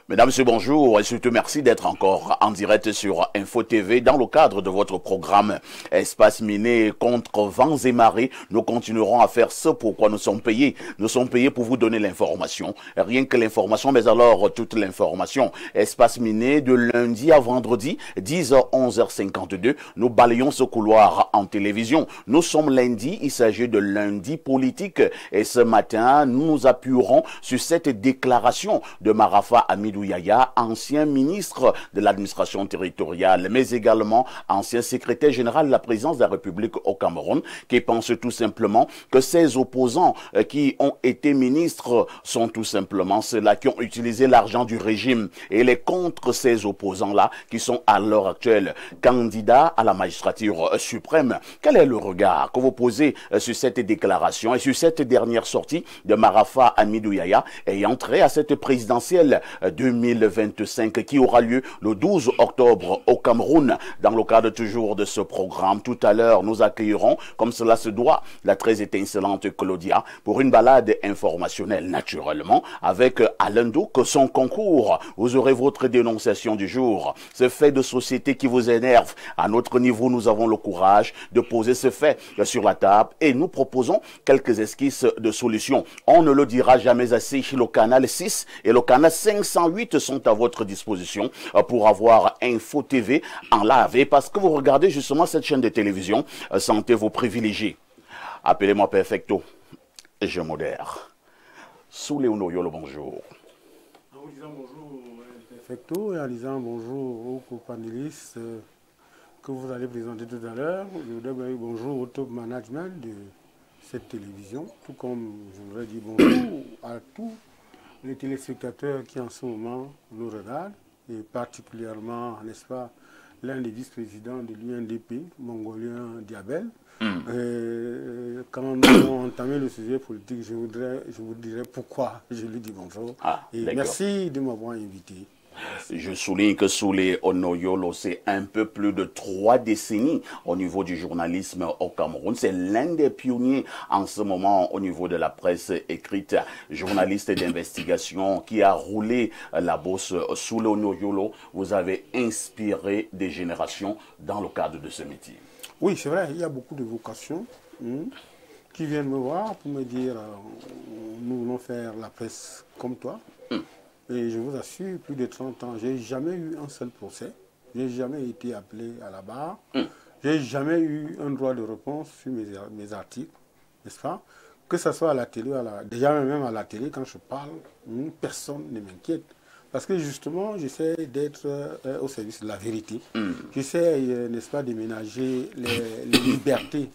Mesdames, Messieurs, bonjour et surtout merci d'être encore en direct sur Info TV dans le cadre de votre programme Espace Miné contre vents et marées. Nous continuerons à faire ce pourquoi nous sommes payés. Nous sommes payés pour vous donner l'information. Rien que l'information, mais alors toute l'information. Espace Miné de lundi à vendredi, 10h, 11h52. Nous balayons ce couloir en télévision. Nous sommes lundi, il s'agit de lundi politique. Et ce matin, nous nous appuierons sur cette déclaration de Marafa Hamidou Yahya, ancien ministre de l'administration territoriale, mais également ancien secrétaire général de la présidence de la République au Cameroun, qui pense tout simplement que ces opposants qui ont été ministres sont tout simplement ceux-là qui ont utilisé l'argent du régime, et il est contre ces opposants-là qui sont à l'heure actuelle candidats à la magistrature suprême. Quel est le regard que vous posez sur cette déclaration et sur cette dernière sortie de Marafa Hamidou Yahya ayant trait à cette présidentielle 2025 qui aura lieu le 12 octobre au Cameroun? Dans le cadre toujours de ce programme, tout à l'heure, nous accueillerons, comme cela se doit, la très étincelante Claudia pour une balade informationnelle, naturellement, avec Alain Douk, son concours. Vous aurez votre dénonciation du jour. Ce fait de société qui vous énerve. À notre niveau, nous avons le courage de poser ce fait sur la table et nous proposons quelques esquisses de solutions. On ne le dira jamais assez, le canal 6 et le canal 508 sont à votre disposition pour avoir Info TV en live. Et parce que vous regardez justement cette chaîne de télévision, sentez-vous privilégié. Appelez-moi Perfecto. Je modère. Soulé Onoyolo, bonjour. En vous disant bonjour Perfecto et en disant bonjour aux panélistes que vous allez présenter tout à l'heure. Je voudrais dire bonjour au top management de cette télévision, tout comme je voudrais dire bonjour à tous les téléspectateurs qui en ce moment nous regardent, et particulièrement, n'est-ce pas, l'un des vice-présidents de l'UNDP, Mongolien Diabel. Quand nous avons entamé le sujet politique, je vous dirai pourquoi je lui dis bonjour. Et merci de m'avoir invité. Je souligne que Soulé Onoyolo, c'est un peu plus de 3 décennies au niveau du journalisme au Cameroun. C'est l'un des pionniers en ce moment au niveau de la presse écrite, journaliste d'investigation qui a roulé la bosse. Soulé Onoyolo, vous avez inspiré des générations dans le cadre de ce métier. Oui, c'est vrai, il y a beaucoup de vocations qui viennent me voir pour me dire nous voulons faire la presse comme toi. Et je vous assure, plus de 30 ans, je n'ai jamais eu un seul procès. Je n'ai jamais été appelé à la barre. Je n'ai jamais eu un droit de réponse sur mes articles, n'est-ce pas? Que ce soit à la télé, déjà même à la télé, quand je parle, personne ne m'inquiète. Parce que justement, j'essaie d'être au service de la vérité. J'essaie, n'est-ce pas, de ménager les libertés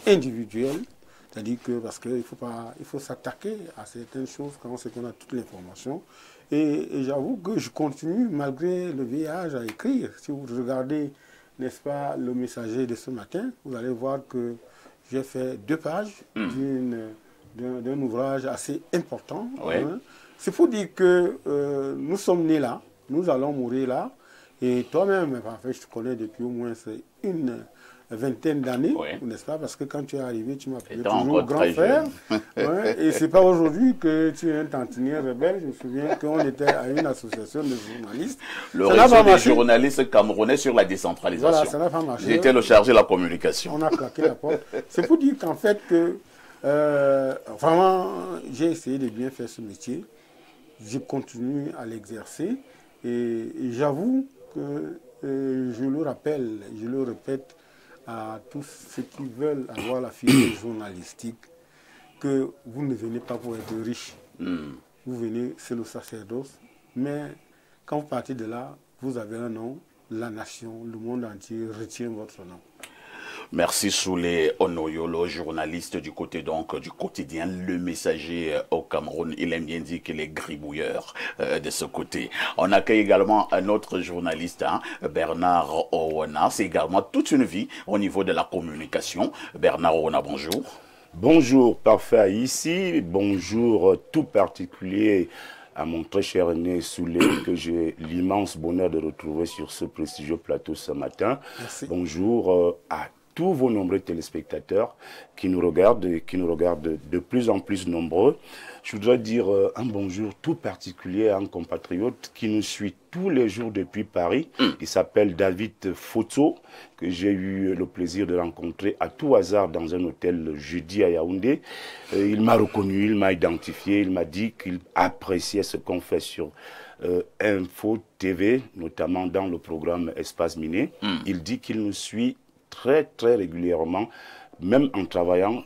individuelles. C'est-à-dire que, parce qu'il faut s'attaquer à certaines choses quand on sait qu'on a toute l'information. Et j'avoue que je continue, malgré le VIH, à écrire. Si vous regardez, n'est-ce pas, le messager de ce matin, vous allez voir que j'ai fait 2 pages d'un ouvrage assez important. C'est pour dire que nous sommes nés là, nous allons mourir là. Et toi-même, en fait, je te connais depuis au moins une vingtaine d'années, n'est-ce pas? Parce que quand tu es arrivé, tu m'appelais toujours grand frère. Et c'est pas aujourd'hui que tu es un tantinet rebelle. Je me souviens qu'on était à une association de journalistes. Le réseau des journalistes camerounais sur la décentralisation. Voilà, ça n'a pas marché. J'étais le chargé de la communication. On a claqué la porte. C'est pour dire qu'en fait que vraiment, j'ai essayé de bien faire ce métier. Je continue à l'exercer. Et j'avoue que je le rappelle, je le répète, à tous ceux qui veulent avoir la filière journalistique, que vous ne venez pas pour être riche. Vous venez, c'est le sacerdoce. Mais quand vous partez de là, vous avez un nom, la nation, le monde entier retient votre nom. Merci Soulé Onoyolo, journaliste du côté donc du quotidien Le Messager au Cameroun. Il aime bien dire qu'il est gribouilleur de ce côté. On accueille également un autre journaliste, Bernard Owona. C'est également toute une vie au niveau de la communication. Bernard Owona, bonjour. Bonjour, parfait ici. Bonjour tout particulier à mon très cher Né Soulé, que j'ai l'immense bonheur de retrouver sur ce prestigieux plateau ce matin. Merci. Bonjour à tous vos nombreux téléspectateurs qui nous regardent et qui nous regardent de plus en plus nombreux. Je voudrais dire un bonjour tout particulier à un compatriote qui nous suit tous les jours depuis Paris. Il s'appelle David Foto, que j'ai eu le plaisir de rencontrer à tout hasard dans un hôtel jeudi à Yaoundé. Il m'a reconnu, il m'a identifié, il m'a dit qu'il appréciait ce qu'on fait sur Info TV, notamment dans le programme Espace Miné. Il dit qu'il nous suit très très régulièrement, même en travaillant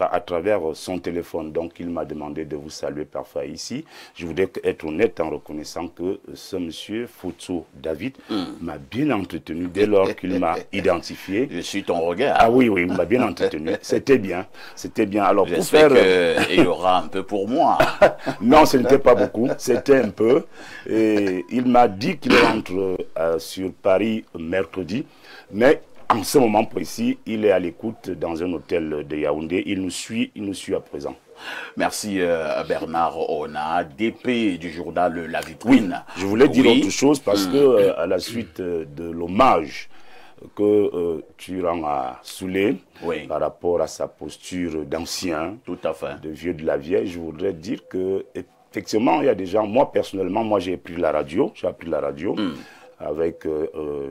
à travers son téléphone. Donc il m'a demandé de vous saluer parfois ici. Je voudrais être honnête en reconnaissant que ce monsieur Foto David m'a bien entretenu dès lors qu'il m'a identifié. Je suis ton regard. Ah oui, oui, il m'a bien entretenu. C'était bien, c'était bien. Alors pour j'espère faire... qu'il y aura un peu pour moi. Non, ce n'était pas beaucoup, c'était un peu. Et il m'a dit qu'il rentre sur Paris mercredi, mais en ce moment précis, il est à l'écoute dans un hôtel de Yaoundé. Il nous suit à présent. Merci Bernard Ona, DP du journal La Vitrine. Je voulais dire autre chose parce que à la suite de l'hommage que tu rends à Soulé par rapport à sa posture d'ancien, tout à fait, de vieux de la vieille, je voudrais dire que effectivement, il y a des gens, moi personnellement, moi j'ai appris la radio, avec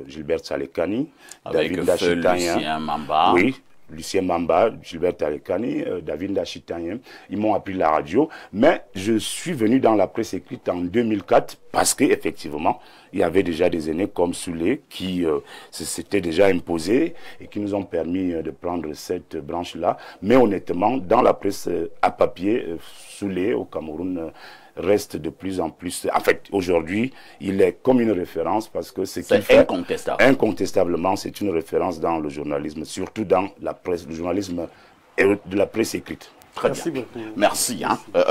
Gilbert Salekani, avec David Dachitayen, Lucien Mamba. Oui, Lucien Mamba, Gilbert Salekani, David Dachitayen, ils m'ont appris la radio, mais je suis venu dans la presse écrite en 2004 parce qu'effectivement, il y avait déjà des aînés comme Soulé qui s'étaient déjà imposés et qui nous ont permis de prendre cette branche-là. Mais honnêtement, dans la presse à papier, Soulé au Cameroun reste de plus en plus... En fait, aujourd'hui, il est comme une référence parce que c'est incontestable. Incontestablement, c'est une référence dans le journalisme, surtout dans la presse, le journalisme de la presse écrite. Très bien. Beaucoup. Merci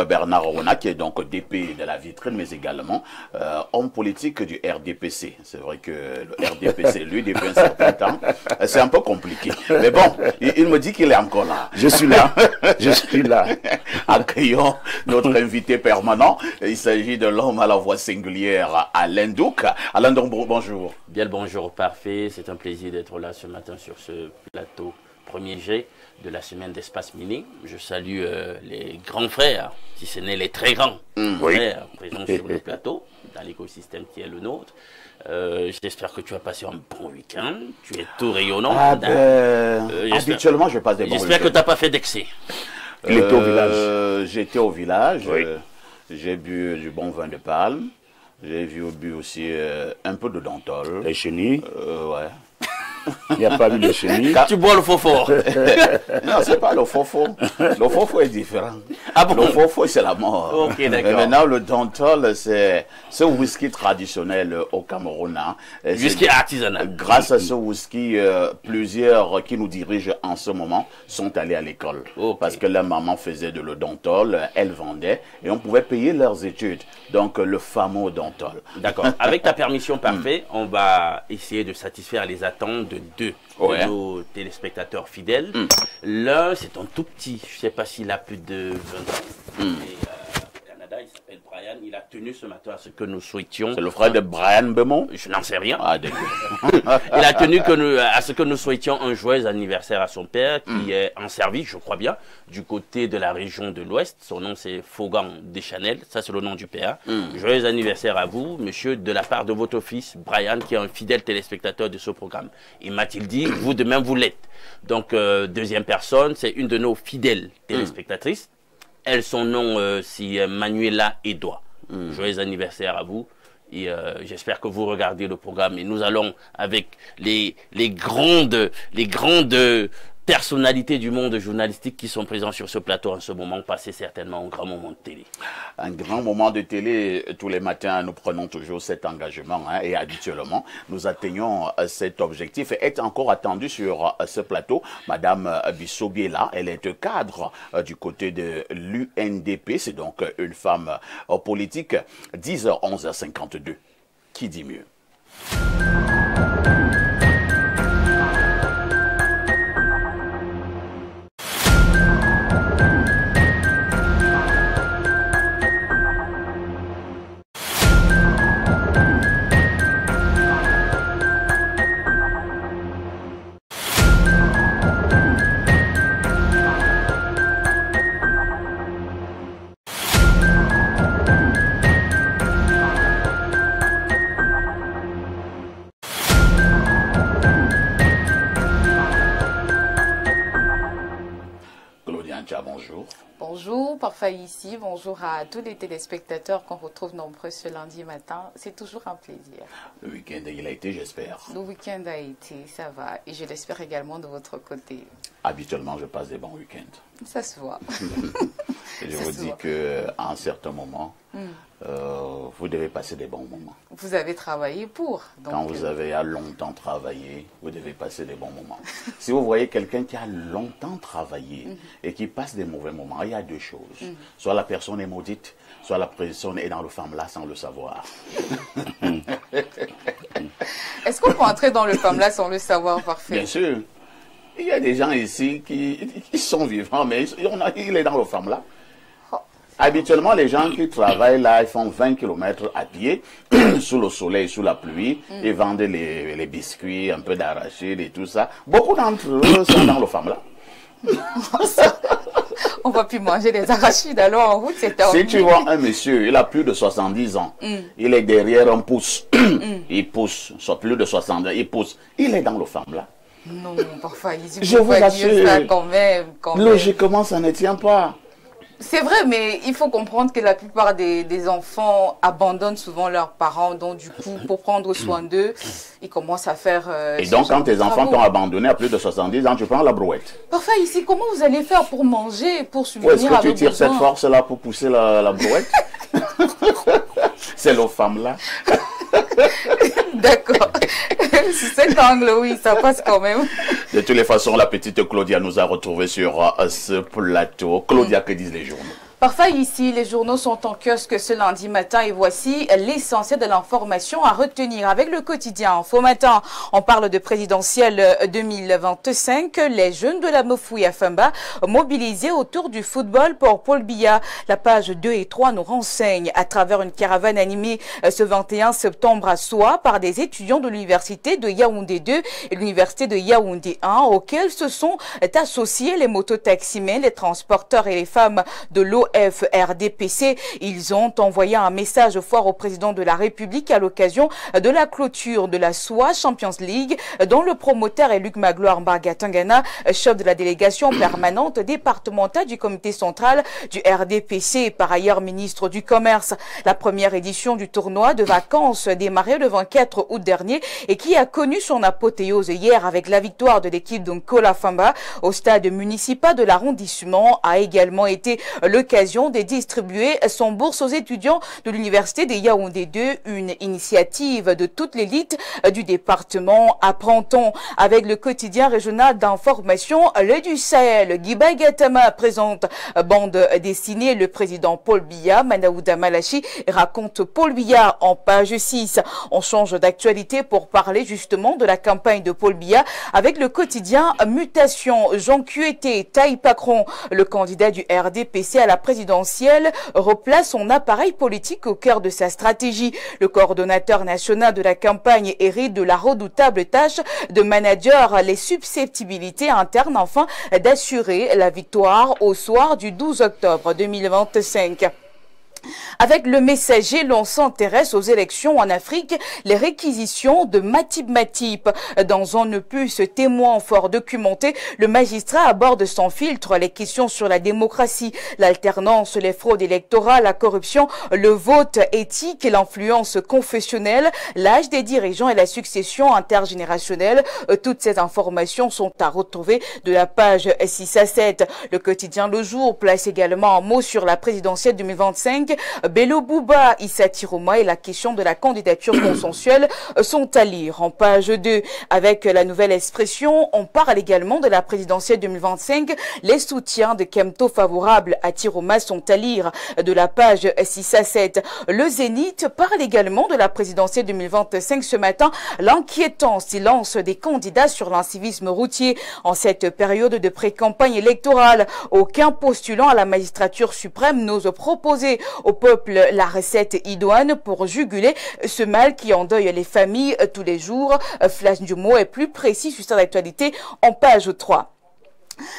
Bernard Ona, qui est donc DP de La Vitrine, mais également homme politique du RDPC. C'est vrai que le RDPC, lui, depuis un certain temps, c'est un peu compliqué. Mais bon, il me dit qu'il est encore là. Je suis là. Je suis là. Accueillons notre invité permanent. Il s'agit de l'homme à la voix singulière, Alain Douk. Alain Douk, bonjour. Bien le bonjour, parfait. C'est un plaisir d'être là ce matin sur ce plateau premier jet de la semaine d'Espace Miné. Je salue les grands frères, si ce n'est les très grands frères présents sur le plateau, dans l'écosystème qui est le nôtre. J'espère que tu as passé un bon week-end. Tu es tout rayonnant. Habituellement, je passe des bons week-ends. J'espère que tu n'as pas fait d'excès. Il était au village. J'étais au village. J'ai bu du bon vin de palme. J'ai bu aussi un peu de dentol. Les chenilles. Ouais. Il n'y a pas eu de chenilles. Tu bois le faux fort. Non, c'est pas le faux faux. Le faux faux est différent. Ah bon? Le faux faux, c'est la mort. Ok, d'accord. Maintenant, le dentol, c'est ce whisky traditionnel au Cameroun. Hein. Whisky artisanal. Grâce à ce whisky, plusieurs qui nous dirigent en ce moment sont allés à l'école. Okay. Parce que la maman faisait de le dentol, elle vendait et on pouvait payer leurs études. Donc, le fameux dentol. D'accord. Avec ta permission parfaite, on va essayer de satisfaire les attentes de deux de nos téléspectateurs fidèles. L'un, c'est un tout petit, je ne sais pas s'il a plus de 20 ans. Et, Canada, il s'appelle Brian. Il a tenu ce matin à ce que nous souhaitions. C'est le frère de Brian Bemont? Je n'en sais rien. Ah, d'accord. Il a tenu à ce que nous souhaitions un joyeux anniversaire à son père qui est en service, je crois bien, du côté de la région de l'Ouest. Son nom, c'est Fogan Deschanel. Ça, c'est le nom du père. Joyeux anniversaire à vous, monsieur, de la part de votre fils, Brian, qui est un fidèle téléspectateur de ce programme. Il m'a-t-il dit, vous de même, vous l'êtes. Donc, deuxième personne, c'est une de nos fidèles téléspectatrices. Elle, son nom, c'est Manuela Edouard. Joyeux anniversaire à vous. Et j'espère que vous regardez le programme. Et nous allons, avec les grandes personnalités du monde journalistique qui sont présents sur ce plateau en ce moment, passer certainement un grand moment de télé. Un grand moment de télé, tous les matins, nous prenons toujours cet engagement et habituellement, nous atteignons cet objectif et est encore attendue sur ce plateau. Madame Bissobiela, elle est cadre du côté de l'UNDP, c'est donc une femme politique, 10h, 11h52. Qui dit mieux? Parfois ici. Bonjour à tous les téléspectateurs qu'on retrouve nombreux ce lundi matin. C'est toujours un plaisir. Le week-end, il a été, j'espère. Le week-end a été, ça va. Et je l'espère également de votre côté. Habituellement, je passe des bons week-ends. Ça se voit. Et je vous dis qu'à un certain moment, vous devez passer des bons moments. Vous avez travaillé pour. Donc, quand vous avez longtemps travaillé, vous devez passer des bons moments. Si vous voyez quelqu'un qui a longtemps travaillé et qui passe des mauvais moments, il y a deux choses. Soit la personne est maudite, soit la personne est dans le femme-là sans le savoir. Est-ce qu'on peut entrer dans le femme-là sans le savoir, parfait? Bien sûr. Il y a des gens ici qui sont vivants, mais il est dans le femme-là. Habituellement, les gens qui travaillent là, ils font 20 km à pied, sous le soleil, sous la pluie, ils vendent les biscuits, un peu d'arachide et tout ça. Beaucoup d'entre eux sont dans le femme-là. On va plus manger des arachides alors en route, c'est terminé. Si tu vois un monsieur, il a plus de 70 ans, il est derrière un pouce, il pousse, soit plus de 70 ans, il pousse, il est dans le femme-là. Non, parfois, je vous assure, ça quand même. Logiquement, ça ne tient pas. C'est vrai, mais il faut comprendre que la plupart des enfants abandonnent souvent leurs parents. Donc, du coup, pour prendre soin d'eux, ils commencent à faire... et donc, quand tes enfants t'ont abandonné à plus de 70 ans, tu prends la brouette. Parfois, ici, comment vous allez faire pour manger, pour subvenir à vos besoins? Est-ce que tu tires cette force-là pour pousser la brouette? C'est le femme-là. D'accord. Sous cet angle, oui, ça passe quand même. De toutes les façons, la petite Claudia nous a retrouvés sur ce plateau. Claudia, que disent les journaux? Parfois ici, les journaux sont en kiosque ce lundi matin et voici l'essentiel de l'information à retenir avec le quotidien Info Matin. On parle de présidentielle 2025. Les jeunes de la Mofouille à Famba mobilisés autour du football pour Paul Biya. La page 2 et 3 nous renseigne à travers une caravane animée ce 21 septembre à Soa par des étudiants de l'université de Yaoundé 2 et l'université de Yaoundé 1 auxquels se sont associés les mototaximens, les transporteurs et les femmes de l'eau FRDPC. Ils ont envoyé un message fort au président de la République à l'occasion de la clôture de la SOA Champions League, dont le promoteur est Luc Magloire Mbargatangana, chef de la délégation permanente départementale du comité central du RDPC et par ailleurs ministre du Commerce. La première édition du tournoi de vacances démarré le 24 août dernier et qui a connu son apothéose hier avec la victoire de l'équipe de Nkola Famba au stade municipal de l'arrondissement a également été l'occasion de distribuer son bourse aux étudiants de l'université de Yaoundé 2, une initiative de toute l'élite du département. Apprend-on avec le quotidien régional d'information Le du Sahel. Guiba Gatama présente bande dessinée Le président Paul Biya. Manaouda Malachi raconte Paul Biya en page 6. On change d'actualité pour parler justement de la campagne de Paul Biya avec le quotidien Mutation. Jean Kuete Taï Pacron, le candidat du RDPC à la présidentielle, replace son appareil politique au cœur de sa stratégie. Le coordonnateur national de la campagne hérite de la redoutable tâche de manager les susceptibilités internes afin d'assurer la victoire au soir du 12 octobre 2025. Avec le Messager, l'on s'intéresse aux élections en Afrique, les réquisitions de Matip Matip. Dans un opus témoin fort documenté, le magistrat aborde sans filtre les questions sur la démocratie, l'alternance, les fraudes électorales, la corruption, le vote éthique et l'influence confessionnelle, l'âge des dirigeants et la succession intergénérationnelle. Toutes ces informations sont à retrouver de la page 6 à 7. Le quotidien Le Jour place également un mot sur la présidentielle 2025. Bello Bouba, Issa Tiroma et la question de la candidature consensuelle sont à lire en page 2. Avec la nouvelle expression, on parle également de la présidentielle 2025. Les soutiens de Kemto favorables à Tiroma sont à lire de la page 6 à 7. Le Zénith parle également de la présidentielle 2025 ce matin. L'inquiétant silence des candidats sur l'incivisme routier en cette période de pré-campagne électorale. Aucun postulant à la magistrature suprême n'ose proposer au peuple la recette idoine pour juguler ce mal qui endeuille les familles tous les jours. Flash du mot est plus précis sur cette actualité en page 3.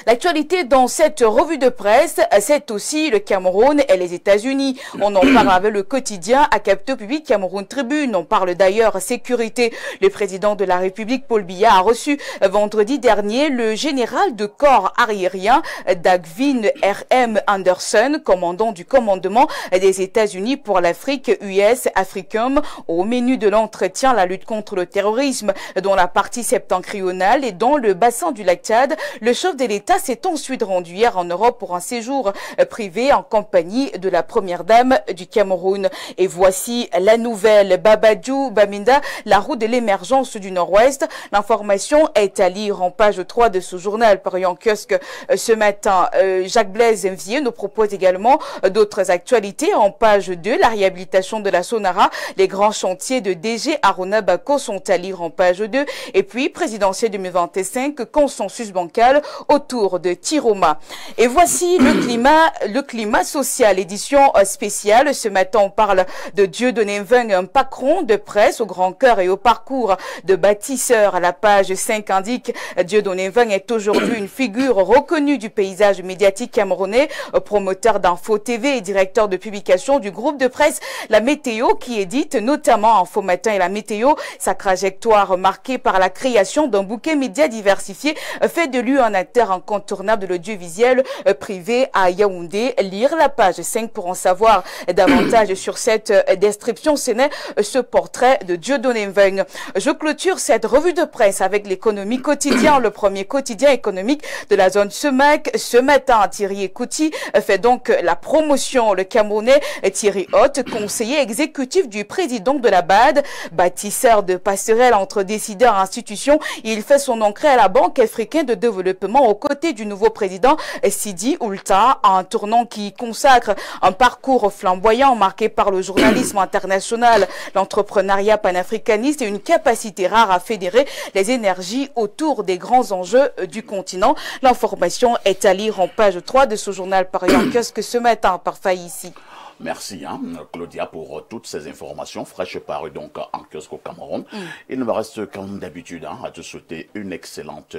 L'actualité dans cette revue de presse, c'est aussi le Cameroun et les États-Unis. On en parle avec le quotidien à Capitaux Public Cameroun Tribune. On parle d'ailleurs sécurité. Le président de la République, Paul Biya, a reçu vendredi dernier le général de corps aérien Dagvin R.M. Anderson, commandant du commandement des États-Unis pour l'Afrique US Africom. Au menu de l'entretien, la lutte contre le terrorisme dans la partie septentrionale et dans le bassin du lac Tchad. Le chef de l'État s'est ensuite rendu hier en Europe pour un séjour privé en compagnie de la première dame du Cameroun. Et voici la nouvelle. Babadjou Baminda, la route de l'émergence du Nord-Ouest. L'information est à lire en page 3 de ce journal paru en kiosque ce matin. Jacques Blaise Mvier nous propose également d'autres actualités en page 2. La réhabilitation de la Sonara. Les grands chantiers de DG Aruna Bako sont à lire en page 2. Et puis, présidentielle 2025, consensus bancal autour de Tiroma. Et voici le climat social, édition spéciale. Ce matin, on parle de Dieudonné Mveng, un patron de presse au grand cœur et au parcours de bâtisseur. À la page 5 indique Dieudonné Mveng est aujourd'hui une figure reconnue du paysage médiatique camerounais, promoteur d'Info TV et directeur de publication du groupe de presse La Météo qui édite notamment Info Matin et La Météo. Sa trajectoire marquée par la création d'un bouquet média diversifié fait de lui un acteur incontournable de l'audiovisuel privé à Yaoundé. Lire la page 5 pour en savoir davantage sur cette description. Ce n'est ce portrait de Dieudonné Mveng. Je clôture cette revue de presse avec l'économie quotidien, le premier quotidien économique de la zone SEMAC. Ce matin, Thierry Ekouti fait donc la promotion. Le Camerounais Thierry Haute, conseiller exécutif du président de la BAD, bâtisseur de passerelles entre décideurs et institutions. Il fait son entrée à la Banque africaine de développement aux côtés du nouveau président Sidi Oulta, un tournant qui consacre un parcours flamboyant marqué par le journalisme international, l'entrepreneuriat panafricaniste et une capacité rare à fédérer les énergies autour des grands enjeux du continent. L'information est à lire en page 3 de ce journal paru en kiosque ce matin par Faïssi. Merci Claudia pour toutes ces informations fraîches parues donc en kiosque au Cameroun. Il ne me reste comme d'habitude à te souhaiter une excellente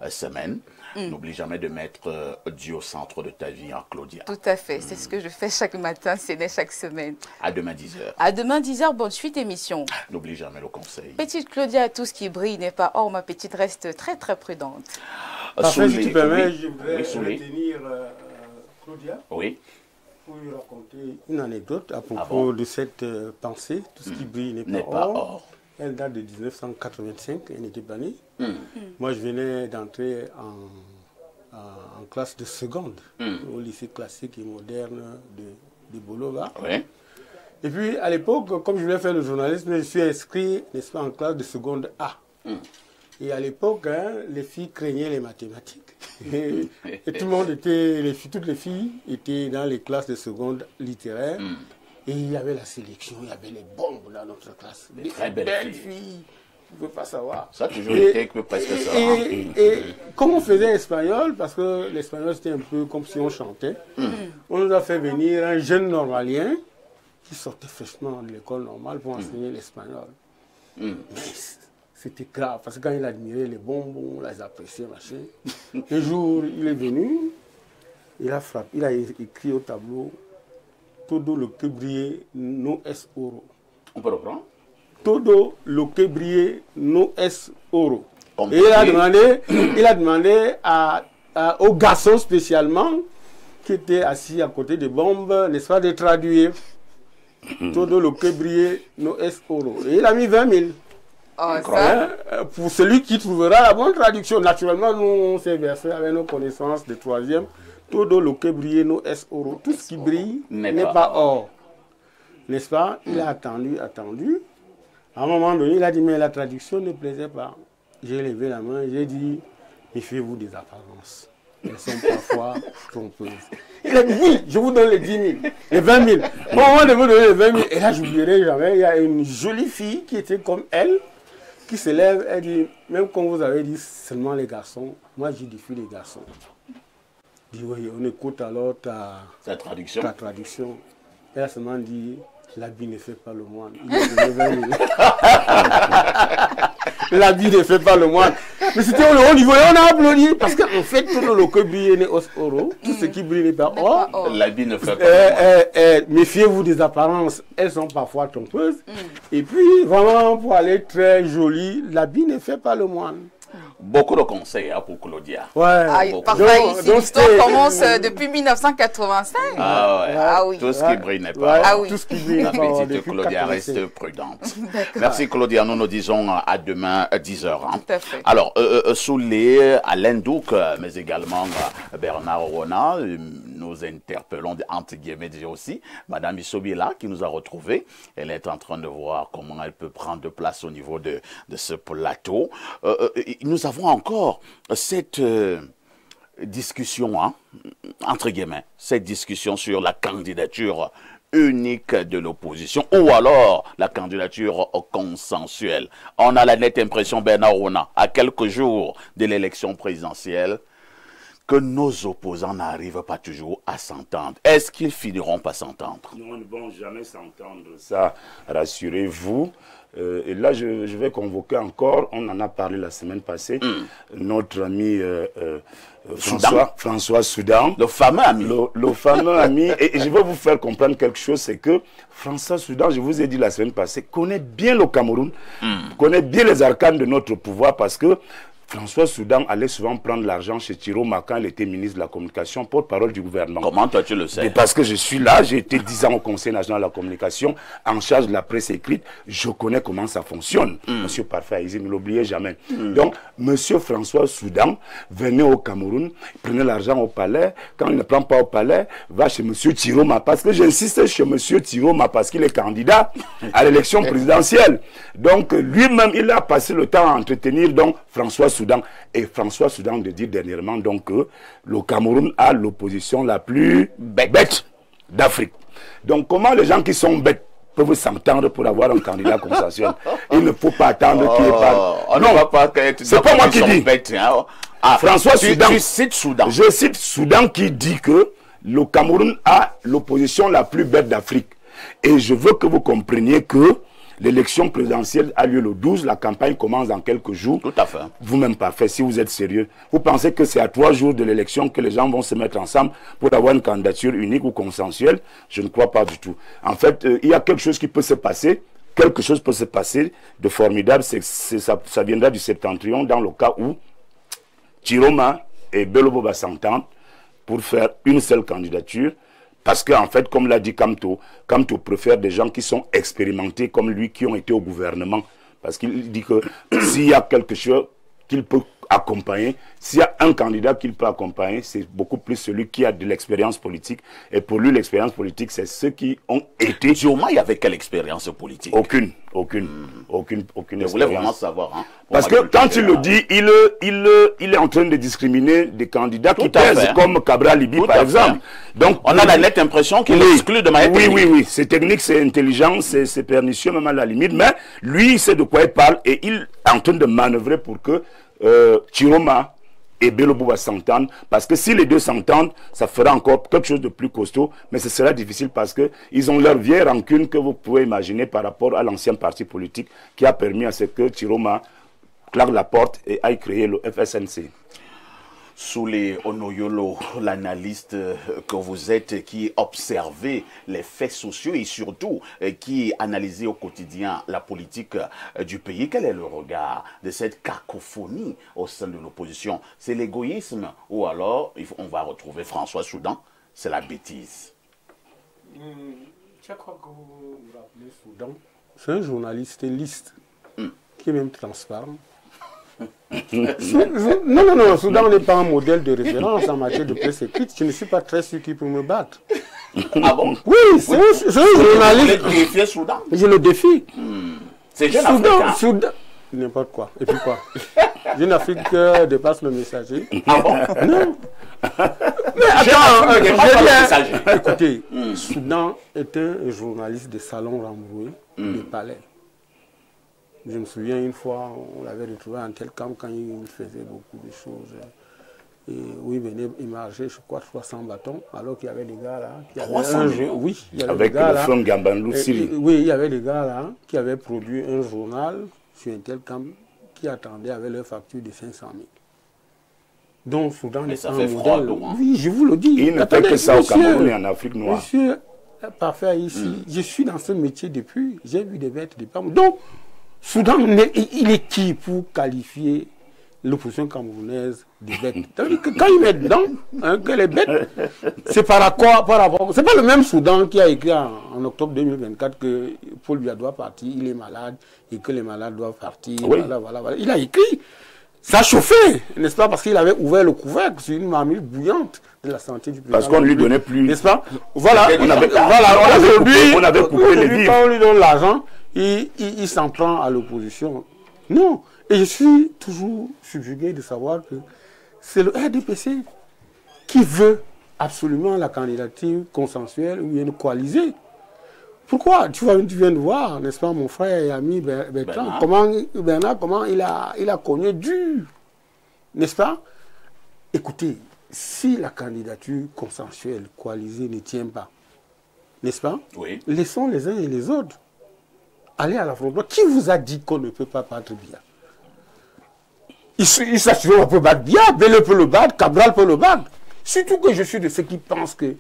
semaine. N'oublie jamais de mettre Dieu au centre de ta vie, Claudia. Tout à fait, c'est ce que je fais chaque matin, c'est né chaque semaine. À demain 10h. À demain 10h, bonne suite émission. N'oublie jamais le conseil. Petite Claudia, tout ce qui brille n'est pas or, ma petite reste très très prudente. Parfait, si tu permets, je voudrais retenir Claudia. Oui. Pour lui raconter une anecdote à propos de cette pensée, tout ce qui brille n'est pas or. Elle date de 1985, elle n'était pas née. Moi, je venais d'entrer en classe de seconde au lycée classique et moderne de Bolova. Oui. Et puis, à l'époque, comme je voulais faire le journalisme, je suis inscrit, n'est-ce pas, en classe de seconde A. Et à l'époque, les filles craignaient les mathématiques. Et tout le monde était, toutes les filles étaient dans les classes de seconde littéraire. Et il y avait la sélection, il y avait les bombes dans notre classe. Des très belles filles. Je ne peux pas savoir. Ça a toujours été presque ça. Et comme on faisait espagnol, parce que l'espagnol c'était un peu comme si on chantait, on nous a fait venir un jeune normalien qui sortait fraîchement de l'école normale pour enseigner l'espagnol. Mais c'était grave, parce que quand il admirait les bonbons, on les appréciait, machin. Un jour, il est venu, il a frappé, il a écrit au tableau Todo lo que brille no es oro. On peut reprendre? Todo lo que brille no es oro. Et il a demandé au garçon spécialement, qui était assis à côté des bombes, n'est-ce pas, de traduire Todo lo que brille no es oro. Et il a mis 20 000. Pour celui qui trouvera la bonne traduction. Naturellement, nous, on s'est versé avec nos connaissances de troisième. Todo lo que brille no es oro. Tout ce qui brille n'est pas or. N'est-ce pas? Il a attendu. À un moment donné, il a dit, mais la traduction ne plaisait pas. J'ai levé la main, j'ai dit, méfiez-vous des apparences. Elles sont parfois trompeuses. Il a dit, oui, je vous donne les 10 000, les 20 000. Au moment de vous donner les 20 000, et là, je n'oublierai jamais, il y a une jolie fille qui était comme elle, qui se lève, elle dit, même quand vous avez dit seulement les garçons, moi, je défie les garçons. Je dis, oui, on écoute alors ta traduction. Elle a seulement dit, l'habit ne fait pas le moine. Il a donné 20 000. L'habit ne fait pas le moine. Mais c'était au haut niveau et on a applaudi. Parce qu'en fait, tout le locaux brille n'est os oro. Tout ce qui brille n'est pas or. L'habit ne fait pas. Méfiez-vous des apparences. Elles sont parfois trompeuses. Et puis, vraiment, pour aller très joli, l'habit ne fait pas le moine. Beaucoup de conseils pour Claudia. Ouais. Parfois, ici, l'histoire commence depuis 1985. Oui. Tout ce qui brille n'est pas. Tout ce qui brille La n'est pas. petite Claudia reste prudente. Merci Claudia, nous nous disons à demain à 10h. Hein. Tout à fait. Alors, sous les Alain Douc, mais également Bernard Rona, nous interpellons entre guillemets aussi Madame Issobila qui nous a retrouvés. Elle est en train de voir comment elle peut prendre place au niveau de ce plateau. Nous avons encore cette discussion, hein, entre guillemets, cette discussion sur la candidature unique de l'opposition ou alors la candidature consensuelle. On a la nette impression, Bernard Rona, à quelques jours de l'élection présidentielle, que nos opposants n'arrivent pas toujours à s'entendre. Est-ce qu'ils finiront par s'entendre? Non, ils ne vont jamais s'entendre, ça, rassurez-vous. Et là, je vais convoquer encore, on en a parlé la semaine passée, notre ami François Soudan. Le fameux ami. Le fameux ami. Et je vais vous faire comprendre quelque chose, c'est que François Soudan, je vous ai dit la semaine passée, connaît bien le Cameroun, connaît bien les arcanes de notre pouvoir parce que François Soudan allait souvent prendre l'argent chez Chiroma quand il était ministre de la Communication, porte-parole du gouvernement. Comment toi tu le sais? Et parce que je suis là, j'ai été 10 ans au Conseil national de la communication, en charge de la presse écrite, je connais comment ça fonctionne. Monsieur Parfait, ne l'oubliez jamais. Donc, Monsieur François Soudan venait au Cameroun, prenait l'argent au palais, quand il ne prend pas au palais, va chez Monsieur Chiroma, parce que j'insiste chez Monsieur Chiroma, parce qu'il est candidat à l'élection présidentielle. Donc, lui-même, il a passé le temps à entretenir donc François Soudan. Et François Soudan de dire dernièrement donc que le Cameroun a l'opposition la plus bête d'Afrique. Donc comment les gens qui sont bêtes peuvent s'entendre pour avoir un candidat consensuel? Il ne faut pas attendre qu'il parle. Non, c'est pas moi qui dis. François Soudan. Tu cites Soudan. Je cite Soudan qui dit que le Cameroun a l'opposition la plus bête d'Afrique. Et je veux que vous compreniez que l'élection présidentielle a lieu le 12, la campagne commence dans quelques jours. Tout à fait. Vous-même parfait, si vous êtes sérieux. Vous pensez que c'est à 3 jours de l'élection que les gens vont se mettre ensemble pour avoir une candidature unique ou consensuelle? Je ne crois pas du tout. En fait, il y a quelque chose qui peut se passer. Quelque chose peut se passer de formidable. Ça viendra du septentrion dans le cas où Chiroma et Belobo vont s'entendre pour faire une seule candidature. Parce qu'en fait, comme l'a dit Kamto préfère des gens qui sont expérimentés comme lui, qui ont été au gouvernement. Parce qu'il dit que s'il y a quelque chose qu'il peut accompagner, s'il y a un candidat qu'il peut accompagner, c'est beaucoup plus celui qui a de l'expérience politique. Et pour lui, l'expérience politique, c'est ceux qui ont été... Sûrement, il y avait quelle expérience politique? Aucune Je voulais vraiment savoir. Hein, parce que quand il le dit, il est en train de discriminer des candidats qui pèsent, comme Cabral Libi, par exemple. Donc, on a la nette impression qu'il exclut de manière technique. Oui. C'est technique, c'est intelligent, c'est pernicieux même à la limite. Mais lui, il sait de quoi il parle et il est en train de manœuvrer pour que Chiroma et Belobo va s'entendre, parce que si les deux s'entendent, ça fera encore quelque chose de plus costaud, mais ce sera difficile parce que ils ont leur vieille rancune que vous pouvez imaginer par rapport à l'ancien parti politique qui a permis à ce que Chiroma claque la porte et aille créer le FSNC. Soulé Onoyolo, l'analyste que vous êtes, qui observez les faits sociaux et surtout qui analysez au quotidien la politique du pays, quel est le regard de cette cacophonie au sein de l'opposition? C'est l'égoïsme ou alors on va retrouver François Soudan? C'est la bêtise. Je crois que vous vous rappelez Soudan. C'est un journaliste liste qui est même transparent. Non, Soudan n'est pas un modèle de référence en matière de presse écrite. Je ne suis pas très sûr qu'il peut me battre. Ah bon? Oui, c'est un journaliste. Vous défiez Soudan? Je le défie. C'est jeune Africain. Soudan. N'importe quoi. Et puis quoi? Jeune Afrique dépasse le messager. Ah bon? Non. Mais attends, écoutez, Soudan est un journaliste de salon remboursé, de palais. Je me souviens une fois, on l'avait retrouvé en tel camp quand il faisait beaucoup de choses. Et où il venait, il marchait, je crois, 300 bâtons, alors qu'il y avait des gars là. Qui avaient 300 oui, il y avait avec des gars le là. front Gambanlou Sili. Oui, il y avait des gars là qui avaient produit un journal sur un tel camp qui attendaient avec leur facture de 500 000. Donc, Soudan Mais est ça un fait froid, modèle. hein. Oui, je vous le dis. Il ne fait Attendez, que ça au monsieur, Cameroun et en Afrique noire. Monsieur, parfait ici. Je suis dans ce métier depuis. J'ai vu des bêtes, des pommes. Donc, Soudan, il est qui pour qualifier l'opposition camerounaise des bêtes? C'est-à-dire que quand il met dedans, hein, que les bêtes, c'est par rapport. C'est pas le même Soudan qui a écrit en octobre 2024 que Paul Biya doit partir, il est malade et que les malades doivent partir. Oui. Voilà. Il a écrit. Ça chauffait, n'est-ce pas? Parce qu'il avait ouvert le couvercle sur une marmite bouillante de la santé du président. Parce qu'on ne lui donnait plus. N'est-ce pas? Voilà. On avait coupé les vivres. Quand on lui donne l'argent, il s'en prend à l'opposition. Non. Et je suis toujours subjugué de savoir que c'est le RDPC qui veut absolument la candidature consensuelle ou bien coalisée. Pourquoi? Tu viens de voir, n'est-ce pas, mon frère et ami Bertrand, comment il a cogné dur, n'est-ce pas? Écoutez, si la candidature consensuelle, coalisée ne tient pas, n'est-ce pas? Oui. Laissons les uns et les autres aller à la frontière. Qui vous a dit qu'on ne peut pas battre Biya? Il s'assure qu'on peut battre Biya, Bello peut le battre, Cabral peut le battre. Surtout que je suis de ceux qui pensent que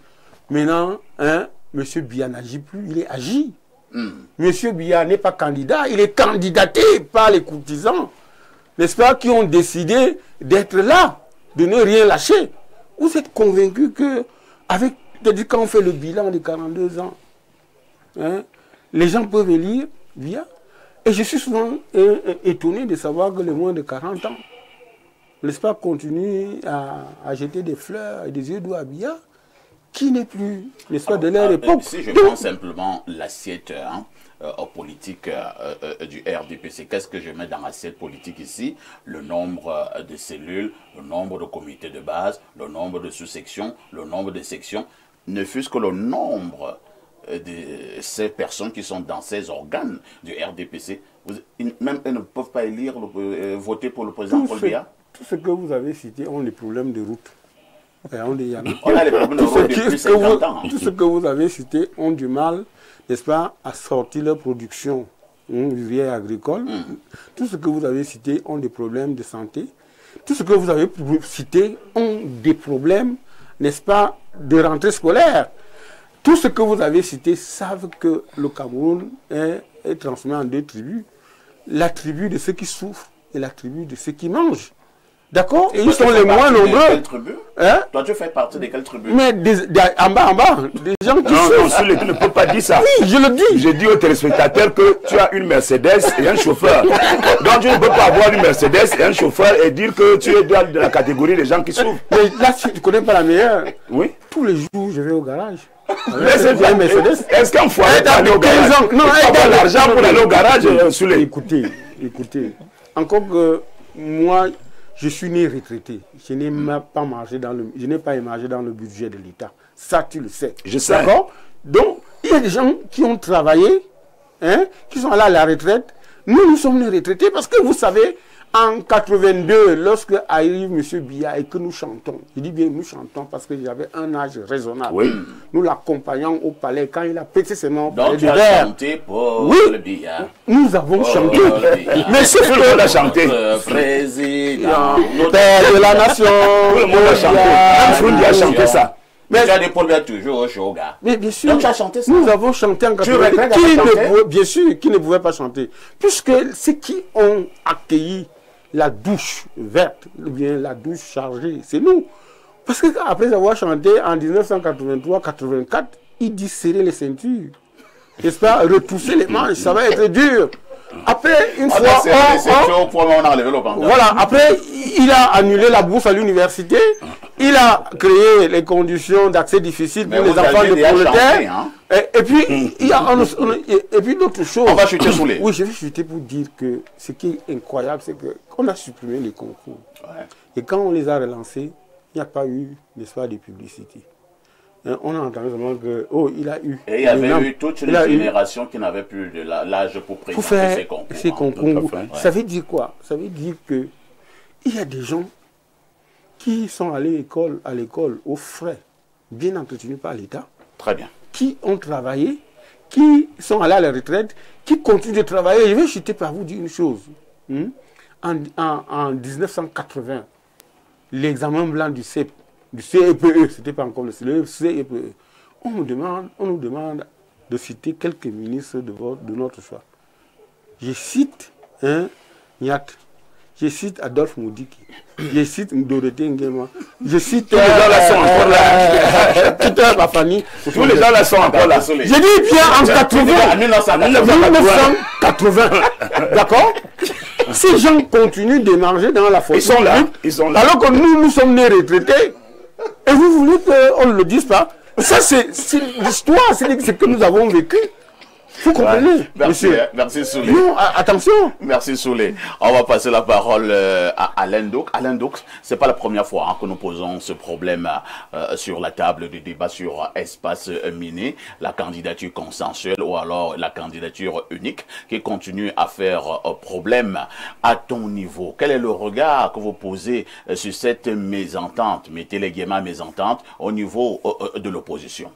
maintenant, hein, M. Biya n'agit plus, il est agi. M. Biya n'est pas candidat, il est candidaté par les courtisans, n'est-ce pas, qui ont décidé d'être là, de ne rien lâcher. Vous êtes convaincu que, quand on fait le bilan de 42 ans, hein, les gens peuvent élire Biya? Et je suis souvent étonné de savoir que les moins de 40 ans, n'est-ce pas, continuent à jeter des fleurs et des yeux d'eau à Biya, qui n'est plus, n'est-ce pas, de leur époque. Si je prends simplement l'assiette politique du RDPC, qu'est-ce que je mets dans l'assiette politique ici? Le nombre de cellules, le nombre de comités de base, le nombre de sous-sections, le nombre de sections, ne fût-ce que le nombre de ces personnes qui sont dans ces organes du RDPC. Même elles ne peuvent pas élire, voter pour le président Paul Biya. Tout ce que vous avez cité ont des problèmes de route. On a les problèmes de route depuis 50 ans. Tout ce que vous avez cité ont du mal, n'est-ce pas, à sortir leur production vivrière agricole. Tout ce que vous avez cité ont des problèmes de santé. Tout ce que vous avez cité ont des problèmes, n'est-ce pas, de rentrée scolaire. Tout ce que vous avez cité savent que le Cameroun est transformé en deux tribus. La tribu de ceux qui souffrent et la tribu de ceux qui mangent. D'accord? Et ils sont les moins nombreux. Hein? Toi, tu fais partie de quelle tribu? Mais en bas, des gens qui souffrent. Non, tu ne peux pas dire ça. Oui, je le dis. Je dis aux téléspectateurs que tu as une Mercedes et un chauffeur. Donc tu ne peux pas avoir une Mercedes et un chauffeur et dire que tu es de la catégorie des gens qui souffrent. Mais là, tu ne connais pas la meilleure. Oui. Tous les jours, je vais au garage. Est-ce qu'un foyer peut aller au garage? Non, il pas l'argent pour aller au garage. Écoutez. Encore que moi, je suis né retraité. Je n'ai pas émargé dans le budget de l'État. Ça, tu le sais. Je sais. D'accord? Donc, il y a des gens qui ont travaillé, hein, qui sont allés à la retraite. Nous sommes les retraités parce que vous savez, en 82, lorsque arrive M. Biya et que nous chantons, je dis bien nous chantons parce que j'avais un âge raisonnable. Oui. Nous l'accompagnons au palais quand il a pété ses mains. Donc tu as chanté pour le Biya. Nous avons chanté. Mais c'est que l'on a chanté. Président, père de la nation. Tout le monde a chanté. Même Froundi a chanté ça. Mais tu as des Paul Biya toujours au show, gars. Mais bien sûr. Donc tu as chanté ça. Nous avons chanté en 80. Bien sûr, qui ne pouvait pas chanter. Puisque ceux qui ont accueilli la douche verte, ou bien la douche chargée, c'est nous. Parce qu'après avoir chanté en 1983-84, il dit serrer les ceintures. N'est-ce pas? Retrousser les manches, ça va être dur. Après, une fois, on a enlevé le pantalon. Voilà, après, il a annulé la bourse à l'université. Il a créé les conditions d'accès difficiles pour les enfants de prolétaires. Hein? Et puis, il y a et puis d'autres choses. On va chuter sous les. Oui, je vais chuter pour dire que ce qui est incroyable, c'est qu'on a supprimé les concours. Ouais. Et quand on les a relancés, il n'y a pas eu, n'est-ce pas, de publicité. On a entendu seulement que, il a eu. Et il y avait eu toute une génération qui n'avait plus de l'âge pour présenter ces concours. Ça veut dire quoi? Ça veut dire que il y a des gens qui sont allés à l'école aux frais, bien entretenus par l'État. Très bien. Qui ont travaillé, qui sont allés à la retraite, qui continuent de travailler. Je vais chuter par vous dire une chose. en 1980, l'examen blanc du CEPE, c'était pas encore le CEPE, on nous demande de citer quelques ministres de notre choix. Je cite Niat, je cite Adolphe Moudiki, je cite Dorothée Nguema, je cite tous les gens là sont encore là, toute ma famille, tous les gens là sont encore là. J'ai dit bien en 1980, d'accord? Ces gens continuent d'émerger dans la force. Ils sont là. Alors que nous sommes nés retraités, et vous voulez qu'on ne le dise pas? Ça, c'est l'histoire, c'est ce que nous avons vécu. Vous comprenez, monsieur? Merci Soulé. Non, attention. Merci Soulé. On va passer la parole à Alain Douk. Alain Douk, c'est pas la première fois que nous posons ce problème sur la table du débat sur espace miné, la candidature consensuelle ou alors la candidature unique qui continue à faire problème. À ton niveau, quel est le regard que vous posez sur cette mésentente, mettez les guillemets mésentente, au niveau de l'opposition?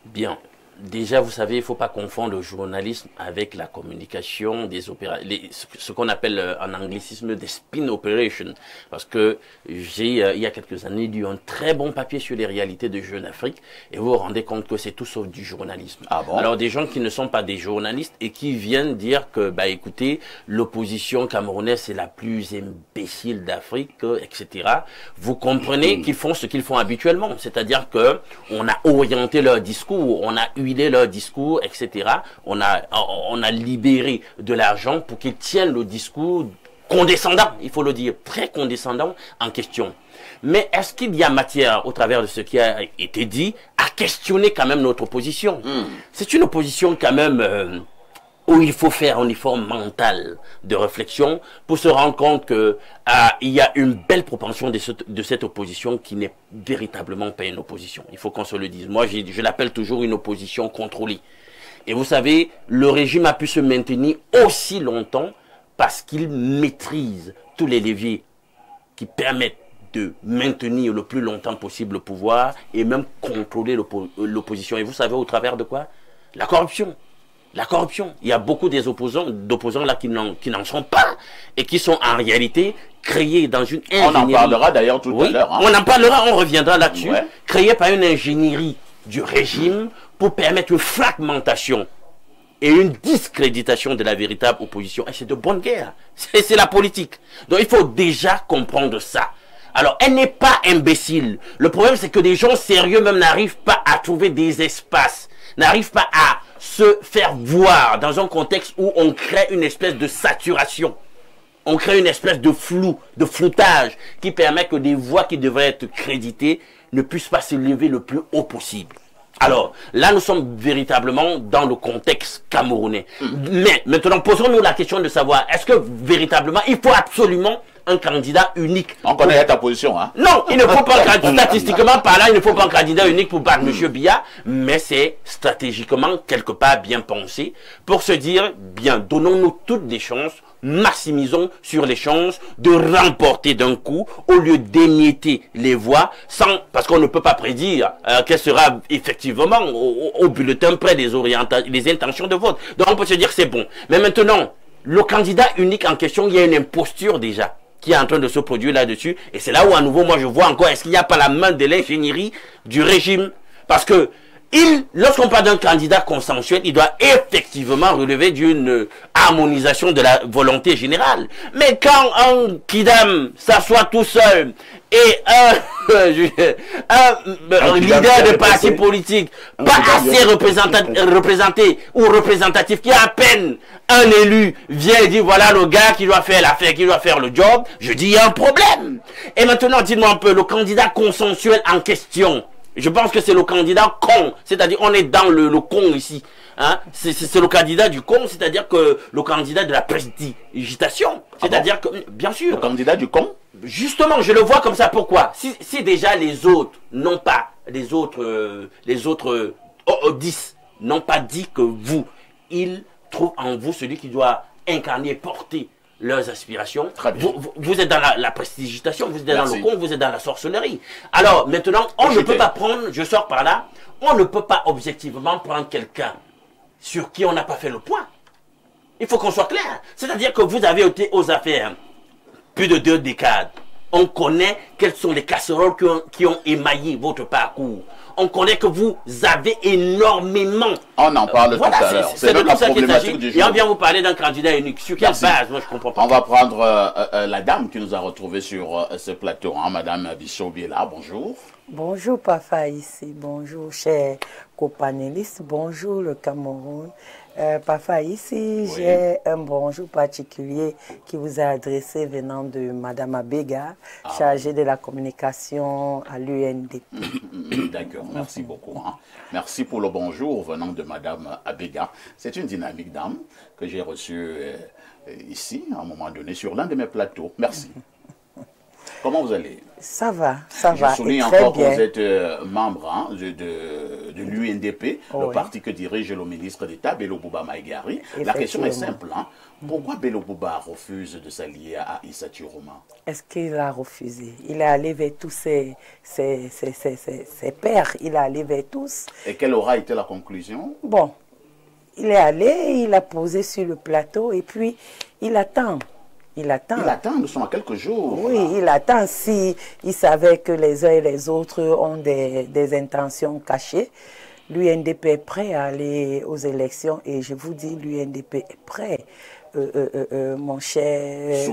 Bien. Déjà, vous savez, il ne faut pas confondre le journalisme avec la communication, ce qu'on appelle en anglicisme des spin operations. Parce que j'ai, il y a quelques années, lu un très bon papier sur les réalités de Jeune Afrique et vous vous rendez compte que c'est tout sauf du journalisme. Ah bon? Alors, des gens qui ne sont pas des journalistes et qui viennent dire que, bah écoutez, l'opposition camerounaise c'est la plus imbécile d'Afrique, etc. Vous comprenez qu'ils font ce qu'ils font habituellement. C'est-à-dire que on a orienté leur discours, on a huilé leur discours, etc. On a libéré de l'argent pour qu'ils tiennent le discours condescendant, il faut le dire, très condescendant en question. Mais est-ce qu'il y a matière, au travers de ce qui a été dit, à questionner quand même notre opposition? C'est une opposition quand même où il faut faire un effort mental de réflexion pour se rendre compte que il y a une belle propension de cette opposition qui n'est véritablement pas une opposition. Il faut qu'on se le dise. Moi, je l'appelle toujours une opposition contrôlée. Et vous savez, le régime a pu se maintenir aussi longtemps parce qu'il maîtrise tous les leviers qui permettent de maintenir le plus longtemps possible le pouvoir et même contrôler l'opposition. Et vous savez au travers de quoi? La corruption. La corruption. Il y a beaucoup d'opposants là qui n'en sont pas et qui sont en réalité créés dans une ingénierie. On en parlera d'ailleurs tout à l'heure. Hein. On en parlera, on reviendra là-dessus. Ouais. Créés par une ingénierie du régime pour permettre une fragmentation et une discréditation de la véritable opposition. Et c'est de bonne guerre. C'est la politique. Donc il faut déjà comprendre ça. Alors, elle n'est pas imbécile. Le problème, c'est que des gens sérieux même n'arrivent pas à trouver des espaces, n'arrivent pas à se faire voir dans un contexte où on crée une espèce de saturation. On crée une espèce de flou, de floutage qui permet que des voix qui devraient être créditées ne puissent pas se lever le plus haut possible. Alors, là, nous sommes véritablement dans le contexte camerounais. Mais maintenant, posons-nous la question de savoir, est-ce que véritablement, il faut absolument un candidat unique? On connaît ta position, hein? Non, il ne faut pas, statistiquement parlant, il ne faut pas un candidat unique pour battre M. Biya, mais c'est stratégiquement quelque part bien pensé pour se dire, bien, donnons-nous toutes les chances, maximisons sur les chances de remporter d'un coup au lieu d'émietter les voix parce qu'on ne peut pas prédire quel sera effectivement au bulletin près les intentions de vote. Donc on peut se dire c'est bon. Mais maintenant, le candidat unique en question, il y a une imposture déjà qui est en train de se produire là-dessus. Et c'est là où à nouveau, moi je vois encore, est-ce qu'il n'y a pas la main de l'ingénierie du régime? Parce que lorsqu'on parle d'un candidat consensuel, il doit effectivement relever d'une harmonisation de la volonté générale. Mais quand un kidam s'assoit tout seul et un leader de parti politique pas assez représenté ou représentatif, qui a à peine un élu vient et dit voilà le gars qui doit faire l'affaire, qui doit faire le job, je dis il y a un problème. Et maintenant dites-moi un peu, le candidat consensuel en question, je pense que c'est le candidat con, c'est-à-dire on est dans le con ici. Hein? C'est le candidat du con, c'est-à-dire que le candidat de la prestidigitation. C'est-à-dire que, bien sûr. Le candidat du con? Justement, je le vois comme ça. Pourquoi? Si déjà les autres n'ont pas, les autres 10 n'ont pas dit que vous, ils trouvent en vous celui qui doit incarner et porter leurs aspirations. Vous êtes dans la prestidigitation, vous êtes dans le con, vous êtes dans la sorcellerie. Alors maintenant, on ne peut pas prendre, je sors par là, on ne peut pas objectivement prendre quelqu'un sur qui on n'a pas fait le point. Il faut qu'on soit clair. C'est-à-dire que vous avez été aux affaires plus de 2 décades. On connaît quelles sont les casseroles qui ont émaillé votre parcours. On connaît que vous avez énormément... On en parle tout à l'heure. C'est de la tout ça qu'il problématique s'agit. du jour. Et on vient vous parler d'un candidat unique. Sur quelle base? Moi, je comprends pas. On va prendre la dame qui nous a retrouvés sur ce plateau, hein, Madame Bichot-Biela. Bonjour. Bonjour Papa ici, bonjour chers copanélistes, bonjour le Cameroun. Papa ici, Oui. j'ai un bonjour particulier qui vous est adressé venant de Madame Abega, chargée de la communication à l'UNDP. D'accord, merci beaucoup. Hein. Merci pour le bonjour venant de Madame Abega. C'est une dynamique dame que j'ai reçue ici, à un moment donné, sur l'un de mes plateaux. Merci. Comment vous allez? Ça va, Je souligne et très encore que bien. vous êtes membre hein, de l'UNDP, le Oui. parti que dirige le ministre d'État, Bello Bouba Maïgari. La question est simple. Hein. Pourquoi Bello Bouba refuse de s'allier à Issa Chiroma? Est-ce qu'il a refusé? Il est allé vers tous ses pairs, il est allé vers tous. Et quelle aura été la conclusion? Bon, il est allé, il a posé sur le plateau et puis il attend. Il attend. Il attend, nous sommes à quelques jours. Oui, Là. il attend. Si il savait que les uns et les autres ont des intentions cachées, l'UNDP est prêt à aller aux élections et je vous dis, l'UNDP est prêt. Mon cher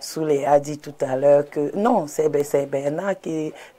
Soulé a dit tout à l'heure que non, c'est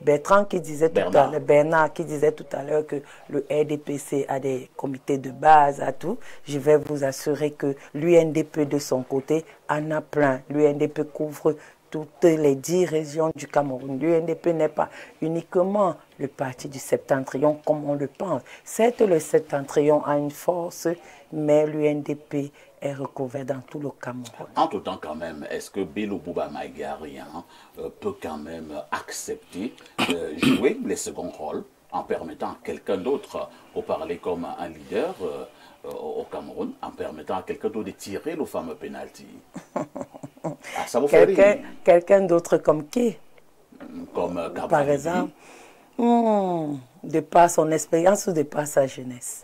Bertrand qui disait tout à l'heure, Bernard qui disait tout à l'heure que le RDPC a des comités de base à tout. Je vais vous assurer que l'UNDP de son côté en a plein. L'UNDP couvre toutes les 10 régions du Cameroun. L'UNDP n'est pas uniquement le parti du septentrion comme on le pense. Certes, le septentrion a une force, mais l'UNDP est recouvert dans tout le Cameroun. En tout temps, quand même, est-ce que Bello Bouba Maïgari peut quand même accepter jouer les seconds rôles en permettant à quelqu'un d'autre de parler comme un leader au Cameroun, en permettant à quelqu'un d'autre de tirer le fameux penalty? Ça vous fait rire? Quelqu'un d'autre comme qui? Comme Cabral. Par exemple, de par son expérience ou de par sa jeunesse?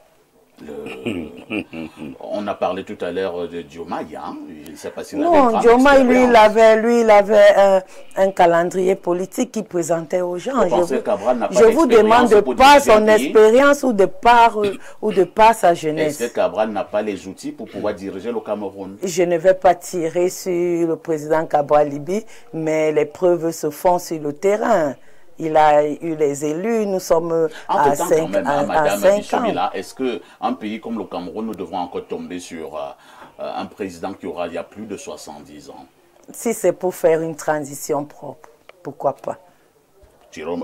On a parlé tout à l'heure de Diomaye, hein? Je ne sais pas s'il avait non, Diomaye, lui, il avait un calendrier politique qu'il présentait aux gens. Je vous demande de par son expérience ou de par sa jeunesse. Est-ce que Cabral n'a pas les outils pour pouvoir diriger le Cameroun? Je ne vais pas tirer sur le président Cabral Libi, mais les preuves se font sur le terrain. Il a eu les élus, nous sommes à 5 ans. Est-ce qu'un pays comme le Cameroun, nous devons encore tomber sur un président qui aura il y a plus de 70 ans? Si c'est pour faire une transition propre, pourquoi pas? Comment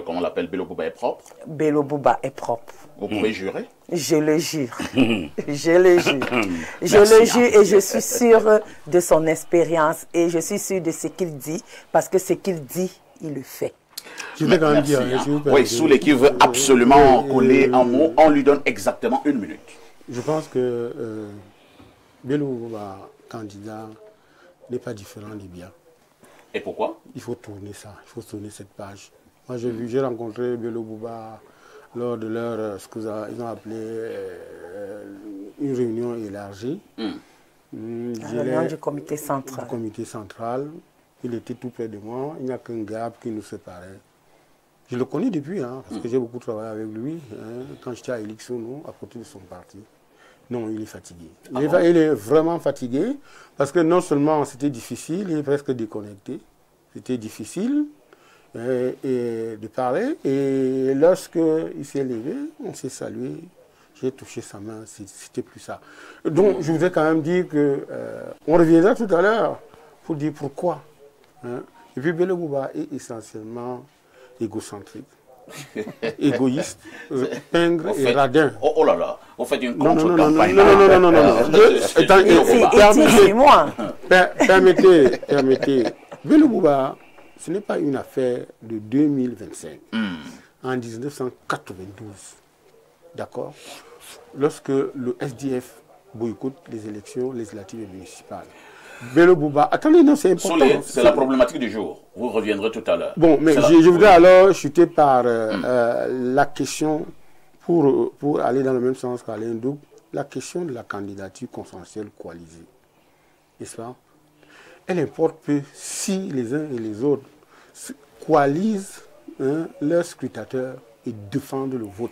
on l'appelle, Bello Bouba est propre? Bello Bouba est propre. Vous pouvez jurer? Je le jure. Je le jure. Je le jure et je suis sûre de son expérience et je suis sûre de ce qu'il dit parce que ce qu'il dit, il le fait. Je vais quand même dire, oui, Soulé qui veut absolument coller un mot, on lui donne exactement 1 minute. Je pense que Bello Bouba, candidat, n'est pas différent des biens. Et pourquoi? Il faut tourner ça, il faut tourner cette page. Moi, j'ai rencontré Bello Bouba lors de leur, ce qu'ils ont appelé une réunion élargie. La réunion du comité central. Du comité central. Il était tout près de moi, il n'y a qu'un gap qui nous séparait. Je le connais depuis, hein, parce que j'ai beaucoup travaillé avec lui, hein, quand j'étais à Elixono, à côté de son parti. Non, il est fatigué. Il est vraiment fatigué, parce que non seulement c'était difficile, il est presque déconnecté. C'était difficile de parler, et lorsqu'il s'est levé, on s'est salué, j'ai touché sa main, c'était plus ça. Donc, je voudrais quand même dire que on reviendra tout à l'heure pour dire pourquoi. Hein? Et puis Bello Bouba est essentiellement égocentrique, égoïste, pingre et radin. Oh là là, vous faites une contre-campagne. Permettez. Bello Bouba, ce n'est pas une affaire de 2025. En 1992, d'accord, lorsque le SDF boycotte les élections législatives et municipales, Bello Bouba, attendez, non, c'est important. C'est la problématique du jour. Vous reviendrez tout à l'heure. Bon, mais je voudrais alors chuter par la question, pour aller dans le même sens qu'Alain Douk, la question de la candidature consensuelle coalisée. N'est-ce pas? elle importe peu si les uns et les autres coalisent leurs scrutateurs et défendent le vote.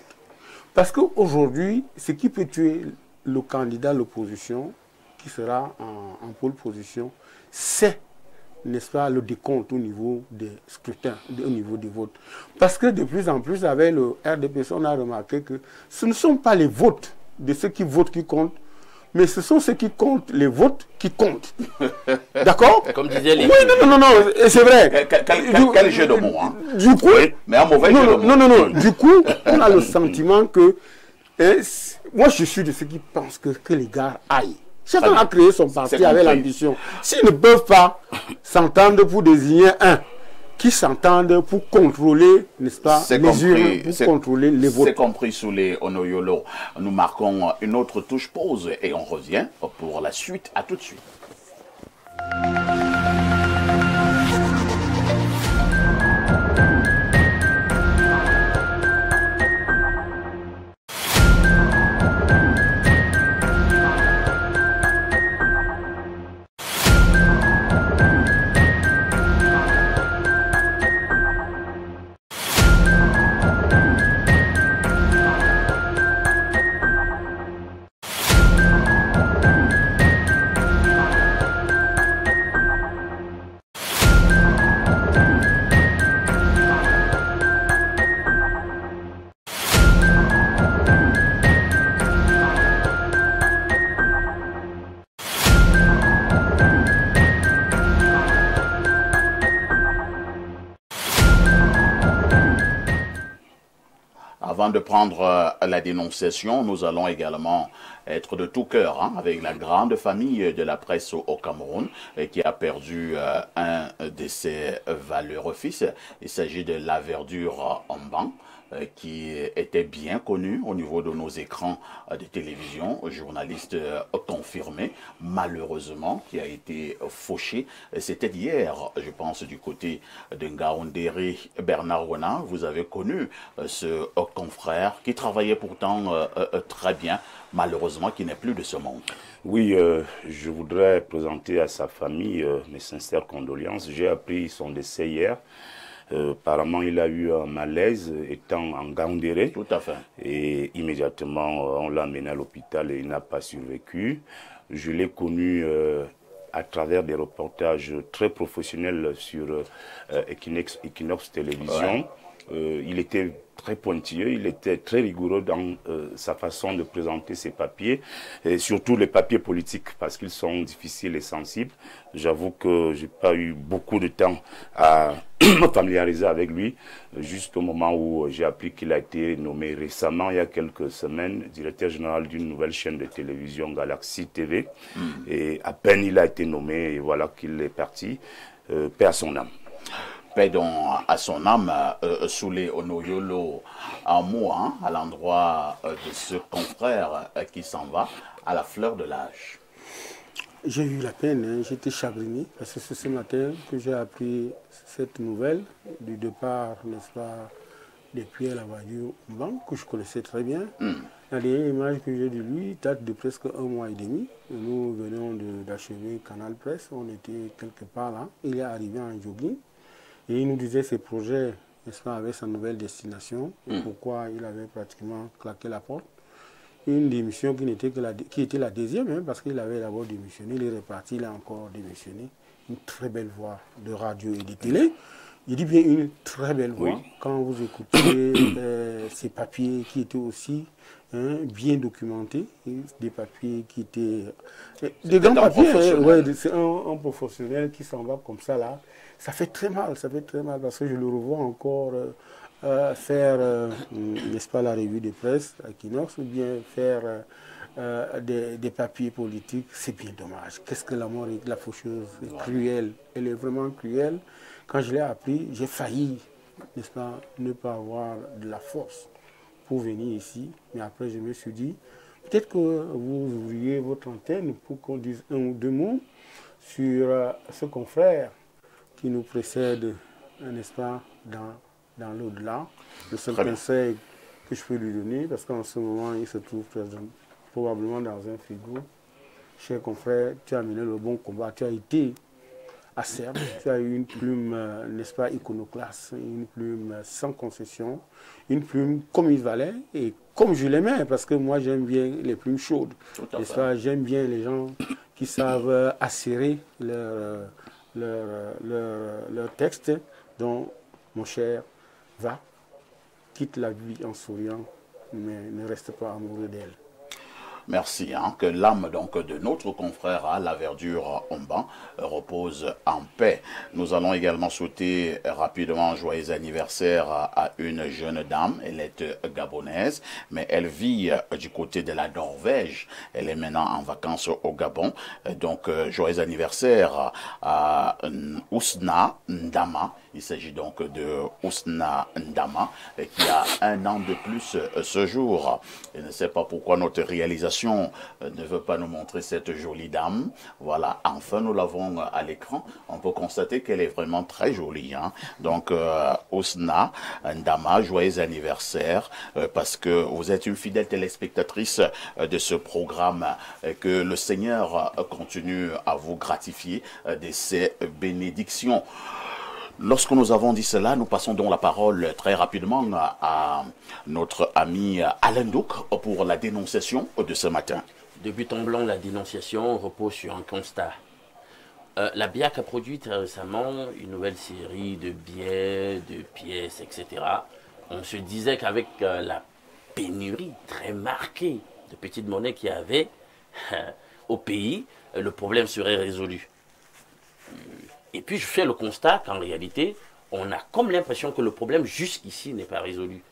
Parce qu'aujourd'hui, ce qui peut tuer le candidat de l'opposition, qui sera en pole position, c'est, n'est-ce pas, le décompte au niveau des scrutins, au niveau des votes. Parce que de plus en plus, avec le RDPC, on a remarqué que ce ne sont pas les votes de ceux qui votent qui comptent, mais ce sont ceux qui comptent, les votes qui comptent. D'accord? Comme disaient les... Oui, non, c'est vrai. Quel jeu de mots, hein? Du coup, mais un mauvais jeu de mots. Non. Du coup, on a le sentiment que... moi, je suis de ceux qui pensent que les gars aillent. Chacun a créé son parti avec l'ambition. S'ils ne peuvent pas s'entendre pour désigner un, qui s'entendent pour contrôler, n'est-ce pas, les urnes, pour contrôler les votes. C'est compris sous les Onoyolo. Nous marquons une autre touche pause et on revient pour la suite. À tout de suite. Avant de prendre la dénonciation, nous allons également être de tout cœur avec la grande famille de la presse au Cameroun qui a perdu un de ses valeureux fils. Il s'agit de La Verdure Mban, qui était bien connu au niveau de nos écrans de télévision, journaliste confirmé, malheureusement, qui a été fauché. C'était hier, je pense, du côté de Ngaoundéré Bernard Rona. Vous avez connu ce confrère qui travaillait pourtant très bien, malheureusement, qui n'est plus de ce monde. Oui, je voudrais présenter à sa famille mes sincères condoléances. J'ai appris son décès hier. Apparemment, il a eu un malaise étant en Ngaoundéré. Tout à fait. Et immédiatement, on l'a amené à l'hôpital et il n'a pas survécu. Je l'ai connu à travers des reportages très professionnels sur Equinox Télévision. Ouais. Il était très pointilleux, il était très rigoureux dans sa façon de présenter ses papiers, et surtout les papiers politiques, parce qu'ils sont difficiles et sensibles. J'avoue que je n'ai pas eu beaucoup de temps à me familiariser avec lui, juste au moment où j'ai appris qu'il a été nommé récemment, il y a quelques semaines, directeur général d'une nouvelle chaîne de télévision, Galaxy TV. Et à peine il a été nommé, et voilà qu'il est parti, paix à son âme. Paix donc à son âme, sous les Onoyolo, un mot à l'endroit de ce confrère qui s'en va à la fleur de l'âge. J'ai eu la peine, j'étais chagriné, parce que c'est ce matin que j'ai appris cette nouvelle du départ, n'est-ce pas, de Pierre La Verdure Mban, que je connaissais très bien. La dernière image que j'ai de lui date de presque 1 mois et demi. Nous venons d'achever Canal Presse, on était quelque part là. Il est arrivé en jogging. Et il nous disait ses projets, n'est-ce pas, avec sa nouvelle destination, et pourquoi il avait pratiquement claqué la porte. Une démission qui était la deuxième, parce qu'il avait d'abord démissionné, il est reparti, il a encore démissionné. Une très belle voix de radio et de télé. Il dit bien une très belle voix. Oui. Quand vous écoutez ces papiers qui étaient aussi bien documentés, des papiers qui étaient... Des grands papiers, c'est un professionnel qui s'en va comme ça là. Ça fait très mal, parce que je le revois encore faire, n'est-ce pas, la revue de presse à Equinox, ou bien faire des papiers politiques. C'est bien dommage. Qu'est-ce que la mort est, la faucheuse est cruelle. Elle est vraiment cruelle. Quand je l'ai appris, j'ai failli, n'est-ce pas, ne pas avoir de la force pour venir ici. Mais après, je me suis dit, peut-être que vous ouvriez votre antenne pour qu'on dise 1 ou 2 mots sur ce confrère qui nous précède, n'est-ce pas, dans l'au-delà. Le seul conseil que je peux lui donner, parce qu'en ce moment, il se trouve probablement dans un frigo. Cher confrère, tu as mené le bon combat, tu as été acerbe, tu as une plume, n'est-ce pas, iconoclaste, une plume sans concession, une plume comme il valait et comme je l'aimais, parce que moi j'aime bien les plumes chaudes. N'est-ce pas, j'aime bien les gens qui savent acérer leur texte. Donc, mon cher, va, quitte la vie en souriant, mais ne reste pas amoureux d'elle. Merci. Que l'âme donc de notre confrère à la verdure Omban repose en paix. Nous allons également souhaiter rapidement un joyeux anniversaire à une jeune dame. Elle est gabonaise, mais elle vit du côté de la Norvège. Elle est maintenant en vacances au Gabon. Donc, joyeux anniversaire à Ousna Ndama. Il s'agit donc de Ousna Ndama qui a 1 an de plus ce jour. Je ne sais pas pourquoi notre réalisation ne veut pas nous montrer cette jolie dame. Voilà, enfin nous l'avons à l'écran. On peut constater qu'elle est vraiment très jolie. Hein. Donc Ousna Ndama, joyeux anniversaire parce que vous êtes une fidèle téléspectatrice de ce programme. Que le Seigneur continue à vous gratifier de ses bénédictions. Lorsque nous avons dit cela, nous passons donc la parole très rapidement à notre ami Alain Douk pour la dénonciation de ce matin. De but en blanc, la dénonciation repose sur un constat. La BIAC a produit récemment une nouvelle série de billets, de pièces, etc. On se disait qu'avec la pénurie très marquée de petites monnaies qu'il y avait au pays, le problème serait résolu. Et puis je fais le constat qu'en réalité, on a comme l'impression que le problème jusqu'ici n'est pas résolu.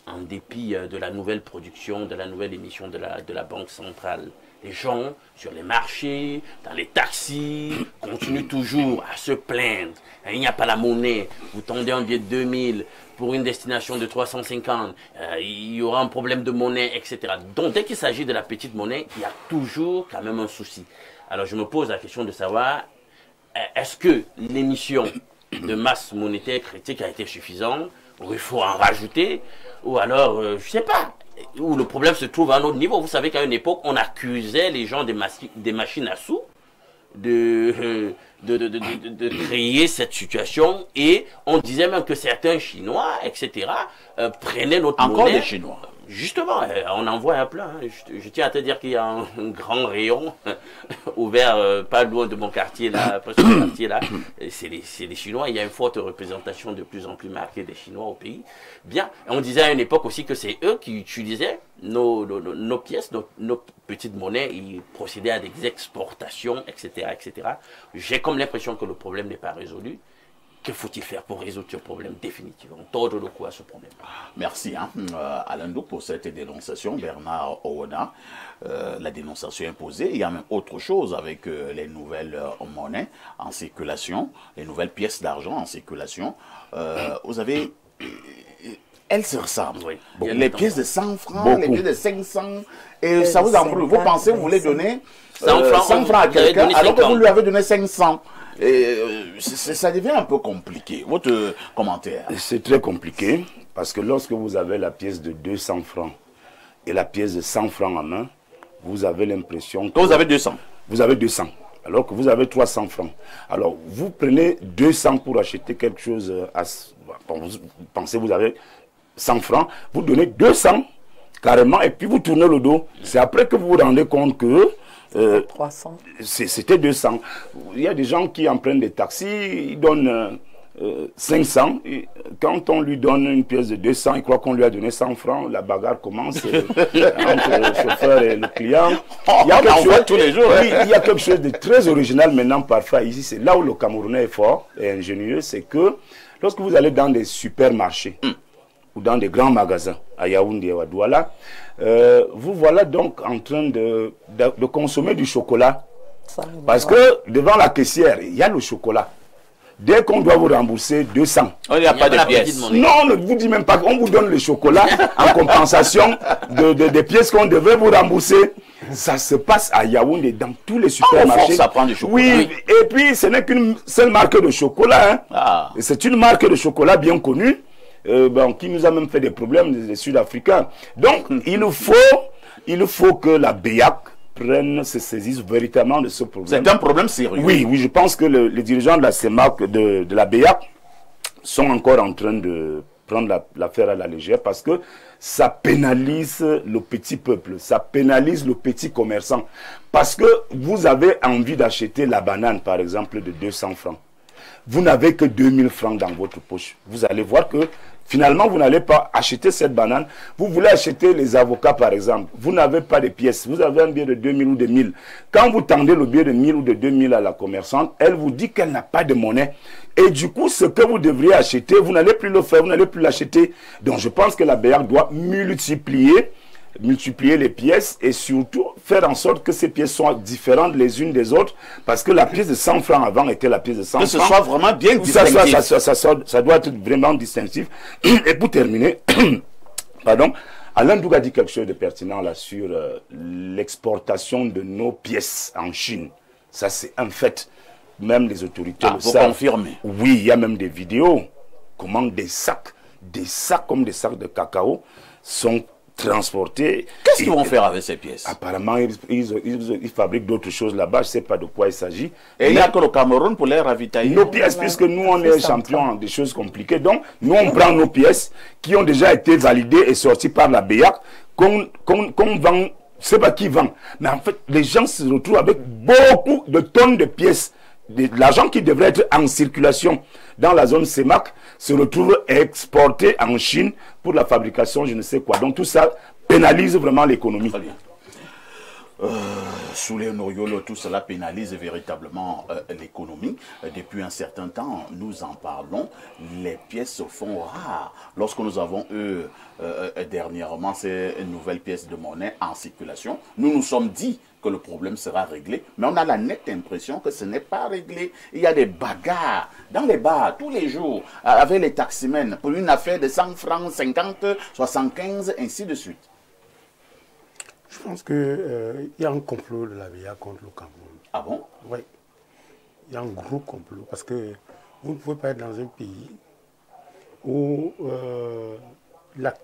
En dépit de la nouvelle production, de la nouvelle émission de la Banque centrale. Les gens, sur les marchés, dans les taxis, continuent toujours à se plaindre. Il n'y a pas la monnaie, vous tendez un billet de 2000 pour une destination de 350, il y aura un problème de monnaie, etc. Donc dès qu'il s'agit de la petite monnaie, il y a toujours quand même un souci. Alors je me pose la question de savoir, est-ce que l'émission de masse monétaire critique a été suffisante, ou il faut en rajouter, ou alors, je ne sais pas, où le problème se trouve à un autre niveau. Vous savez qu'à une époque, on accusait les gens des machines à sous de créer cette situation, et on disait même que certains Chinois, etc., prenaient notre monnaie. Encore des Chinois. Justement, on en voit un plein. Hein. Je tiens à te dire qu'il y a un grand rayon ouvert pas loin de mon quartier là, presque mon quartier là. C'est les Chinois. Il y a une forte représentation de plus en plus marquée des Chinois au pays. Bien, on disait à une époque aussi que c'est eux qui utilisaient nos pièces, nos petites monnaies. Ils procédaient à des exportations, etc., etc. J'ai comme l'impression que le problème n'est pas résolu. Que faut-il faire pour résoudre ce problème définitivement? Tordre le cou à ce problème. Merci Alain Douk pour cette dénonciation. Bernard Owona, la dénonciation imposée. Il y a même autre chose avec les nouvelles monnaies en circulation, les nouvelles pièces d'argent en circulation. Vous avez... elles se ressemblent. Oui. Les pièces de 100 francs, les pièces de 500. Et ça vous en vous pensez, vous voulez donner 100 francs à quelqu'un alors que vous lui avez donné 500. Ça devient un peu compliqué. Votre commentaire? C'est très compliqué parce que lorsque vous avez la pièce de 200 francs et la pièce de 100 francs en main, vous avez l'impression que... Vous avez 200. Vous avez 200, alors que vous avez 300 francs. Alors, vous prenez 200 pour acheter quelque chose, vous pensez que vous avez 100 francs, vous donnez 200 carrément et puis vous tournez le dos. C'est après que vous vous rendez compte que... 300. C'était 200. Il y a des gens qui empruntent des taxis, ils donnent 500. Et quand on lui donne une pièce de 200, il croit qu'on lui a donné 100 francs. La bagarre commence entre le chauffeur et le client. Il y a quelque chose, tous les jours. Oui, il y a quelque chose de très original maintenant parfois ici. C'est là où le Camerounais est fort et ingénieux, c'est que lorsque vous allez dans des supermarchés ou dans des grands magasins à Yaoundé ou à Douala, vous voilà donc en train de consommer du chocolat. Parce que devant la caissière, il y a le chocolat. Dès qu'on doit vous rembourser 200, il n'y a pas de pièces. Non, on ne vous dit même pas qu'on vous donne le chocolat en compensation des pièces qu'on devait vous rembourser. Ça se passe à Yaoundé dans tous les supermarchés. Ça prend du chocolat. Oui, et puis ce n'est qu'une seule marque de chocolat. Hein. C'est une marque de chocolat bien connue. Qui nous a même fait des problèmes, des Sud-Africains. Donc, il faut que la BIAC se saisissent véritablement de ce problème. C'est un problème sérieux. Oui, oui, je pense que les dirigeants de la CEMAC, de la BEAC, sont encore en train de prendre l'affaire à la légère parce que ça pénalise le petit peuple, ça pénalise le petit commerçant. Parce que vous avez envie d'acheter la banane, par exemple, de 200 francs. Vous n'avez que 2000 francs dans votre poche. Vous allez voir que finalement, vous n'allez pas acheter cette banane. Vous voulez acheter les avocats, par exemple. Vous n'avez pas de pièces. Vous avez un billet de 2000 ou de 1000. Quand vous tendez le billet de 1000 ou de 2000 à la commerçante, elle vous dit qu'elle n'a pas de monnaie. Et du coup, ce que vous devriez acheter, vous n'allez plus le faire, vous n'allez plus l'acheter. Donc, je pense que la BEAC doit multiplier les pièces et surtout faire en sorte que ces pièces soient différentes les unes des autres parce que la pièce de 100 francs avant était la pièce de 100 francs. Que ce soit vraiment bien distinctif. Ça doit être vraiment distinctif. Et pour terminer, pardon, Alain Doug a dit quelque chose de pertinent là sur l'exportation de nos pièces en Chine. Ça, c'est un fait. Même les autorités le savent. Vous confirmez? Oui, il y a même des vidéos. Comment des sacs comme des sacs de cacao sont transportés. Qu'est-ce qu'ils vont faire avec ces pièces? Apparemment, ils fabriquent d'autres choses là-bas. Je ne sais pas de quoi il s'agit. Et il n'y a que le Cameroun pour les ravitailler. Nos pièces, puisque nous, on est champions des choses compliquées. Donc, nous, on prend nos pièces qui ont déjà été validées et sorties par la BEAC, qu'on vend. Je ne sais pas qui vend. Mais en fait, les gens se retrouvent avec beaucoup de tonnes de pièces. L'argent qui devrait être en circulation dans la zone CEMAC se retrouve exporté en Chine pour la fabrication, je ne sais quoi. Donc tout ça pénalise vraiment l'économie. Très bien. Sous les Noriolo, tout cela pénalise véritablement l'économie. Depuis un certain temps, nous en parlons. Les pièces se font rares. Lorsque nous avons eu dernièrement ces nouvelles pièces de monnaie en circulation, nous nous sommes dit que le problème sera réglé, mais on a la nette impression que ce n'est pas réglé. Il y a des bagarres dans les bars tous les jours avec les taximens pour une affaire de 100 francs, 50, 75, ainsi de suite. Je pense qu'il y a un complot de la BEAC contre le Cameroun. Ah bon? Oui. Il y a un gros complot parce que vous ne pouvez pas être dans un pays où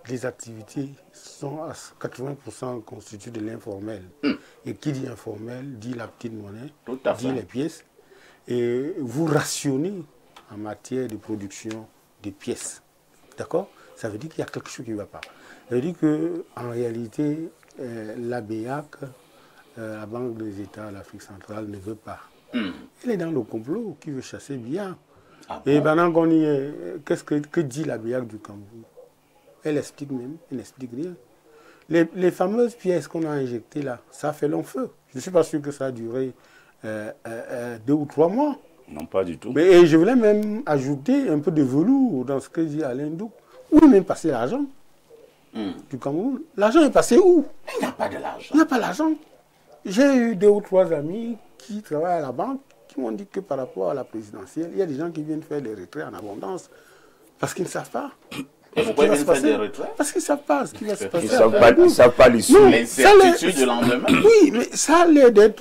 les activités sont à 80% constituées de l'informel. Et qui dit informel dit la petite monnaie, dit les pièces. Et vous rationnez en matière de production des pièces. D'accord? Ça veut dire qu'il y a quelque chose qui ne va pas. Ça veut dire qu'en réalité, la BEAC, la Banque des États, l'Afrique centrale, ne veut pas. Elle est dans le complot qui veut chasser bien. Ah bon? Et pendant qu'on y est, que dit la BEAC du Cameroun? Elle explique même, elle n'explique rien. Les fameuses pièces qu'on a injectées là, ça a fait long feu. Je ne suis pas sûr que ça a duré 2 ou 3 mois. Non, pas du tout. Et je voulais même ajouter un peu de velours dans ce que dit Alain Doug. Où est même passé l'argent du Cameroun? L'argent est passé où? Il n'y a pas de l'argent. Il n'y a pas d'argent. J'ai eu 2 ou 3 amis qui travaillent à la banque qui m'ont dit que par rapport à la présidentielle, il y a des gens qui viennent faire des retraits en abondance parce qu'ils ne savent pas. Et pourquoi ils viennent faire des retraits? Parce qu'ils ne savent pas ce qui va se passer. Ils ne savent pas l'issue. L'incertitude du lendemain. Oui, mais ça a l'air de...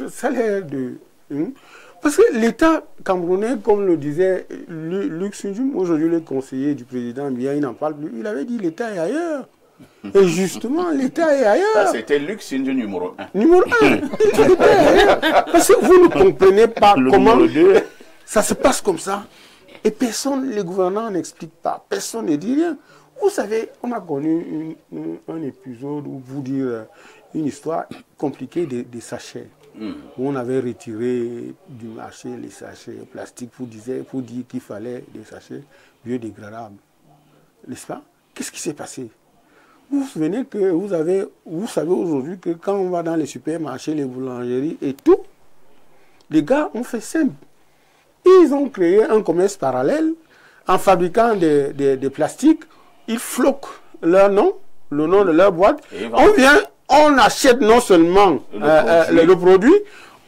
Parce que l'État camerounais, comme le disait Luc Sunjum, aujourd'hui le conseiller du président Biya, il n'en parle plus, il avait dit l'État est ailleurs. Et justement, l'État est ailleurs. Ça, c'était Luc Sunjum numéro 1. Numéro 1. L'État est ailleurs. Parce que vous ne comprenez pas comment ça se passe comme ça. Et personne, les gouvernants n'expliquent pas. Personne ne dit rien. Vous savez, on a connu un épisode, ou vous dire une histoire compliquée des sachets. Où on avait retiré du marché les sachets plastiques pour dire qu'il fallait des sachets biodégradables. N'est-ce pas? Qu'est-ce qui s'est passé? Vous vous souvenez que vous savez aujourd'hui que quand on va dans les supermarchés, les boulangeries et tout, les gars ont fait simple. Ils ont créé un commerce parallèle en fabriquant des plastiques. Ils floquent leur nom, le nom de leur boîte. On achète non seulement le produit,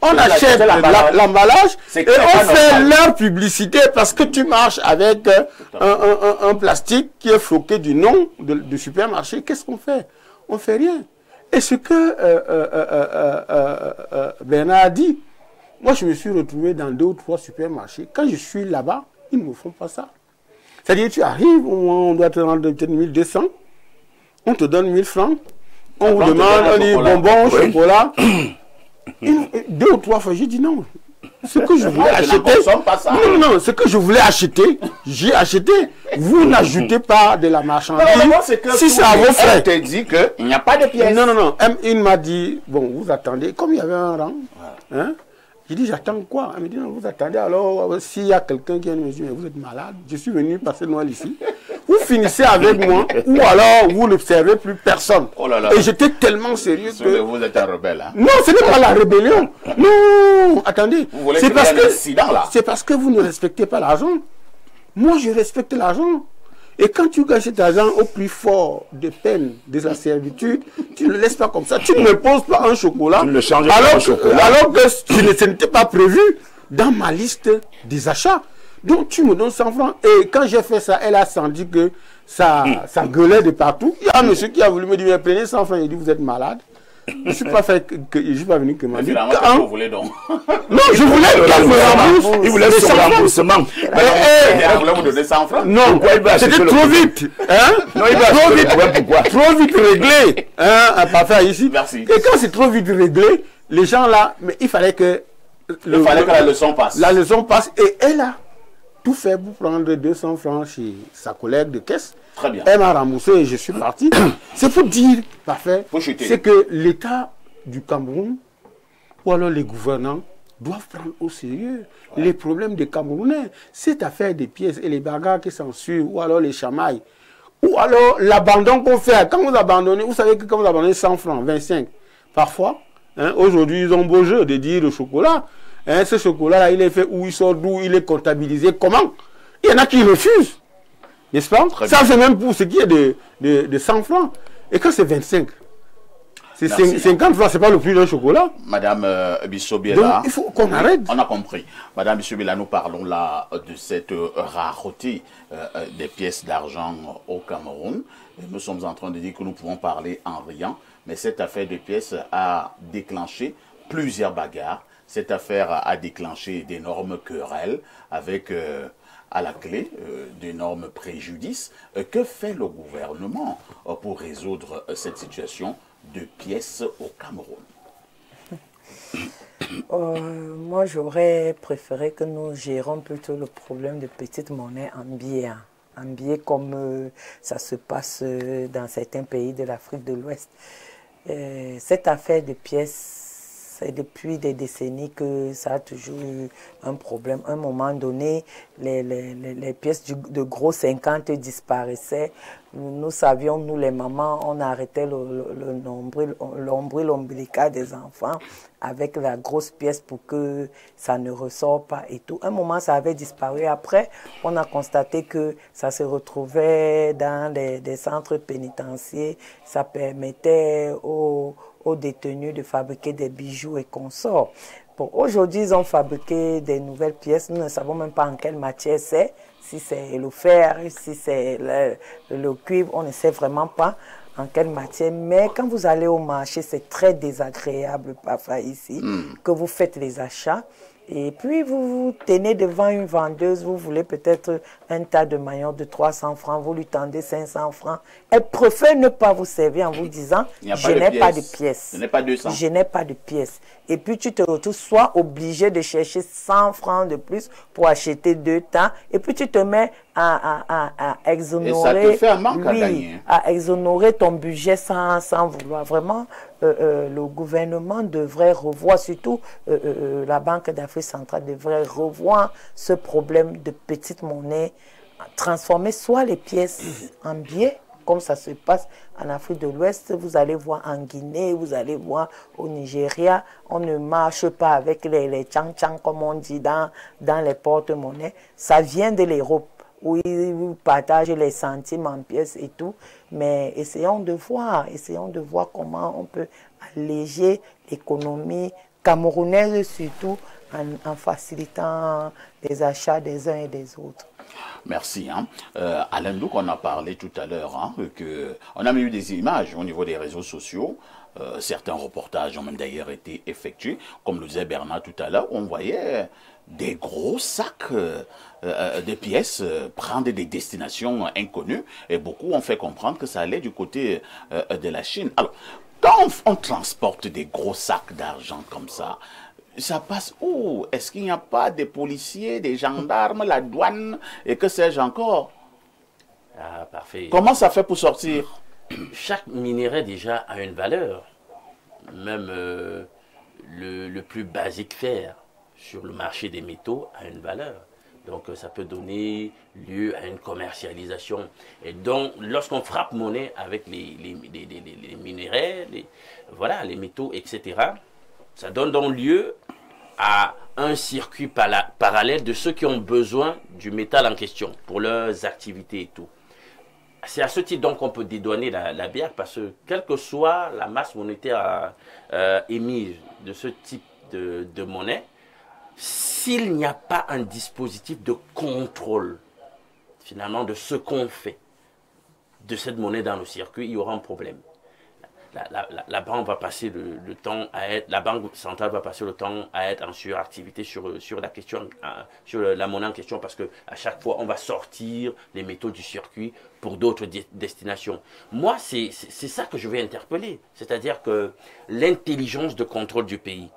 on achète l'emballage et on fait leur publicité parce que tu marches avec un plastique qui est floqué du nom du supermarché. Qu'est-ce qu'on fait? On ne fait rien. Et ce que Bernard a dit, moi je me suis retrouvé dans 2 ou 3 supermarchés. Quand je suis là-bas, ils ne me font pas ça. C'est-à-dire tu arrives, on doit te rendre peut-être 1200, on te donne 1000 francs. On vous demande, on dit bonbon, chocolat. 2 ou 3 fois, j'ai dit non. Ce que je voulais acheter, pas ça. non, ce que je voulais acheter, j'ai acheté. Vous n'ajoutez pas de la marchandise. Si c'est à vos frais, te dit qu'il n'y a pas de pièces. Non. Il m'a dit, bon, vous attendez. Comme il y avait un rang, hein, j'ai dit, j'attends quoi? Elle me dit, non, vous attendez. Alors, s'il y a quelqu'un qui me dit, mais vous êtes malade, je suis venu passer Noël ici. Vous finissez avec moi, ou alors vous n'observez plus personne. Oh là là. Et j'étais tellement sérieux que... Vous êtes un rebelle. Hein? Non, ce n'est pas la rébellion. Non, attendez. C'est parce que vous ne respectez pas l'argent. Moi, je respecte l'argent. Et quand tu gagnes cet argent au plus fort des peines, de la servitude, tu ne le laisses pas comme ça. Tu ne me poses pas un chocolat. Tu ne le changes pas en chocolat. Alors que ce n'était pas prévu dans ma liste des achats. Donc tu me donnes 100 francs. Et quand j'ai fait ça, elle a senti que ça gueulait de partout. Il y a un monsieur qui a voulu me dire, mais prenez 100 francs. Il dit, vous êtes malade. Je ne suis pas venu que m'en dire. Vous voulez donc? Non, je voulais qu'elle me rembourse. Il voulait son remboursement. Elle voulait vous donner 100 francs. Non, c'était trop vite. Hein? Non, il va trop vite. Pourquoi? Trop vite réglé. Hein? Un parfait ici. Merci. Et quand c'est trop vite réglé, les gens là, mais il fallait que la leçon passe. La leçon passe. Et elle a tout fait pour prendre 200 francs chez sa collègue de caisse. Très bien. Elle m'a remboursé et je suis parti. C'est pour dire, parfait, c'est que l'État du Cameroun, ou alors les gouvernants, doivent prendre au sérieux les problèmes des Camerounais. Cette affaire des pièces et les bagarres qui s'en suivent, ou alors les chamailles, ou alors l'abandon qu'on fait. Quand vous abandonnez, vous savez que quand vous abandonnez 100 francs, 25, parfois, hein, aujourd'hui, ils ont beau jeu de dire le chocolat. Hein, ce chocolat-là, il est fait où, il sort d'où, il est comptabilisé, comment? Il y en a qui refusent. N'est-ce pas? Ça, c'est même pour ce qui est de 100 francs. Et quand c'est 25, c'est 50 francs, c'est pas le prix d'un chocolat. Madame Bissobiela. Donc, il faut qu'on arrête. On a compris. Madame Bissobiela, nous parlons là de cette rareté des pièces d'argent au Cameroun. Et nous sommes en train de dire que nous pouvons parler en riant. Mais cette affaire de pièces a déclenché plusieurs bagarres. Cette affaire a déclenché d'énormes querelles avec... à la clé d'énormes préjudices. Que fait le gouvernement pour résoudre cette situation de pièces au Cameroun? Moi, j'aurais préféré que nous gérions plutôt le problème de petites monnaies en billets. En billets comme ça se passe dans certains pays de l'Afrique de l'Ouest. Cette affaire de pièces, c'est depuis des décennies que ça a toujours eu un problème. À un moment donné, les pièces de gros 50 disparaissaient. Nous savions, nous les mamans, on arrêtait l'ombril ombilical des enfants avec la grosse pièce pour que ça ne ressort pas et tout. À un moment, ça avait disparu. Après, on a constaté que ça se retrouvait dans des centres pénitentiaires. Ça permettait aux détenus de fabriquer des bijoux et consorts. Bon, aujourd'hui, ils ont fabriqué des nouvelles pièces. Nous ne savons même pas en quelle matière c'est. Si c'est le fer, si c'est le cuivre, on ne sait vraiment pas en quelle matière. Mais quand vous allez au marché, c'est très désagréable parfois ici, que vous faites les achats. Et puis, vous vous tenez devant une vendeuse, vous voulez peut-être un tas de maillots de 300 francs, vous lui tendez 500 francs. Elle préfère ne pas vous servir en vous disant « Je n'ai pas de pièces. Je n'ai pas 200. Je n'ai pas de pièces. » Et puis, tu te retrouves soit obligé de chercher 100 francs de plus pour acheter 2 tas. Et puis, tu te mets à exonérer. Et ça te fait un manque à gagner. À exonérer ton budget sans vouloir. Vraiment, le gouvernement devrait revoir, surtout la Banque d'Afrique centrale devrait revoir ce problème de petite monnaie, transformer soit les pièces en billets, comme ça se passe en Afrique de l'Ouest. Vous allez voir en Guinée, vous allez voir au Nigeria, on ne marche pas avec les tchang-tchang, comme on dit dans les porte-monnaies. Ça vient de l'Europe, où ils partagent les centimes en pièces et tout. Mais essayons de voir comment on peut alléger l'économie camerounaise, surtout en facilitant les achats des uns et des autres. Merci. Alain Douk, on a parlé tout à l'heure, on a eu des images au niveau des réseaux sociaux. Certains reportages ont même d'ailleurs été effectués, comme le disait Bernard tout à l'heure, on voyait des gros sacs de pièces prendre des destinations inconnues, et beaucoup ont fait comprendre que ça allait du côté de la Chine. Alors, Quand on transporte des gros sacs d'argent comme ça passe où? Est-ce qu'il n'y a pas des policiers, des gendarmes, la douane et que sais-je encore? Ah, parfait. Comment ça fait pour sortir? Chaque minerai déjà a une valeur. Même le plus basique fer sur le marché des métaux a une valeur. Donc ça peut donner lieu à une commercialisation. Et donc lorsqu'on frappe monnaie avec les minerais, les métaux, etc., ça donne donc lieu à un circuit parallèle de ceux qui ont besoin du métal en question pour leurs activités et tout. C'est à ce titre donc qu'on peut dédouaner la bière, parce que quelle que soit la masse monétaire émise de ce type de monnaie, s'il n'y a pas un dispositif de contrôle, finalement, de ce qu'on fait de cette monnaie dans le circuit, il y aura un problème. La banque va passer le temps à être, la banque centrale va passer le temps à être en suractivité sur la question, sur la monnaie en question, parce que à chaque fois on va sortir les métaux du circuit pour d'autres destinations. Moi, c'est ça que je vais interpeller, c'est-à-dire que l'intelligence de contrôle du pays.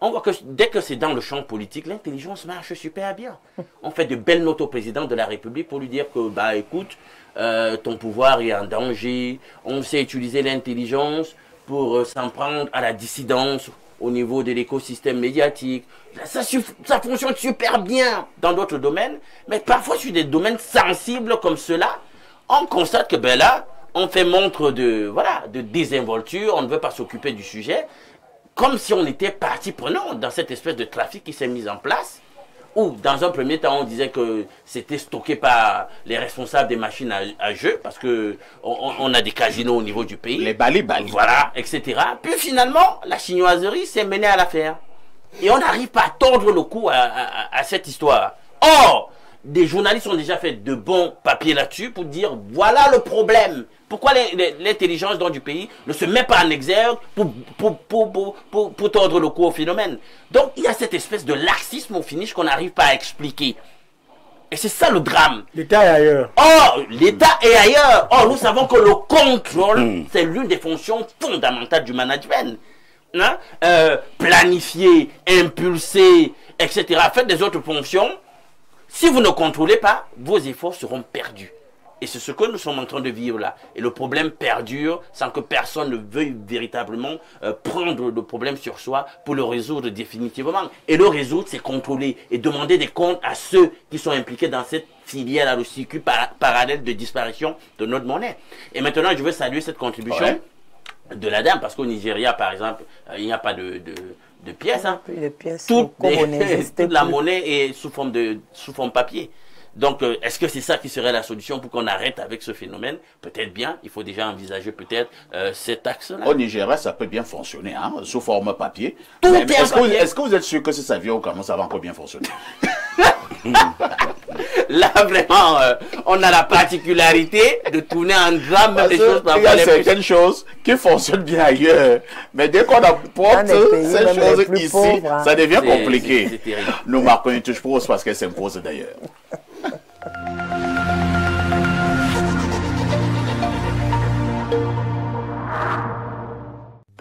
On voit que dès que c'est dans le champ politique, l'intelligence marche super bien. On fait de belles notes au président de la République pour lui dire que, bah écoute, ton pouvoir est en danger. On sait utiliser l'intelligence pour s'en prendre à la dissidence au niveau de l'écosystème médiatique. Ça fonctionne super bien dans d'autres domaines, mais parfois sur des domaines sensibles comme ceux-là, on constate que ben là, on fait montre de désinvolture, on ne veut pas s'occuper du sujet, comme si on était partie prenante dans cette espèce de trafic qui s'est mis en place, où dans un premier temps on disait que c'était stocké par les responsables des machines à jeux, parce que on a des casinos au niveau du pays. Les bali, voilà, etc. Puis finalement, la chinoiserie s'est menée à l'affaire. Et on n'arrive pas à tordre le cou à cette histoire. Or, des journalistes ont déjà fait de bons papiers là-dessus pour dire voilà le problème. Pourquoi l'intelligence du pays ne se met pas en exergue pour tordre le cou au phénomène? Donc il y a cette espèce de laxisme au finish qu'on n'arrive pas à expliquer. Et c'est ça le drame. L'État est ailleurs. Oh, l'État est ailleurs. Oh, nous savons que le contrôle, c'est l'une des fonctions fondamentales du management. Hein? Planifier, impulser, etc. Faites des autres fonctions. Si vous ne contrôlez pas, vos efforts seront perdus. Et c'est ce que nous sommes en train de vivre là. Et le problème perdure sans que personne ne veuille véritablement prendre le problème sur soi pour le résoudre définitivement. Et le résoudre, c'est contrôler et demander des comptes à ceux qui sont impliqués dans cette filière, le circuit parallèle de disparition de notre monnaie. Et maintenant, je veux saluer cette contribution de la dame, parce qu'au Nigeria, par exemple, il n'y a pas de pièces. Hein. Toute la monnaie est sous forme papier. Donc, est-ce que c'est ça qui serait la solution pour qu'on arrête avec ce phénomène? Peut-être bien, il faut déjà envisager peut-être cet axe-là. Au Nigeria, ça peut bien fonctionner, hein, sous forme papier. Tout est papier. Est-ce que vous êtes sûr que si ça vient au Cameroun, ça va encore bien fonctionner? Là, vraiment, on a la particularité de tourner en drame même les choses. Il y a certaines choses qui fonctionnent bien ailleurs. Mais dès qu'on apporte ces choses ici, pauvres, ça devient compliqué. Nous marquons une touche pause parce qu'elle s'impose d'ailleurs.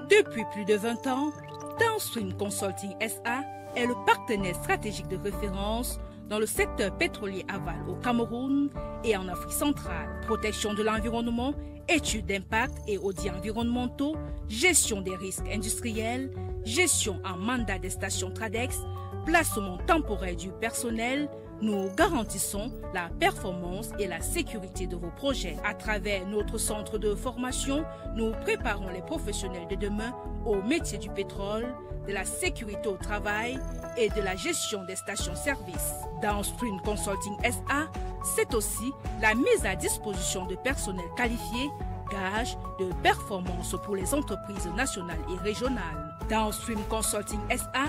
Depuis plus de 20 ans, Downstream Consulting SA est le partenaire stratégique de référence dans le secteur pétrolier aval au Cameroun et en Afrique centrale. Protection de l'environnement, études d'impact et audits environnementaux, gestion des risques industriels, gestion en mandat des stations Tradex, placement temporaire du personnel. Nous garantissons la performance et la sécurité de vos projets. À travers notre centre de formation, nous préparons les professionnels de demain au métier du pétrole, de la sécurité au travail et de la gestion des stations-service. Downstream Consulting SA, c'est aussi la mise à disposition de personnel qualifié, gage de performance pour les entreprises nationales et régionales. Downstream Consulting SA,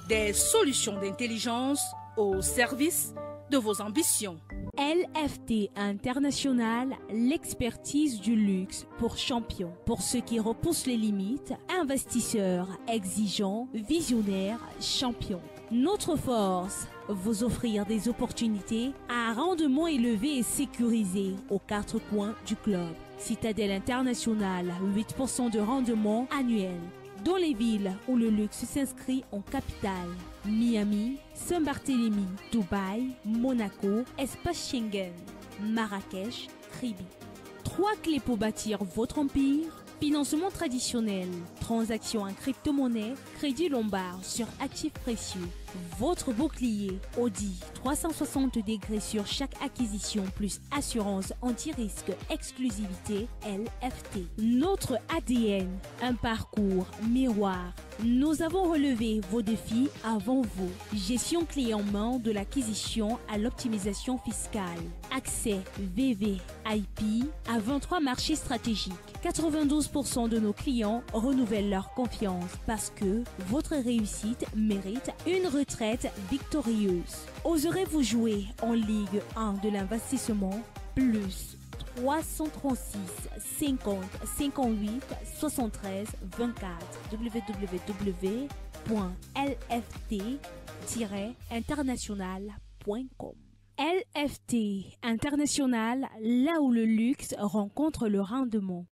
des solutions d'intelligence au service de vos ambitions. LFT International, l'expertise du luxe pour champions. Pour ceux qui repoussent les limites, investisseurs exigeants, visionnaires, champions. Notre force, vous offrir des opportunités à rendement élevé et sécurisé aux 4 coins du globe. Citadelle Internationale, 8% de rendement annuel. Dans les villes où le luxe s'inscrit en capitale, Miami, Saint-Barthélemy, Dubaï, Monaco, Espace Schengen, Marrakech, Kribi. 3 clés pour bâtir votre empire: financement traditionnel, transactions en crypto-monnaie, crédit lombard sur actifs précieux. Votre bouclier Audi 360 degrés sur chaque acquisition plus assurance anti-risque exclusivité LFT. Notre ADN, un parcours miroir. Nous avons relevé vos défis avant vous. Gestion clé en main de l'acquisition à l'optimisation fiscale. Accès VVIP à 23 marchés stratégiques. 92% de nos clients renouvellent leur confiance parce que votre réussite mérite une retraite victorieuse. Oserez-vous jouer en Ligue 1 de l'investissement? Plus 336 50 58 73 24 www.lft-international.com. LFT International, là où le luxe rencontre le rendement.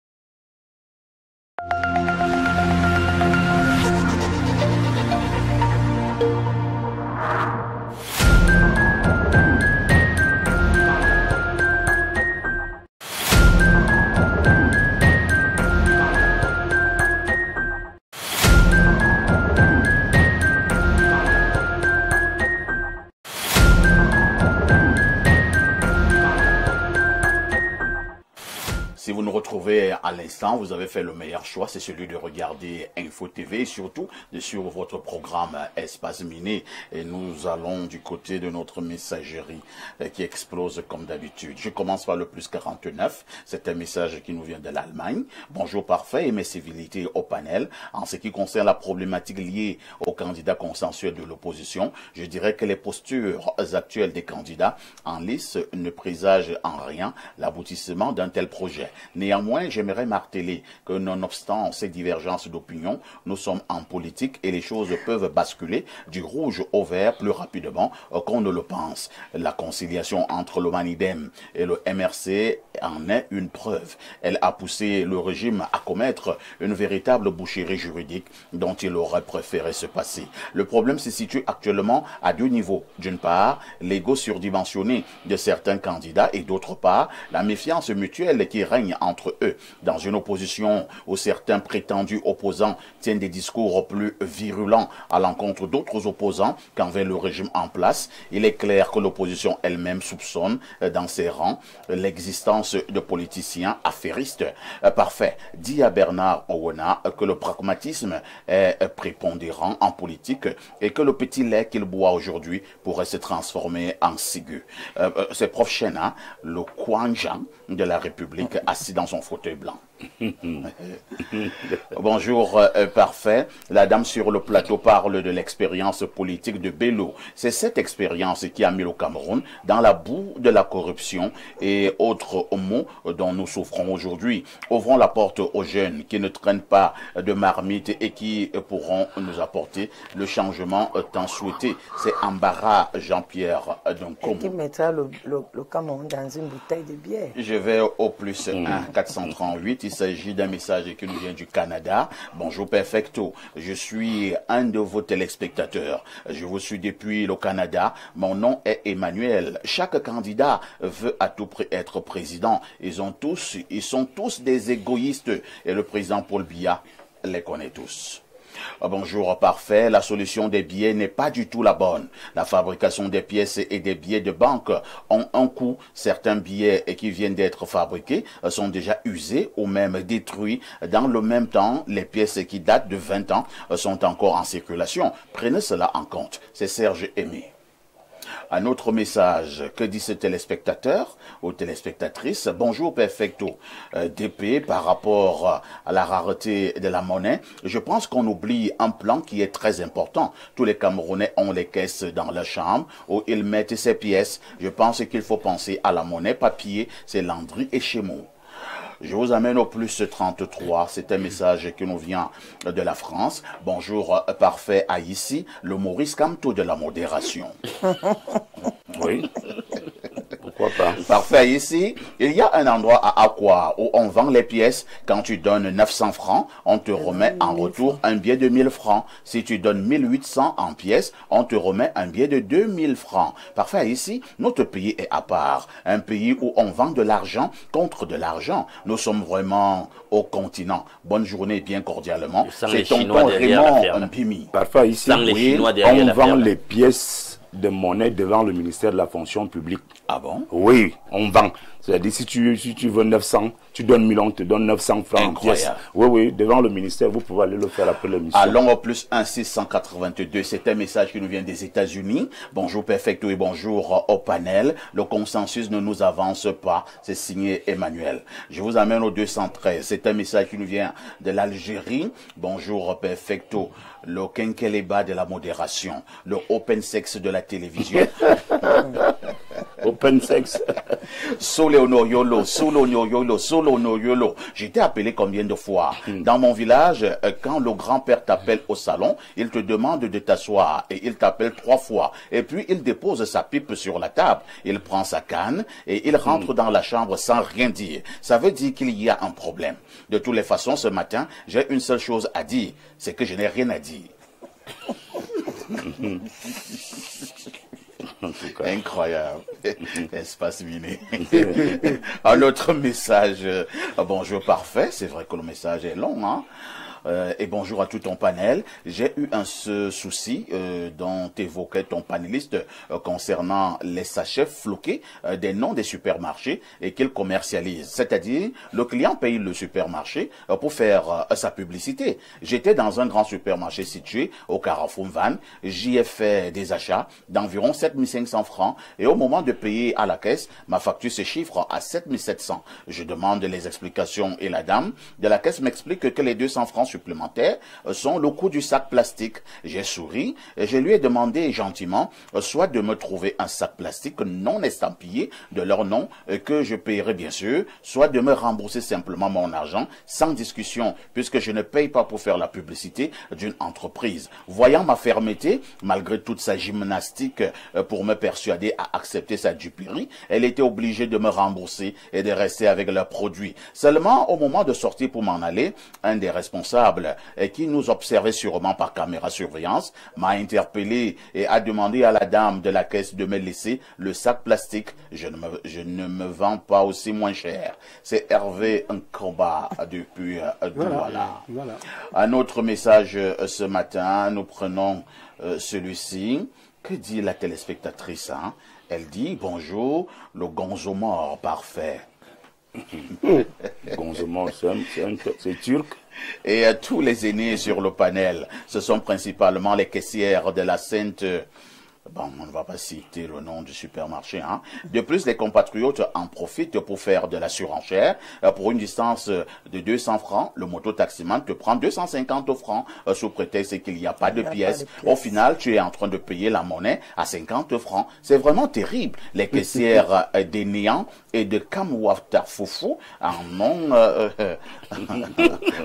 Si vous nous retrouvez à l'instant, vous avez fait le meilleur choix, c'est celui de regarder Info TV et surtout de suivre votre programme Espace Miné. Et nous allons du côté de notre messagerie qui explose comme d'habitude. Je commence par le plus 49, c'est un message qui nous vient de l'Allemagne. Bonjour parfait et mes civilités au panel. En ce qui concerne la problématique liée aux candidats consensuels de l'opposition, je dirais que les postures actuelles des candidats en lice ne présagent en rien l'aboutissement d'un tel projet. Néanmoins, j'aimerais marteler que nonobstant ces divergences d'opinion, nous sommes en politique et les choses peuvent basculer du rouge au vert plus rapidement qu'on ne le pense. La conciliation entre le MANIDEM et le MRC en est une preuve. Elle a poussé le régime à commettre une véritable boucherie juridique dont il aurait préféré se passer. Le problème se situe actuellement à 2 niveaux. D'une part, l'ego surdimensionné de certains candidats et d'autre part, la méfiance mutuelle qui règne entre eux. Dans une opposition où certains prétendus opposants tiennent des discours plus virulents à l'encontre d'autres opposants qu'envers le régime en place, il est clair que l'opposition elle-même soupçonne dans ses rangs l'existence de politiciens affairistes. Parfait. Dit à Bernard Owena que le pragmatisme est prépondérant en politique et que le petit lait qu'il boit aujourd'hui pourrait se transformer en ciguë. C'est prof Chena, le Kwanjan de la République, assis dans son fauteuil blanc. Bonjour, parfait. La dame sur le plateau parle de l'expérience politique de Bello. C'est cette expérience qui a mis le Cameroun dans la boue de la corruption et autres maux dont nous souffrons aujourd'hui. Ouvrons la porte aux jeunes qui ne traînent pas de marmite et qui pourront nous apporter le changement tant souhaité. C'est Ambara Jean-Pierre Donkom. Qui mettra le Cameroun dans une bouteille de bière. Je vais au plus 1 438. Il s'agit d'un message qui nous vient du Canada. Bonjour Perfecto, je suis un de vos téléspectateurs. Je vous suis depuis le Canada. Mon nom est Emmanuel. Chaque candidat veut à tout prix être président. Ils sont tous des égoïstes. Et le président Paul Biya les connaît tous. Bonjour, parfait. La solution des billets n'est pas du tout la bonne. La fabrication des pièces et des billets de banque ont un coût. Certains billets qui viennent d'être fabriqués sont déjà usés ou même détruits. Dans le même temps, les pièces qui datent de 20 ans sont encore en circulation. Prenez cela en compte. C'est Serge Aimé. Un autre message, que dit ce téléspectateur ou téléspectatrice? Bonjour Perfecto. DP, par rapport à la rareté de la monnaie, je pense qu'on oublie un plan qui est très important. Tous les Camerounais ont les caisses dans leur chambre où ils mettent ces pièces. Je pense qu'il faut penser à la monnaie papier, c'est Landry et Chemo. Je vous amène au plus 33. C'est un message qui nous vient de la France. Bonjour, parfait à ici, le Maurice Kamto de la modération. Oui. Pourquoi pas? Parfait. Ici, il y a un endroit à Aqua où on vend les pièces. Quand tu donnes 900 francs, on te remet en retour un billet de 1000 francs. Si tu donnes 1800 en pièces, on te remet un billet de 2000 francs. Parfait. Ici, notre pays est à part. Un pays où on vend de l'argent contre de l'argent. Nous sommes vraiment au continent. Bonne journée, bien cordialement. C'est tonton Raymond Mpimi. Parfois ici, oui, on vend les pièces de monnaie devant le ministère de la fonction publique. Ah bon? Oui, on vend. C'est-à-dire, si tu veux 900, tu donnes 1000, on te donne 900 francs en pièces. Oui, oui, devant le ministère, vous pouvez aller le faire après l'émission. Allons au plus 1 682. C'est un message qui nous vient des États-Unis. Bonjour Perfecto et bonjour au panel. Le consensus ne nous avance pas. C'est signé Emmanuel. Je vous amène au 213. C'est un message qui nous vient de l'Algérie. Bonjour Perfecto. Le quinqueleba de la modération. Le open sex de la télévision. Open sex. Solo no yolo, solo no yolo, solo no yolo. J'étais appelé combien de fois? Dans mon village, quand le grand-père t'appelle au salon, il te demande de t'asseoir et il t'appelle 3 fois. Et puis il dépose sa pipe sur la table, il prend sa canne et il rentre dans la chambre sans rien dire. Ça veut dire qu'il y a un problème. De toutes les façons, ce matin, j'ai une seule chose à dire, c'est que je n'ai rien à dire. Incroyable. Espace miné. Un autre message. Bonjour, parfait. C'est vrai que le message est long, hein? Et bonjour à tout ton panel. J'ai eu un souci dont évoquait ton panéliste concernant les sachets floqués des noms des supermarchés et qu'ils commercialisent. C'est-à-dire, le client paye le supermarché pour faire sa publicité. J'étais dans un grand supermarché situé au Carrefour Van. J'y ai fait des achats d'environ 7500 francs et au moment de payer à la caisse, ma facture se chiffre à 7700. Je demande les explications et la dame de la caisse m'explique que les 200 francs supplémentaires sont le coût du sac plastique. J'ai souri et je lui ai demandé gentiment soit de me trouver un sac plastique non estampillé de leur nom que je paierai bien sûr, soit de me rembourser simplement mon argent sans discussion puisque je ne paye pas pour faire la publicité d'une entreprise. Voyant ma fermeté, malgré toute sa gymnastique pour me persuader à accepter sa duperie, elle était obligée de me rembourser et de rester avec leurs produits. Seulement au moment de sortir pour m'en aller, un des responsables qui nous observait sûrement par caméra surveillance m'a interpellé et a demandé à la dame de la caisse de me laisser le sac plastique. Je ne me vends pas aussi moins cher. C'est Hervé Nkoba depuis Douala. Voilà. Un autre message ce matin, nous prenons celui-ci. Que dit la téléspectatrice, hein? Elle dit bonjour, le gonzo mort parfait. Gonzo mort, c'est turc. Et tous les aînés sur le panel, ce sont principalement les caissières de la Sainte... Bon, on ne va pas citer le nom du supermarché. Hein. De plus, les compatriotes en profitent pour faire de la surenchère. Pour une distance de 200 francs, le moto-taximan te prend 250 francs sous prétexte qu'il n'y a pas de pièces. Au final, tu es en train de payer la monnaie à 50 francs. C'est vraiment terrible. Les caissières des Néants et de Kamouafta Foufou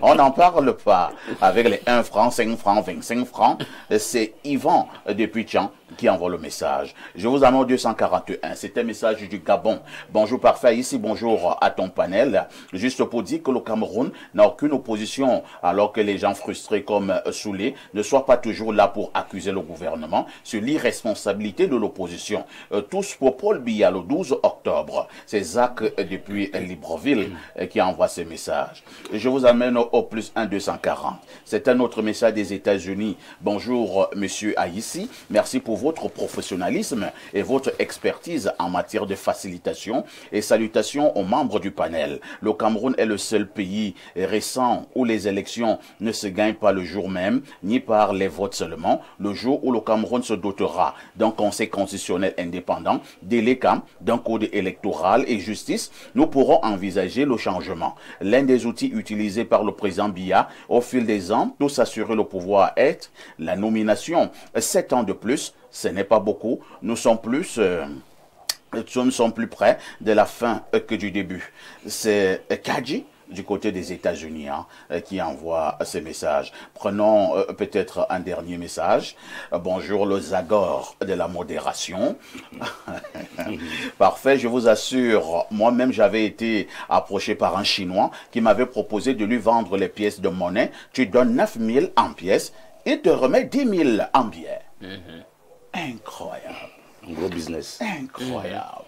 on n'en parle pas. Avec les 1 franc, 5 francs, 25 francs, c'est Yvan depuis Tchan qui envoie le message. Je vous amène au 241. C'est un message du Gabon. Bonjour parfait, ici bonjour à ton panel. Juste pour dire que le Cameroun n'a aucune opposition alors que les gens frustrés comme Soulé ne soient pas toujours là pour accuser le gouvernement sur l'irresponsabilité de l'opposition. Tous pour Paul Biya le 12 octobre. C'est Zach depuis Libreville qui envoie ce message. Je vous amène au plus 1 240. C'est un autre message des États-Unis. Bonjour monsieur Aïssi. Merci pour votre professionnalisme et votre expertise en matière de facilitation et salutations aux membres du panel. Le Cameroun est le seul pays récent où les élections ne se gagnent pas le jour même, ni par les votes seulement. Le jour où le Cameroun se dotera d'un conseil constitutionnel indépendant, d'ELECAM, d'un code électoral et justice, nous pourrons envisager le changement. L'un des outils utilisés par le président Biya au fil des ans pour s'assurer le pouvoir est la nomination. 7 ans de plus, ce n'est pas beaucoup. Nous sommes plus près de la fin que du début. C'est Kadji du côté des États-Unis qui envoient ces messages. Prenons peut-être un dernier message. Bonjour le Zagor de la modération. Parfait, je vous assure, moi-même j'avais été approché par un Chinois qui m'avait proposé de lui vendre les pièces de monnaie. Tu donnes 9 000 en pièces, il te remet 10 000 en billets. Incroyable. Un gros business. Incroyable.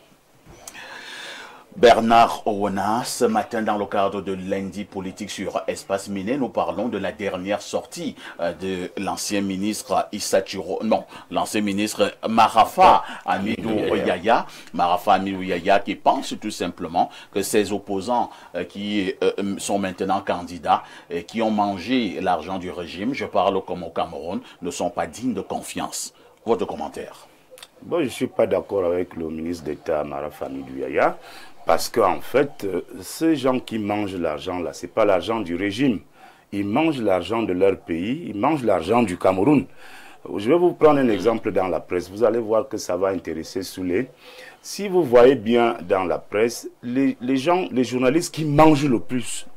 Bernard Owona, ce matin dans le cadre de lundi politique sur Espace Miné, nous parlons de la dernière sortie de l'ancien ministre l'ancien ministre Marafa Amidou Yaya. Marafa Amidou Yaya qui pense tout simplement que ses opposants qui sont maintenant candidats et qui ont mangé l'argent du régime, je parle comme au Cameroun, ne sont pas dignes de confiance. Votre commentaire? Bon, je ne suis pas d'accord avec le ministre d'État Marafa Amidou Yaya. Parce qu'en fait, ces gens qui mangent l'argent là, ce n'est pas l'argent du régime. Ils mangent l'argent de leur pays, ils mangent l'argent du Cameroun. Je vais vous prendre un exemple dans la presse. Vous allez voir que ça va intéresser Soulé. Si vous voyez bien dans la presse, les journalistes qui mangent le plus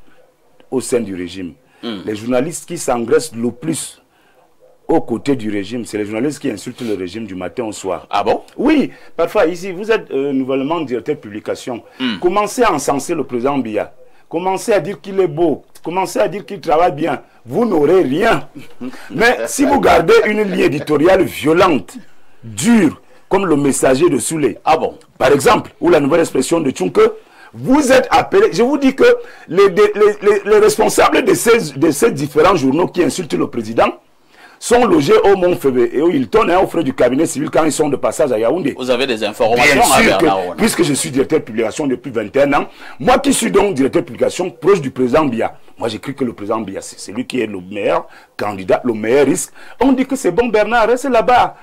au sein du régime, les journalistes qui s'engraissent le plus aux côtés du régime, c'est les journalistes qui insultent le régime du matin au soir. Ah bon? Oui, parfois ici, vous êtes nouvellement directeur de publication. Commencez à encenser le président Biya. Commencez à dire qu'il est beau. Commencez à dire qu'il travaille bien. Vous n'aurez rien. Mais si vous gardez une ligne éditoriale violente, dure, comme le messager de Soulé, par exemple, ou la nouvelle expression de Tchunke, vous êtes appelé. Je vous dis que les responsables de ces différents journaux qui insultent le président sont logés au Mont-Fébé et au Hilton et au frais du cabinet civil quand ils sont de passage à Yaoundé. Vous avez des informations? Bien sûr que, puisque je suis directeur de publication depuis 21 ans, moi qui suis donc directeur de publication proche du président Biya, moi j'écris que le président Biya, c'est lui qui est le meilleur candidat, le meilleur risque. On dit que c'est bon Bernard, reste là-bas.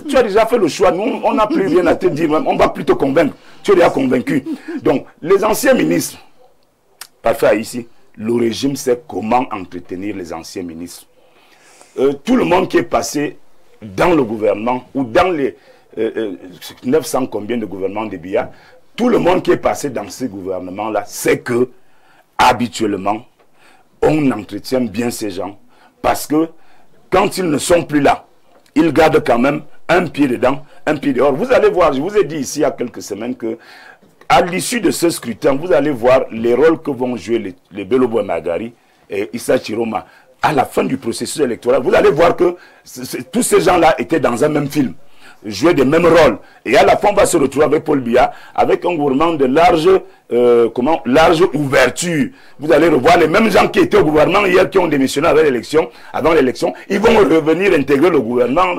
Tu as déjà fait le choix, nous on n'a plus rien à te dire, on va plutôt convaincre. Tu es déjà convaincu. Donc les anciens ministres, parfait ici, le régime sait comment entretenir les anciens ministres. Tout le monde qui est passé dans le gouvernement ou dans les 900 combien de gouvernements de Biya, tout le monde qui est passé dans ces gouvernements-là sait que habituellement, on entretient bien ces gens parce que quand ils ne sont plus là, ils gardent quand même un pied dedans, un pied dehors. Vous allez voir, je vous ai dit ici il y a quelques semaines que à l'issue de ce scrutin, vous allez voir les rôles que vont jouer les Belobo Magari et Issa Chiroma. À la fin du processus électoral, vous allez voir que tous ces gens-là étaient dans un même film, jouaient des mêmes rôles. Et à la fin, on va se retrouver avec Paul Biya, avec un gouvernement de large ouverture. Vous allez revoir les mêmes gens qui étaient au gouvernement hier, qui ont démissionné avant l'élection, ils vont revenir intégrer le gouvernement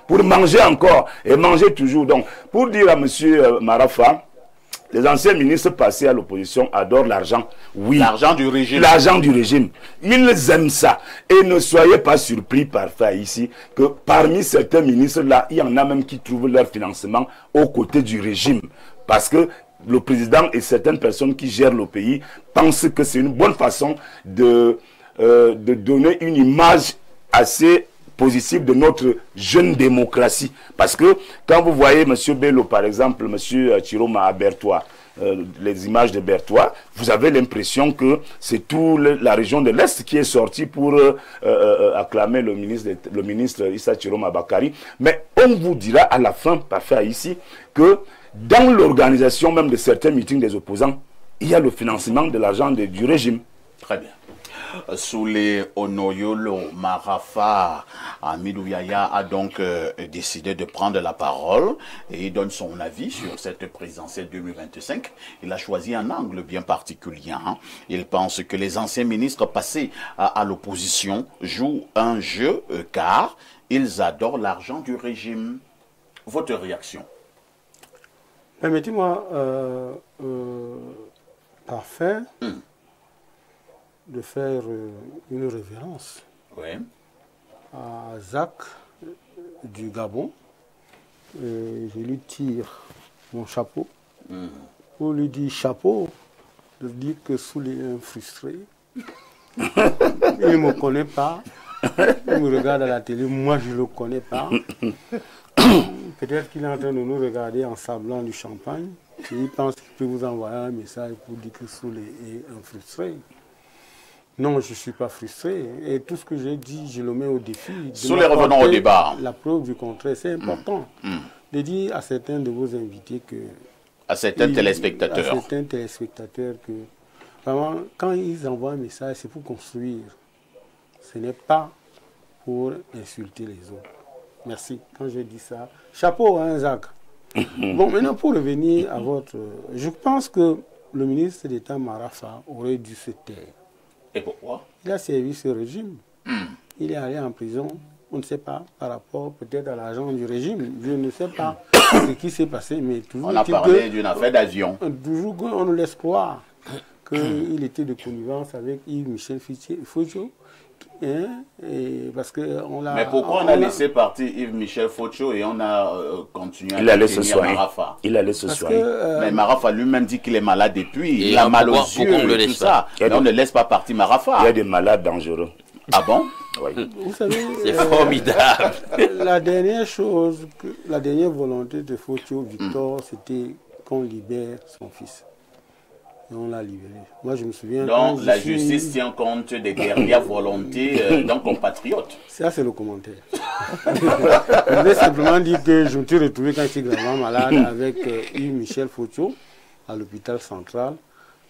pour manger encore et manger toujours. Donc, pour dire à M. Marafa, les anciens ministres passés à l'opposition adorent l'argent. Oui. L'argent du régime. L'argent du régime. Ils aiment ça. Et ne soyez pas surpris parfois ici que parmi certains ministres-là, il y en a même qui trouvent leur financement aux côtés du régime. Parce que le président et certaines personnes qui gèrent le pays pensent que c'est une bonne façon de donner une image assez positif de notre jeune démocratie. Parce que quand vous voyez M. Bello, par exemple, M. Chiroma à Bertois, les images de Bertois, vous avez l'impression que c'est toute la région de l'Est qui est sortie pour acclamer le ministre Issa Chiroma Bakari. Mais on vous dira à la fin, parfait ici, que dans l'organisation même de certains meetings des opposants, il y a le financement de l'argent du régime. Très bien. Soulé Onoyolo Marafa Amidou Yaya a donc décidé de prendre la parole et il donne son avis sur cette présidentielle 2025. Il a choisi un angle bien particulier. Il pense que les anciens ministres passés à l'opposition jouent un jeu car ils adorent l'argent du régime. Votre réaction? Permettez-moi, parfait, de faire une révérence à Zach du Gabon. Je lui tire mon chapeau pour lui dire chapeau, de dire que Soulé est frustré. Il ne me connaît pas. Il me regarde à la télé, moi je ne le connais pas. Peut-être qu'il est en train de nous regarder en sablant du champagne. Il pense qu'il peut vous envoyer un message pour dire que Soul est un frustré. Non, je ne suis pas frustré. Et tout ce que j'ai dit, je le mets au défi. Revenons au débat. La preuve du contraire, c'est important de dire à certains de vos invités que... À certains téléspectateurs. À certains téléspectateurs que, vraiment, quand ils envoient un message, c'est pour construire. Ce n'est pas pour insulter les autres. Merci. Quand je dis ça, chapeau, hein, Zach. Bon, maintenant, pour revenir à votre... Je pense que le ministre d'État Marafa aurait dû se taire. Et pourquoi? Il a servi ce régime. Il est allé en prison, on ne sait pas, par rapport peut-être à l'agent du régime. Je ne sais pas ce qui s'est passé, mais toujours... On a parlé d'une affaire d'avion. Toujours on nous laisse croire qu'il était de connivence avec Yves-Michel Fotio. Parce que mais pourquoi on a laissé partir Yves-Michel Fotio et on a continué à tenir Marafa? Il allait se soigner. Mais Marafa lui-même dit qu'il est malade depuis. Il a mal aux yeux et tout ça. Mais on ne laisse pas partir Marafa. Il y a des malades dangereux. Ah bon? Oui. Vous savez, c'est formidable. La dernière chose, la dernière volonté de Fotio Victor, c'était qu'on libère son fils. Et on l'a libéré. Moi, je me souviens... Donc, la justice tient compte des dernières volontés d'un compatriote. Ça, c'est le commentaire. Je voulais simplement dire que je me suis retrouvé quand j'étais gravement malade avec Yves-Michel Fotio à l'hôpital central.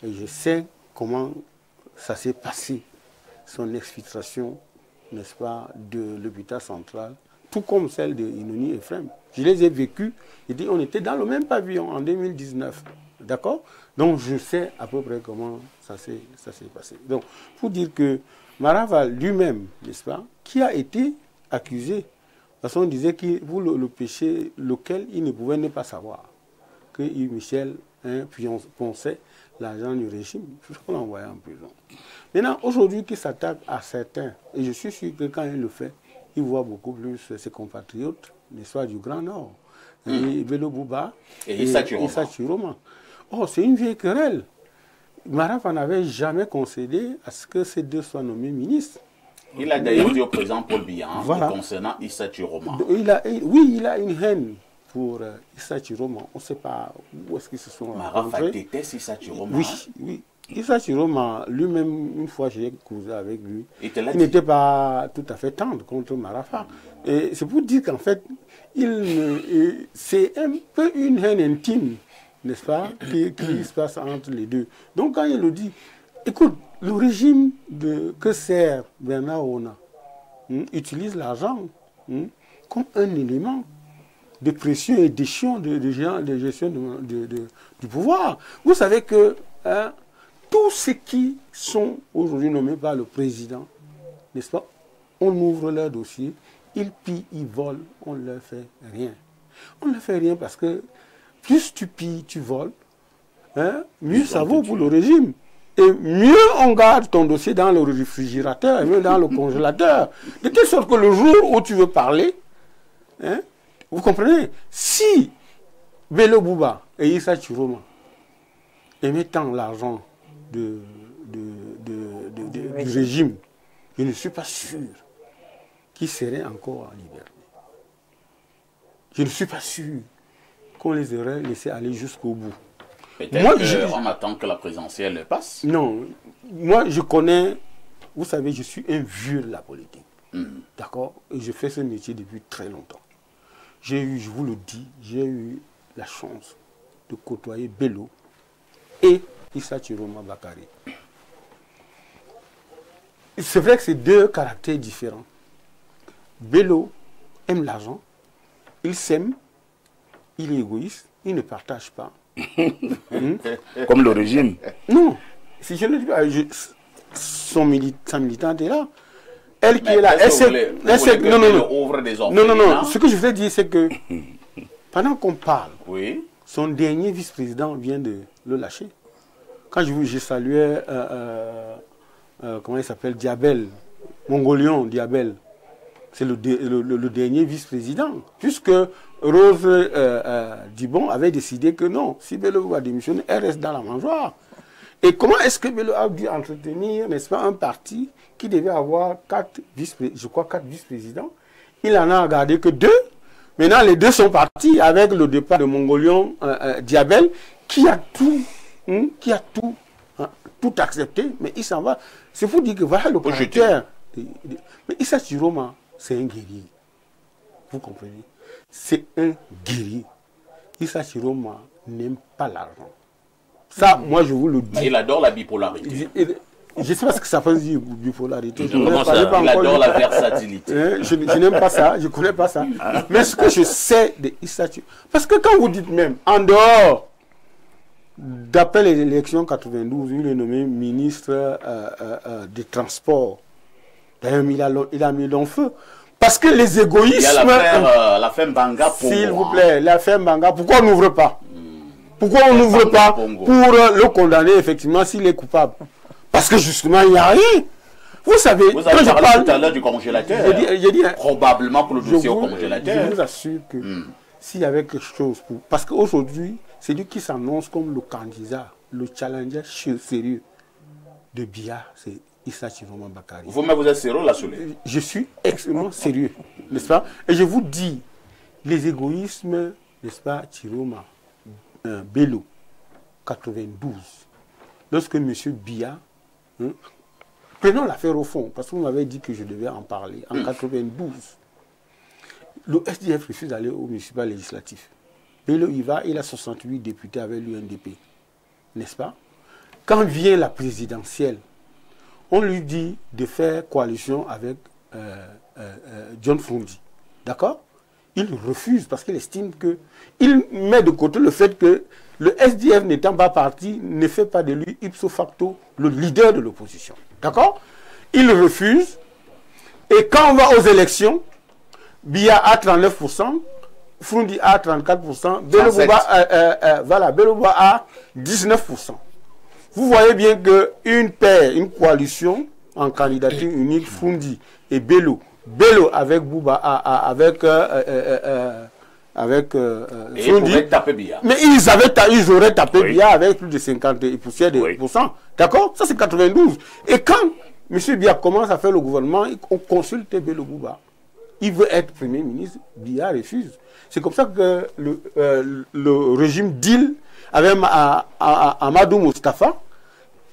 Et je sais comment ça s'est passé, son exfiltration, n'est-ce pas, de l'hôpital central, tout comme celle de Inoni et Frem. Je les ai vécues. On était dans le même pavillon en 2019. D'accord? Donc, je sais à peu près comment ça s'est passé. Donc, pour dire que Marafa lui-même, n'est-ce pas, qui a été accusé, parce qu'on disait que pour le péché lequel il ne pouvait ne pas savoir, que Yves-Michel ponçait l'agent du régime, jusqu'on l'envoyait en prison. Maintenant, aujourd'hui, qu'il s'attaque à certains, et je suis sûr que quand il le fait, il voit beaucoup plus ses compatriotes, n'est-ce pas, du Grand Nord, et Bello Bouba et Issa Chiroma. Oh, c'est une vieille querelle. Marafa n'avait jamais concédé à ce que ces deux soient nommés ministres. Il a d'ailleurs dit au président Paul Biya concernant Issa Chiroma. Oui, il a une haine pour Issa Chiroma. On ne sait pas où est-ce qu'ils se sont rencontrés. Marafa déteste Issa Chiroma. Oui. Issa Chiroma, lui-même, une fois j'ai causé avec lui, il n'était pas tout à fait tendre contre Marafa. Et c'est pour dire qu'en fait, c'est un peu une haine intime, n'est-ce pas, qui se passe entre les deux. Donc quand il le dit, écoute, le régime que sert Bernard Ona utilise l'argent comme un élément de pression et d'échelon de gestion du pouvoir. Vous savez que tous ceux qui sont aujourd'hui nommés par le président, n'est-ce pas, on ouvre leur dossier, ils pillent, ils volent, on ne leur fait rien. On ne leur fait rien parce que plus tu pilles, tu voles, mieux ça vaut pour le régime. Et mieux on garde ton dossier dans le réfrigérateur, et mieux dans le congélateur. De telle sorte que le jour où tu veux parler, vous comprenez, si Bello Bouba et Issa Chiroma aimaient tant l'argent du régime, je ne suis pas sûr qu'ils seraient encore en liberté. Je ne suis pas sûr qu'on les aurait laissés aller jusqu'au bout. Peut-être qu'on attend que la présidentielle passe. Non, moi je connais, vous savez, je suis un vieux de la politique. D'accord? Et je fais ce métier depuis très longtemps. J'ai eu, je vous le dis, j'ai eu la chance de côtoyer Bello et Issa Chiroma Bakari. C'est vrai que c'est deux caractères différents. Bello aime l'argent, il s'aime, il est égoïste, il ne partage pas. Comme le régime. Non, si je ne dis pas, sa militante est là. Elle qui est là, non, ce que je voulais dire, c'est que pendant qu'on parle, son dernier vice-président vient de le lâcher. Quand je saluais, comment il s'appelle, Diabel, Mongolian Diabel, c'est le dernier vice-président, puisque Rose Dibon avait décidé que non, si Bello va démissionner, elle reste dans la mangeoire. Et comment est-ce que Bello a dû entretenir, n'est-ce pas, un parti qui devait avoir 4 vice-présidents? Il en a gardé que 2, Maintenant, les deux sont partis avec le départ de Mongolian Diabel, qui a tout, tout accepté, mais il s'en va. C'est pour dire que voilà le caractère. Mais Issa Chiroma, c'est un guerrier. Vous comprenez? C'est un guerrier. Issa Chiroma n'aime pas l'argent. Ça, moi, je vous le dis. Mais il adore la bipolarité. Je ne sais pas ce que ça veut dire, bipolarité. Il adore la versatilité. Je n'aime pas ça, je ne connais pas ça. Mais ce que je sais de Issa Chiroma, parce que quand vous dites même, en dehors, d'après les élections 92, il est nommé ministre des Transports. D'ailleurs, il a mis l'enfeu. Parce que les égoïsmes... Il y a l'affaire Mbanga Pongo. S'il vous plaît, l'affaire Mbanga, pourquoi on n'ouvre pas? Pourquoi on n'ouvre pas pour le condamner, effectivement, s'il est coupable? Parce que justement, il n'y a rien. Vous savez, vous avez parlé tout à l'heure du congélateur. J'ai dit, probablement pour le dossier au congélateur. Je vous assure que s'il y avait quelque chose pour... Parce qu'aujourd'hui, c'est lui qui s'annonce comme le candidat, le challenger sérieux de Biya, c'est Issa Chiroma Bakary. Vous-même, vous êtes sérieux là-dessus? Je suis extrêmement sérieux, n'est-ce pas? Et je vous dis, les égoïsmes, n'est-ce pas, Chiroma, Bello, 92, lorsque M. Biya, prenons l'affaire au fond, parce que vous m'avez dit que je devais en parler, en 92, le SDF refuse d'aller au municipal législatif. Bello y va, il a 68 députés avec l'UNDP, n'est-ce pas? Quand vient la présidentielle, on lui dit de faire coalition avec John Fundi. D'accord? Il refuse parce qu'il estime que... Il met de côté le fait que le SDF n'étant pas parti ne fait pas de lui ipso facto le leader de l'opposition. D'accord? Il refuse. Et quand on va aux élections, Biya a 39%, Fundi a 34%, Bello Bouba a 19%. Vous voyez bien qu'une paire, une coalition en candidature unique, Fundi et Bello avec Bouba, avec Fundi, mais ils auraient tapé Biya avec plus de 50 et poussière de %. D'accord? Ça c'est 92. Et quand M. Biya commence à faire le gouvernement, on consulte Bello Bouba. Il veut être Premier ministre, Biya refuse. C'est comme ça que le régime deal avec Amadou Moustapha,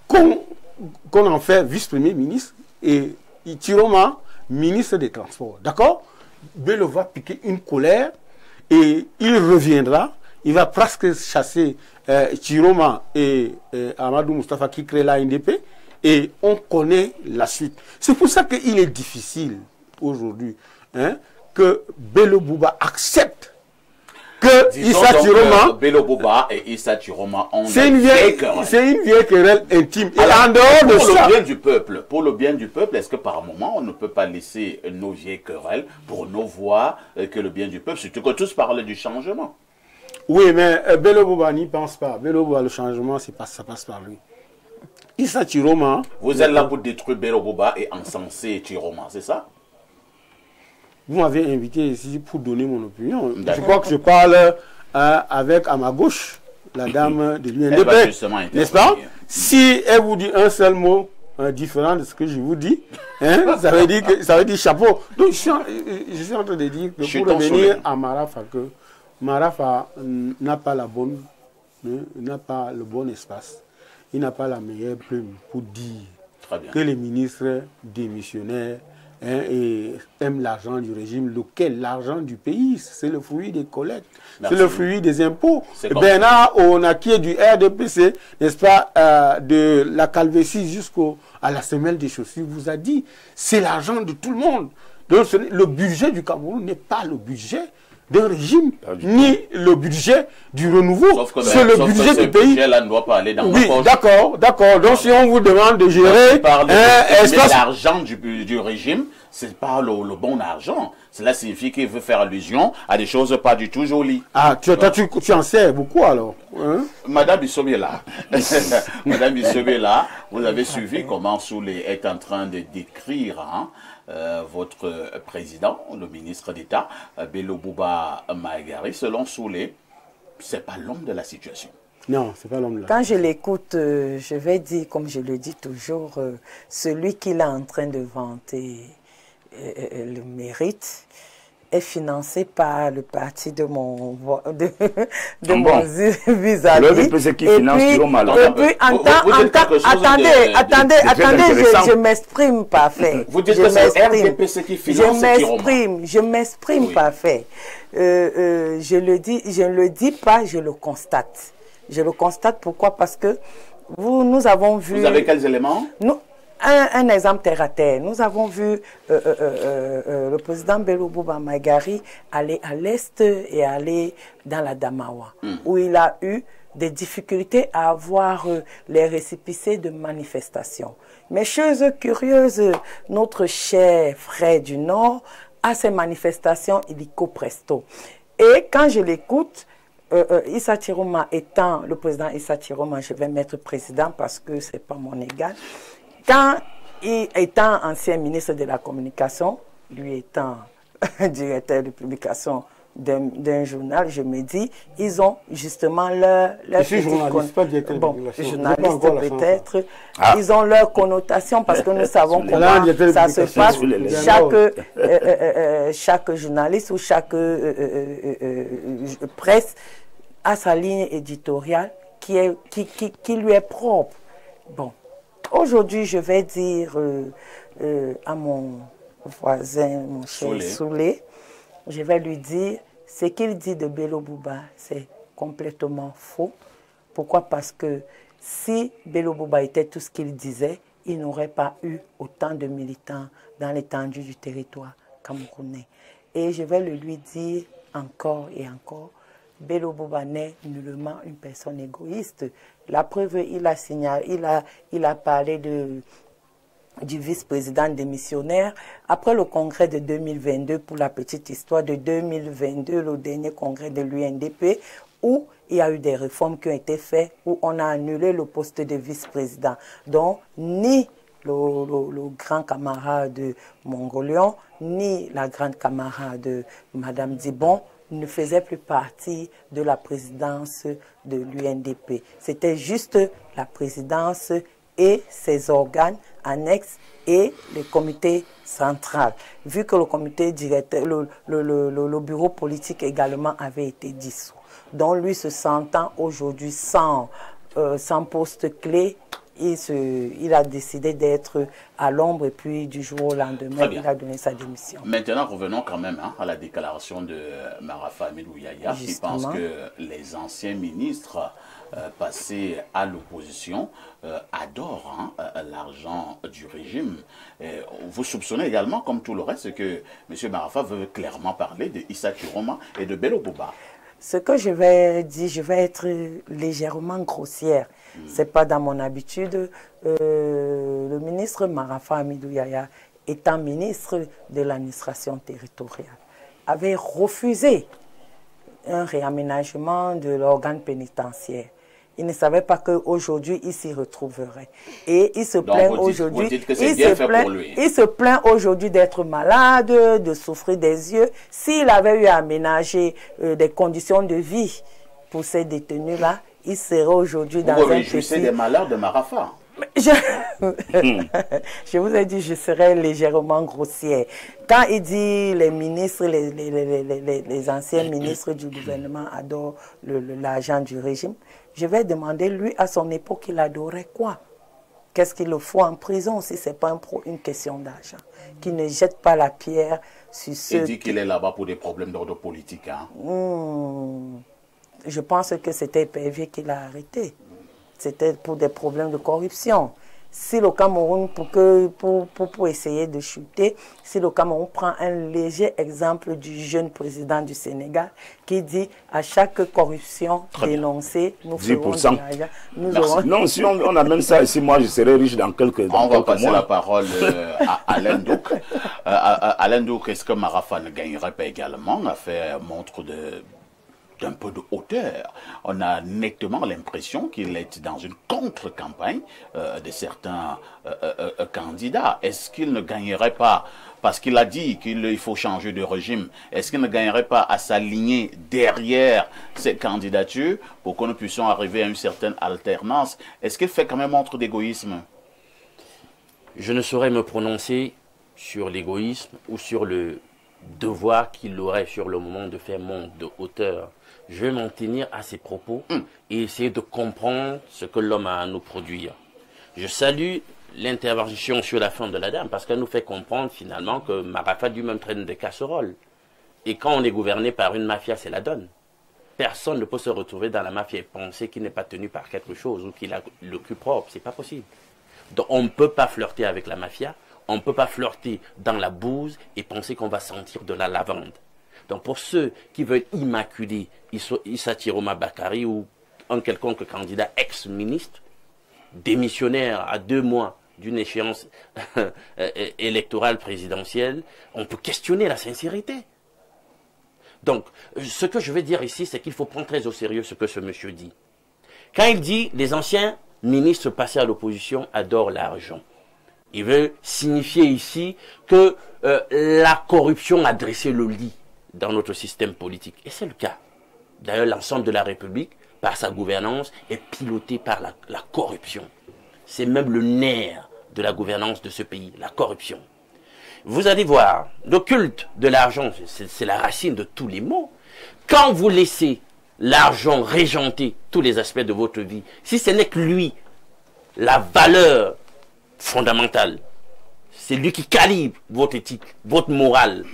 qu'on en fait vice-premier ministre et Chiroma ministre des Transports. D'accord? Bello va piquer une colère et il reviendra. Il va presque chasser Chiroma et Amadou Moustapha qui crée l'ANDP et on connaît la suite. C'est pour ça qu'il est difficile aujourd'hui que Bello Bouba accepte que Issa Chiroma, Bello Bouba et Issa Chiroma ont c'est une vieille querelle intime. Et en dehors de ça, pour le bien du peuple, est-ce que par moment on ne peut pas laisser nos vieilles querelles pour nos voix que le bien du peuple, surtout que tous parlent du changement? Oui, mais Bello Bouba n'y pense pas. Bello Bouba, le changement, ça passe par lui. Issa Chiroma... Vous êtes là pour détruire Bello Bouba et encenser Chiroma, c'est ça? Vous m'avez invité ici pour donner mon opinion. Je crois que je parle avec à ma gauche, la dame de l'UNDP, n'est-ce pas? Si elle vous dit un seul mot différent de ce que je vous dis, ça veut dire chapeau. Donc je suis en train de dire que pour revenir à Marafa, que Marafa n'a pas le bon espace, il n'a pas la meilleure plume pour dire que les ministres démissionnaires et aiment l'argent du régime. Lequel? L'argent du pays. C'est le fruit des collectes. C'est le fruit des impôts. Bernard Onaki du RDPC, n'est-ce pas, de la Calvétie jusqu'à la semelle des chaussures, vous a dit, c'est l'argent de tout le monde. Donc le budget du Cameroun n'est pas le budget d'un régime, ni le budget du renouveau. C'est le budget du pays. Là ne doit pas aller dans oui, d'accord. Donc si on vous demande de gérer l'argent du régime, c'est pas le bon argent. Cela signifie qu'il veut faire allusion à des choses pas du tout jolies. Ah, tu en sais beaucoup alors. Madame Bissobé là, Madame Bissobé là, vous avez suivi comment Soulé est en train de décrire votre président, le ministre d'État, Bello Bouba Maïgari. Selon Soulé, c'est pas l'homme de la situation. Non, c'est pas l'homme de la situation. Quand je l'écoute, je vais dire, comme je le dis toujours, celui qu'il est en train de vanter le mérite. est financé par le parti de mon vis-à-vis. Le BPC qui finance Jérôme. Et puis, attendez, je m'exprime parfait. Vous dites que c'est RDPC qui finance je m'exprime parfait. Je ne le dis pas, je le constate. Je le constate, pourquoi? Parce que nous avons vu... Vous avez quels éléments? Un exemple terre à terre. Nous avons vu le président Bello Bouba Maïgari aller à l'est et aller dans la Damawa, où il a eu des difficultés à avoir les récépissés de manifestations. Mais chose curieuse, notre cher frère du Nord a ces manifestations illico presto. Et quand je l'écoute, Issa Chiroma étant, le président Issa Chiroma, je vais mettre président parce que ce n'est pas mon égal. Quand il étant ancien ministre de la Communication, lui étant directeur de publication d'un journal, je me dis, ils ont justement leur journaliste, pas directeur de publication. Journaliste peut-être, ils ont leur connotation parce que nous savons comment ça se passe. Chaque journaliste ou chaque presse a sa ligne éditoriale qui lui est propre. Bon, aujourd'hui, je vais dire à mon voisin, mon cher Soulé, je vais lui dire, ce qu'il dit de Bello Bouba, c'est complètement faux. Pourquoi? Parce que si Bello Bouba était tout ce qu'il disait, il n'aurait pas eu autant de militants dans l'étendue du territoire camerounais. Et je vais le lui dire encore et encore, Bello Bouba n'est nullement une personne égoïste. La preuve, il a signalé, il a parlé du vice-président démissionnaire. Après le congrès de 2022, pour la petite histoire de 2022, le dernier congrès de l'UNDP, où il y a eu des réformes qui ont été faites, où on a annulé le poste de vice-président. Donc, ni le grand camarade Mongolian, ni la grande camarade Madame Dibon ne faisait plus partie de la présidence de l'UNDP. C'était juste la présidence et ses organes annexes et le comité central. Vu que le comité directeur, le bureau politique également avait été dissous. Donc lui se sentant aujourd'hui sans poste clé, il a décidé d'être à l'ombre et puis du jour au lendemain, il a donné sa démission. Maintenant, revenons quand même à la déclaration de Marafa Amidou Yaya, qui pense que les anciens ministres passés à l'opposition adorent l'argent du régime. Vous soupçonnez également, comme tout le reste, que M. Marafa veut clairement parler de Issa Chiroma et de Bello Bouba. Ce que je vais dire, je vais être légèrement grossière. Ce n'est pas dans mon habitude. Le ministre Marafa Amidou Yaya, étant ministre de l'administration territoriale, avait refusé un réaménagement de l'organe pénitentiaire. Il ne savait pas qu'aujourd'hui, il s'y retrouverait. Et il se plaint aujourd'hui. Il se plaint aujourd'hui d'être malade, de souffrir des yeux. S'il avait eu à aménager des conditions de vie pour ces détenus-là, il serait aujourd'hui dans un petit... Vous réjouissez des malheurs de Marafa. Je vous ai dit, je serais légèrement grossière. Quand il dit les ministres, les anciens ministres du gouvernement adorent l'argent du régime, je vais demander, lui, à son époque, il adorait quoi? Qu'est-ce qu'il le faut en prison si ce n'est pas une question d'argent? Qu'il ne jette pas la pierre sur ceux... Il dit qu'il est là-bas pour des problèmes d'ordre politique. Hein? Je pense que c'était PV qui l'a arrêté. C'était pour des problèmes de corruption. Si le Cameroun, pour essayer de chuter, si le Cameroun prend un léger exemple du jeune président du Sénégal qui dit à chaque corruption dénoncée, nous ferons de l'argent. Non, si on amène ça ici, moi je serai riche dans quelques mois. On va passer la parole à Alain Douk. Alain Douk, est-ce que Marafa ne gagnerait pas également à faire montre d'un peu de hauteur? On a nettement l'impression qu'il est dans une contre-campagne de certains candidats. Est-ce qu'il ne gagnerait pas, parce qu'il a dit qu'il faut changer de régime, est-ce qu'il ne gagnerait pas à s'aligner derrière ces candidatures pour que nous puissions arriver à une certaine alternance? Est-ce qu'il fait quand même montre d'égoïsme? Je ne saurais me prononcer sur l'égoïsme ou sur le devoir qu'il aurait sur le moment de faire monte de hauteur. Je vais m'en tenir à ses propos et essayer de comprendre ce que l'homme a à nous produire. Je salue l'intervention sur la femme de la dame parce qu'elle nous fait comprendre finalement que Marafat lui-même traîne des casseroles. Et quand on est gouverné par une mafia, c'est la donne. Personne ne peut se retrouver dans la mafia et penser qu'il n'est pas tenu par quelque chose ou qu'il a le cul propre. C'est pas possible. Donc on ne peut pas flirter avec la mafia, on ne peut pas flirter dans la bouse et penser qu'on va sentir de la lavande. Donc pour ceux qui veulent immaculer Issa Chiroma Bakary ou un quelconque candidat ex-ministre, démissionnaire à 2 mois d'une échéance électorale présidentielle, on peut questionner la sincérité. Donc, ce que je vais dire ici, c'est qu'il faut prendre très au sérieux ce que ce monsieur dit. Quand il dit « les anciens ministres passés à l'opposition adorent l'argent », il veut signifier ici que la corruption a dressé le lit dans notre système politique. Et c'est le cas. D'ailleurs, l'ensemble de la République, par sa gouvernance, est piloté par la corruption. C'est même le nerf de la gouvernance de ce pays, la corruption. Vous allez voir, le culte de l'argent, c'est la racine de tous les maux. Quand vous laissez l'argent régenter tous les aspects de votre vie, si ce n'est que lui, la valeur fondamentale, c'est lui qui calibre votre éthique, votre morale,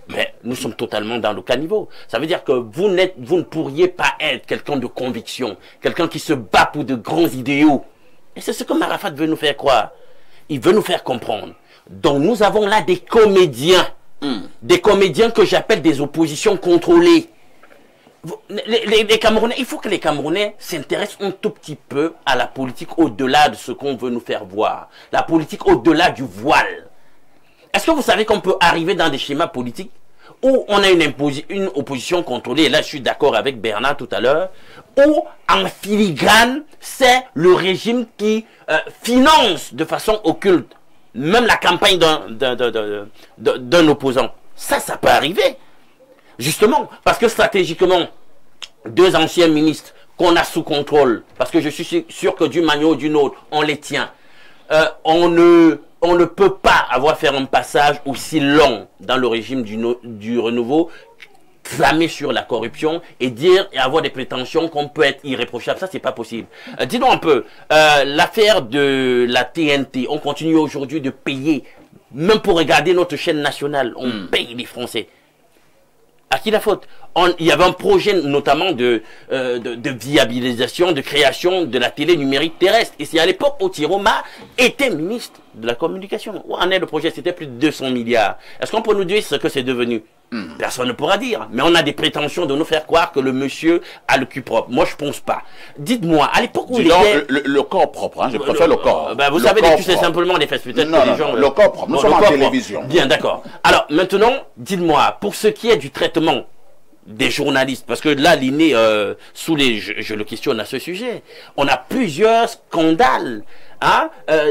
mais nous sommes totalement dans le caniveau. Ça veut dire que vous ne pourriez pas être quelqu'un de conviction, quelqu'un qui se bat pour de grands idéaux. Et c'est ce que Marafat veut nous faire croire. Il veut nous faire comprendre. Donc nous avons là des comédiens que j'appelle des oppositions contrôlées. Les Camerounais, il faut que les Camerounais s'intéressent un tout petit peu à la politique au-delà de ce qu'on veut nous faire voir. La politique au-delà du voile. Est-ce que vous savez qu'on peut arriver dans des schémas politiques où on a une opposition contrôlée, et là je suis d'accord avec Bernard tout à l'heure, où en filigrane, c'est le régime qui finance de façon occulte même la campagne d'un opposant. Ça peut arriver. Justement, parce que stratégiquement, 2 anciens ministres qu'on a sous contrôle, parce que je suis sûr que d'une manière ou d'une autre, on les tient, on ne peut pas avoir fait un passage aussi long dans le régime du renouveau, clamer sur la corruption et dire et avoir des prétentions qu'on peut être irréprochable. Ça, c'est pas possible. Dis-nous un peu, l'affaire de la TNT, on continue aujourd'hui de payer, même pour regarder notre chaîne nationale, on paye les Français. À qui la faute? Il y avait un projet notamment de viabilisation, de création de la télé numérique terrestre. Et c'est à l'époque où Chiroma était ministre de la communication. Où en est le projet? C'était plus de 200 milliards. Est-ce qu'on peut nous dire ce que c'est devenu? Personne ne pourra dire. Mais on a des prétentions de nous faire croire que le monsieur a le cul propre. Moi, je pense pas. Dites-moi, à l'époque où il était... Le corps propre, hein, je préfère le corps. Vous savez, c'est simplement des faits. Peut-être que les gens... le corps propre. Nous sommes en télévision. Bien, d'accord. Alors, maintenant, dites-moi, pour ce qui est du traitement des journalistes, parce que là, l'INE, je le questionne à ce sujet, on a plusieurs scandales,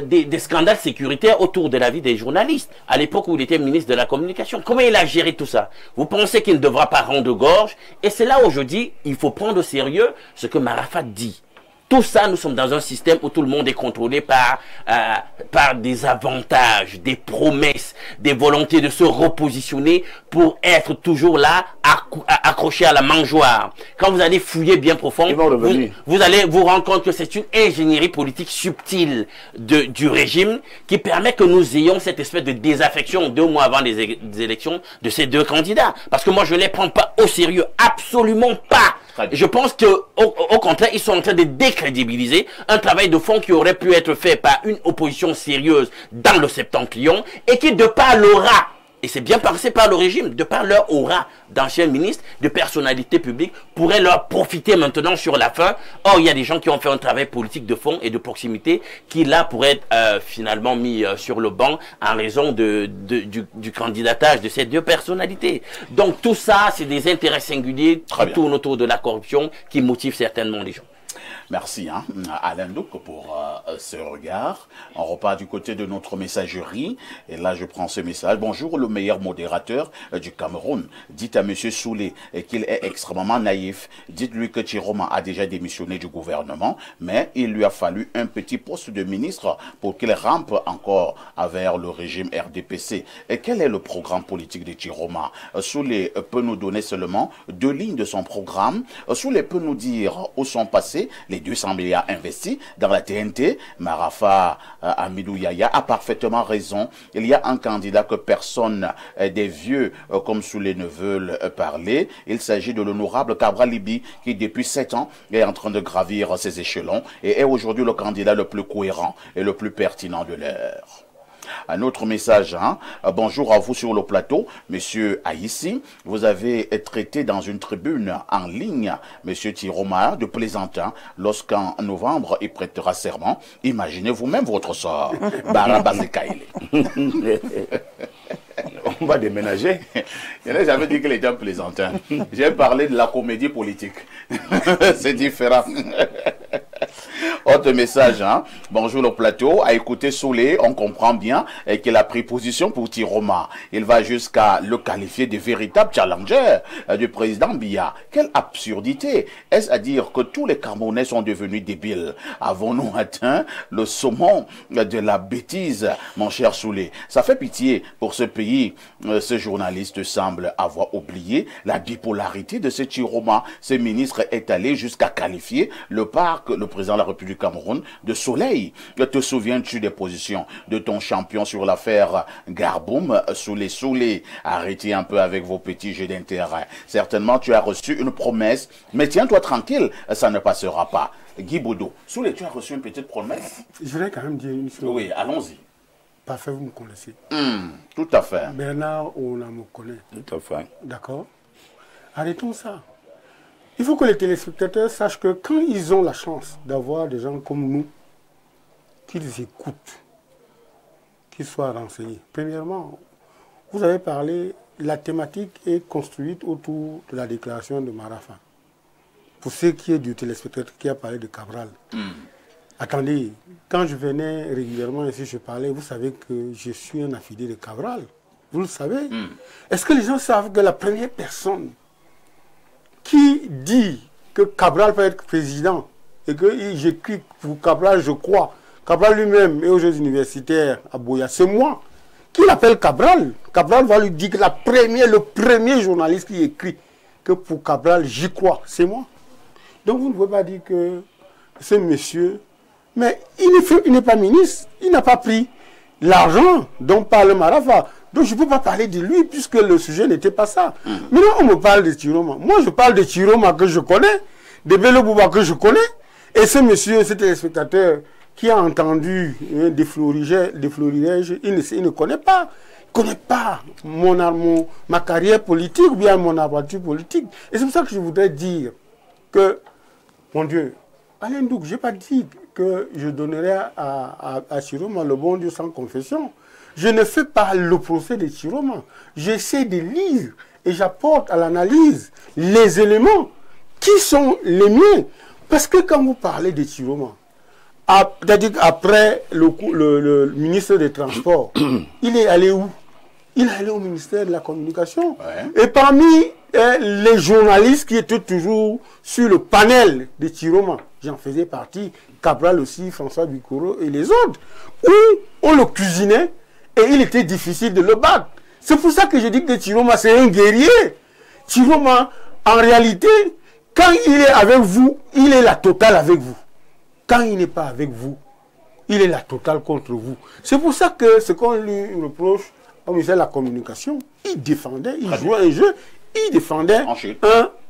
des scandales sécuritaires autour de la vie des journalistes, à l'époque où il était ministre de la Communication. Comment il a géré tout ça? Vous pensez qu'il ne devra pas rendre gorge? Et c'est là où je dis, il faut prendre au sérieux ce que Marafat dit. Tout ça, nous sommes dans un système où tout le monde est contrôlé par des avantages, des promesses, des volontés de se repositionner pour être toujours là, accroché à la mangeoire. Quand vous allez fouiller bien profond, vous allez vous rendre compte que c'est une ingénierie politique subtile du régime qui permet que nous ayons cette espèce de désaffection 2 mois avant les élections de ces 2 candidats. Parce que moi, je ne les prends pas au sérieux, absolument pas. Je pense qu'au contraire, ils sont en train de décrédibiliser un travail de fond qui aurait pu être fait par une opposition sérieuse dans le septentrion et qui, de par l'aura, et c'est bien passé par le régime, de par leur aura d'anciens ministres, de personnalités publiques, pourrait leur profiter maintenant sur la fin. Or, il y a des gens qui ont fait un travail politique de fond et de proximité qui, là, pourraient être finalement mis sur le banc en raison du candidatage de ces 2 personnalités. Donc, tout ça, c'est des intérêts singuliers qui tournent autour de la corruption qui motivent certainement les gens. Merci Alain Douc pour ce regard. On repart du côté de notre messagerie. Et là, je prends ce message. Bonjour, le meilleur modérateur du Cameroun. Dites à M. Soulé qu'il est extrêmement naïf. Dites-lui que Chiroma a déjà démissionné du gouvernement, mais il lui a fallu un petit poste de ministre pour qu'il rampe encore vers le régime RDPC. Et quel est le programme politique de Chiroma? Soulé peut nous donner seulement 2 lignes de son programme. Soulé peut nous dire où sont passés les 200 milliards investis dans la TNT. Marafa Amidou Yaya a parfaitement raison. Il y a un candidat que personne des vieux comme Soulé ne veulent parler. Il s'agit de l'honorable Cabral Libi qui depuis 7 ans est en train de gravir ses échelons et est aujourd'hui le candidat le plus cohérent et le plus pertinent de l'heure. Un autre message, bonjour à vous sur le plateau, Monsieur Aïssi. Vous avez traité dans une tribune en ligne, Monsieur Chiroma, de plaisantin lorsqu'en novembre il prêtera serment. Imaginez vous-même votre sort. Barabazekaïle. On va déménager. Je n'ai jamais dit qu'il était un plaisantin. J'ai parlé de la comédie politique. C'est différent. Autre message, bonjour le plateau. À écouter Soulé, on comprend bien qu'il a pris position pour Chiroma. Il va jusqu'à le qualifier de véritable challenger du président Biya. Quelle absurdité! Est-ce à dire que tous les Camerounais sont devenus débiles? Avons-nous atteint le summum de la bêtise, mon cher Soulé? Ça fait pitié pour ce pays. Ce journaliste semble avoir oublié la bipolarité de ce Chiroma. Ce ministre est allé jusqu'à qualifier le président de la République du Cameroun de soleil. Te souviens-tu des positions de ton champion sur l'affaire Garboum? Soulé, arrêtez un peu avec vos petits jeux d'intérêt. Certainement, tu as reçu une promesse, mais tiens-toi tranquille, ça ne passera pas. Guy Boudou, Soulé, tu as reçu une petite promesse? Je voudrais quand même dire une chose. Oui, allons-y. Parfait, vous me connaissez. Tout à fait. Bernard, on me connaît. Tout à fait. D'accord? Arrêtons ça. Il faut que les téléspectateurs sachent que quand ils ont la chance d'avoir des gens comme nous, qu'ils écoutent, qu'ils soient renseignés. Premièrement, vous avez parlé, la thématique est construite autour de la déclaration de Marafa. Pour ce qui est du téléspectateur qui a parlé de Cabral. Attendez, quand je venais régulièrement ici, je parlais, vous savez que je suis un affilié de Cabral. Vous le savez. Est-ce que les gens savent que la première personne qui dit que Cabral peut être président et que j'écris pour Cabral, je crois, Cabral lui-même est aux Jeux universitaires à Boya, c'est moi qui l'appelle Cabral. Cabral va lui dire que le premier journaliste qui écrit que pour Cabral, j'y crois, c'est moi. Donc vous ne pouvez pas dire que ce monsieur, mais il n'est pas ministre, il n'a pas pris l'argent dont parle Marafa. Donc je ne peux pas parler de lui puisque le sujet n'était pas ça. Maintenant on me parle de Chiroma. Moi je parle de Chiroma que je connais, de Bello Bouba que je connais, et ce monsieur, ce téléspectateur qui a entendu des florilèges, il ne connaît pas. Il ne connaît pas ma carrière politique ou bien mon aventure politique. Et c'est pour ça que je voudrais dire que, mon Dieu, Alain Douc, je n'ai pas dit que je donnerais à Chiroma le bon Dieu sans confession. Je ne fais pas le procès de Chiroma. J'essaie de lire et j'apporte à l'analyse les éléments qui sont les miens. Parce que quand vous parlez de Chiroma, c'est-à-dire après le ministre des Transports, il est allé où? Il est allé au ministère de la Communication. Ouais. Et parmi les journalistes qui étaient toujours sur le panel de Chiroma, j'en faisais partie, Cabral aussi, François Bikoro et les autres, où on le cuisinait et il était difficile de le battre. C'est pour ça que je dis que Chiroma, c'est un guerrier. Chiroma, en réalité, quand il est avec vous, il est la totale avec vous. Quand il n'est pas avec vous, il est la totale contre vous. C'est pour ça que ce qu'on lui reproche au ministère de la Communication, il défendait, il jouait un jeu, il défendait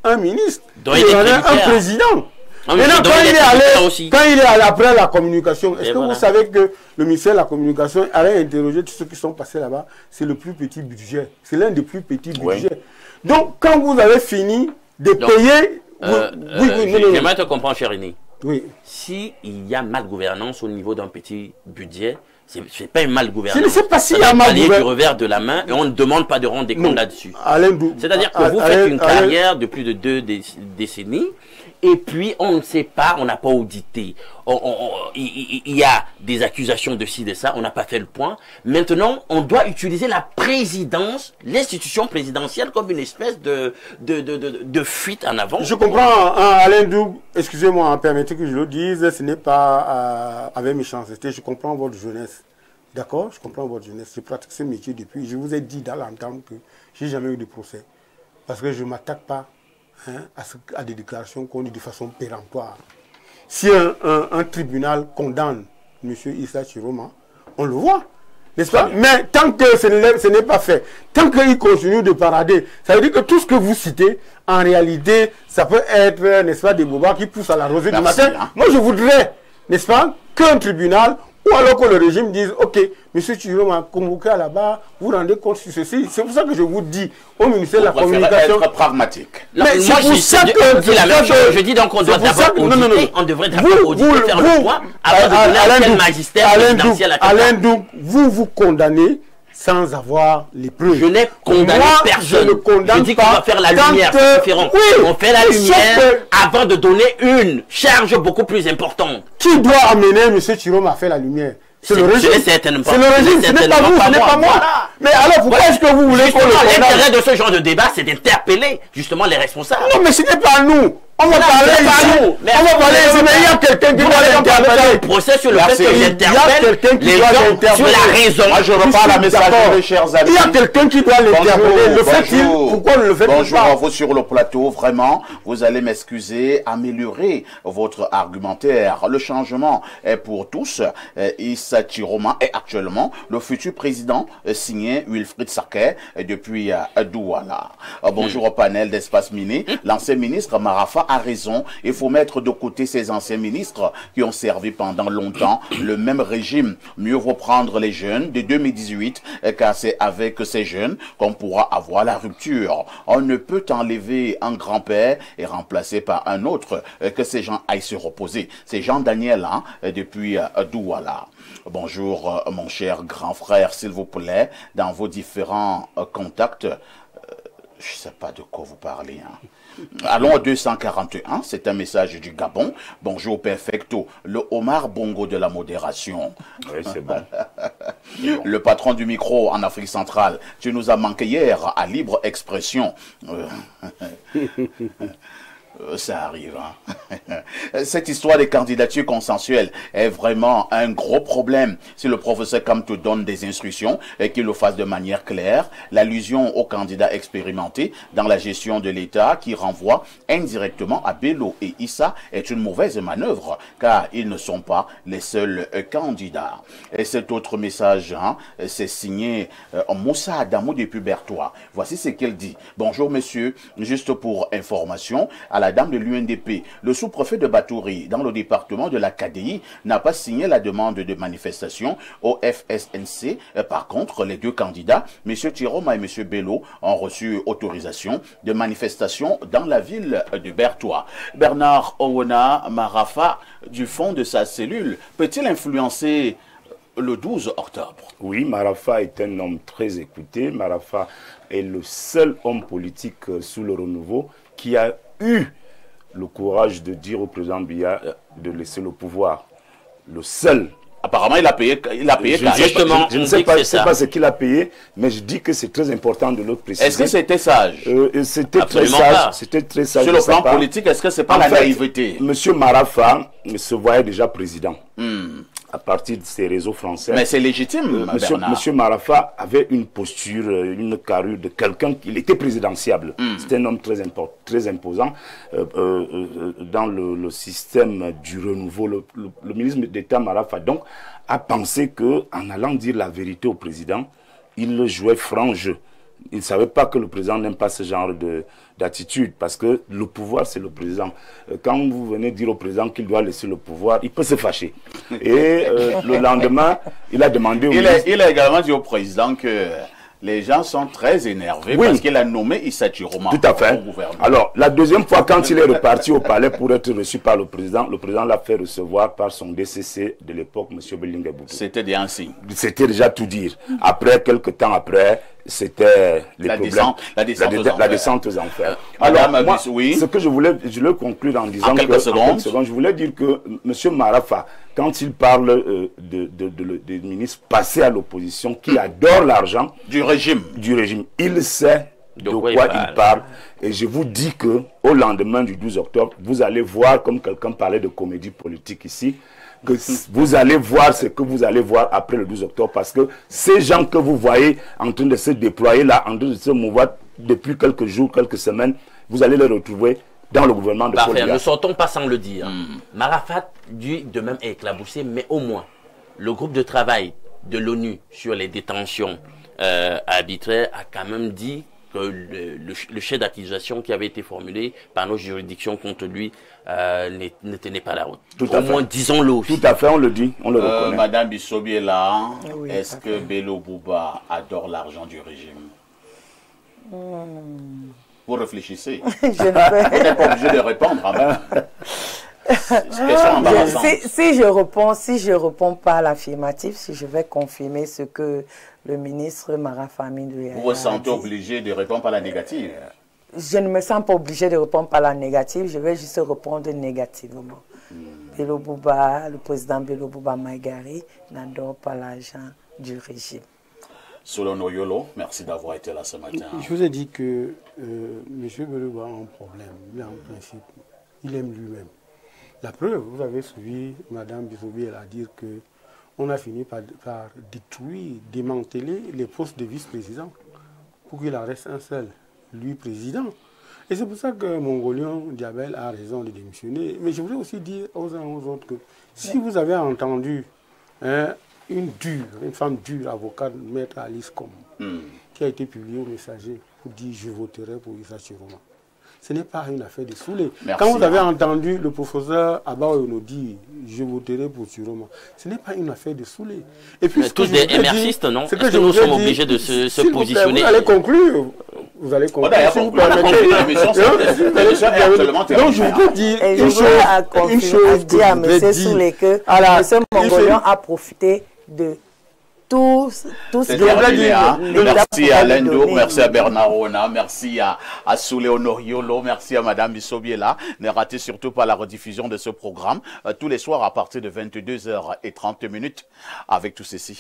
un ministre, il défendait un président. Maintenant, quand il est allé après la communication, est-ce que vous savez que le ministère de la Communication allait interroger tous ceux qui sont passés là-bas? C'est le plus petit budget. C'est l'un des plus petits budgets. Donc, quand vous avez fini de payer... J'aimerais te comprendre, cher René. Oui. S'il y a mal gouvernance au niveau d'un petit budget, ce n'est pas une mal gouvernance. Je ne sais pas s'il y a mal gouvernance. Du revers de la main et on ne demande pas de rendre des comptes là-dessus. C'est-à-dire que vous faites une carrière de plus de 2 décennies et puis on ne sait pas, on n'a pas audité. Il y a des accusations de ci, de ça, on n'a pas fait le point. Maintenant, on doit utiliser la présidence, l'institution présidentielle comme une espèce de fuite en avant. Je comprends, Alain Doug, excusez-moi, permettez que je le dise, ce n'est pas avec méchanceté, je comprends votre jeunesse. D'accord, je comprends votre jeunesse. Je pratique ce métier depuis. Je vous ai dit dans l'entente que je n'ai jamais eu de procès. Parce que je ne m'attaque pas à des déclarations qu'on dit de façon péremptoire. Si un tribunal condamne M. Issa Chiroma, on le voit. N'est-ce pas? Mais tant que ce n'est pas fait, tant qu'il continue de parader, ça veut dire que tout ce que vous citez, en réalité, ça peut être, n'est-ce pas, des bobards qui poussent à la rosée du matin. Moi, je voudrais, n'est-ce pas, qu'un tribunal, ou alors que le régime dise, ok, M. Chiroma m'a convoqué à la barre, vous rendez compte sur ceci. C'est pour ça que je vous dis au ministère de la Communication. Être pragmatique. Non, mais moi, je dis donc qu'on doit d'abord auditer, on devrait d'abord auditer, faire le point, avant de donner à quel magistère présidentiel à Alain Doug, vous condamnez sans avoir les preuves. Je n'ai condamné personne. Je dis qu'on va faire la lumière, c'est différent. Oui, on fait la lumière avant de donner une charge beaucoup plus importante. Qui doit amener M. Chiroma à faire la lumière? C'est le régime. C'est le régime, ce n'est pas vous, ce n'est pas moi. Mais alors pourquoi est-ce que vous voulez qu'on le condamne? L'intérêt de ce genre de débat, c'est d'interpeller justement les responsables. Non, mais ce n'est pas nous. On va parler ici. On va parler ici, mais il y a quelqu'un qui doit l'interpeller. Le procès sur le fait que j'interpelle les gens sur la raison. Moi, je repars la message mes chers amis. Il y a quelqu'un qui doit l'interpeller. Le fait-il? Pourquoi ne le fait-il pas? Bonjour à vous sur le plateau. Vraiment, vous allez m'excuser, améliorer votre argumentaire. Le changement est pour tous. Issa Chiroma est actuellement le futur président signé Wilfried Sarkey depuis Douala. Bonjour au panel d'Espace Miné. L'ancien ministre Marafa a raison, il faut mettre de côté ces anciens ministres qui ont servi pendant longtemps le même régime. Mieux vaut prendre les jeunes de 2018, car c'est avec ces jeunes qu'on pourra avoir la rupture. On ne peut enlever un grand-père et remplacer par un autre, que ces gens aillent se reposer. C'est Jean-Daniel depuis Douala. Bonjour mon cher grand frère, s'il vous plaît, dans vos différents contacts, je ne sais pas de quoi vous parlez. Allons au 241, c'est un message du Gabon. Bonjour Perfecto, le Omar Bongo de la modération. Oui, c'est bon. Le patron du micro en Afrique centrale, tu nous as manqué hier à libre expression. Ça arrive. Cette histoire des candidatures consensuelles est vraiment un gros problème. Si le professeur Kamto donne des instructions et qu'il le fasse de manière claire, l'allusion aux candidats expérimentés dans la gestion de l'État qui renvoie indirectement à Bello et Issa est une mauvaise manœuvre car ils ne sont pas les seuls candidats. Et cet autre message, c'est signé Moussa Adamou depuis Bertois. Voici ce qu'elle dit. Bonjour monsieur, juste pour information, à la dame de l'UNDP, le sous-préfet de Batouri, dans le département de la KDI, n'a pas signé la demande de manifestation au FSNC. Par contre, les deux candidats, M. Chiroma et M. Bello, ont reçu autorisation de manifestation dans la ville de Bertois. Bernard Owona Marafa, du fond de sa cellule, peut-il influencer le 12 octobre? Oui, Marafa est un homme très écouté. Marafa est le seul homme politique sous le renouveau qui a eu le courage de dire au président Biya de laisser le pouvoir. Le seul. Apparemment, il a payé justement, je ne sais pas ce qu'il a payé, mais je dis que c'est très important de le préciser. Est-ce que c'était sage? C'était très sage. C'était très sage. Sur le plan politique, est-ce que c'est pas la naïveté? Monsieur Marafa se voyait déjà président. À partir de ces réseaux français. Mais c'est légitime, Monsieur Marafa avait une posture, une carrure de quelqu'un qui était présidentiable. C'était un homme très imposant. Dans le système du renouveau, le ministre d'État Marafa donc a pensé qu'en allant dire la vérité au président, il jouait franc jeu. Il ne savait pas que le président n'aime pas ce genre d'attitude, parce que le pouvoir, c'est le président. Quand vous venez dire au président qu'il doit laisser le pouvoir, il peut se fâcher. Et le lendemain, il a demandé au ministre... Il a également dit au président que les gens sont très énervés parce qu'il a nommé Issa Chiroma. Tout à fait. Alors, la deuxième fois, quand il est reparti au palais pour être reçu par le président l'a fait recevoir par son DCC de l'époque, M. Belinga Boutou. C'était déjà un signe. C'était déjà tout dire. Après, quelques temps après, c'était les problèmes, la descente aux enfers. Alors, moi, ce que je voulais conclure en disant quelques secondes, je voulais dire que M. Marafa, quand il parle des ministres passés à l'opposition, qui adorent l'argent du régime, il sait de quoi il parle. Et je vous dis que au lendemain du 12 octobre, vous allez voir, comme quelqu'un parlait de comédie politique ici, que vous allez voir ce que vous allez voir après le 12 octobre, parce que ces gens que vous voyez en train de se déployer là, en train de se mouvoir depuis quelques jours, quelques semaines, vous allez les retrouver dans le gouvernement de Paul Biya. Ne sortons pas sans le dire. Marafat, lui, de même, est éclaboussé, mais au moins, le groupe de travail de l'ONU sur les détentions arbitraires a quand même dit que le chef d'accusation qui avait été formulé par nos juridictions contre lui ne tenait pas la route. Au moins, disons-le. Tout à fait, on le dit, on le reconnaît. Madame Bissobi est là. Oui, est-ce que Bello Bouba adore l'argent du régime? Vous réfléchissez. Vous n'êtes pas obligé de répondre. Si je réponds pas à l'affirmative, si je vais confirmer ce que le ministre Marafami lui a dit. Vous vous sentez obligé de répondre par la négative? Je ne me sens pas obligé de répondre par la négative, je vais juste répondre négativement. Bello Bouba, le président Bello Bouba Maïgari n'adore pas l'argent du régime. Solon Oyolo, merci d'avoir été là ce matin. Je vous ai dit que M. Bello Bouba a un problème. Il a un principe. Il aime lui-même. La preuve, vous avez suivi Mme Bissobi, elle a dit qu'on a fini par détruire, démanteler les postes de vice-président pour qu'il en reste un seul, lui président. Et c'est pour ça que Mongolian Diabel a raison de démissionner. Mais je voulais aussi dire aux uns aux autres que si vous avez entendu une femme dure, avocate, maître Alice Com, qui a été publiée au Messager pour dire « je voterai pour Issa Chiroma ». Ce n'est pas une affaire de saouler. Quand vous avez entendu le professeur Abba Oyono dire « je voterai pour Chiroma », ce n'est pas une affaire de saouler. Et puis, tous des émergistes, non? Est-ce que nous sommes obligés de se positionner? Vous allez conclure. Vous allez conclure. Si vous permettez. Donc je vous dis une chose à dire à M. Soulé que M. Mongolian a profité de tous merci à Lendo, merci à Bernard Rona, merci à Soulé Honoriolo, merci à Madame Bissobiela. Ne ratez surtout pas la rediffusion de ce programme tous les soirs à partir de 22h30 avec tout ceci.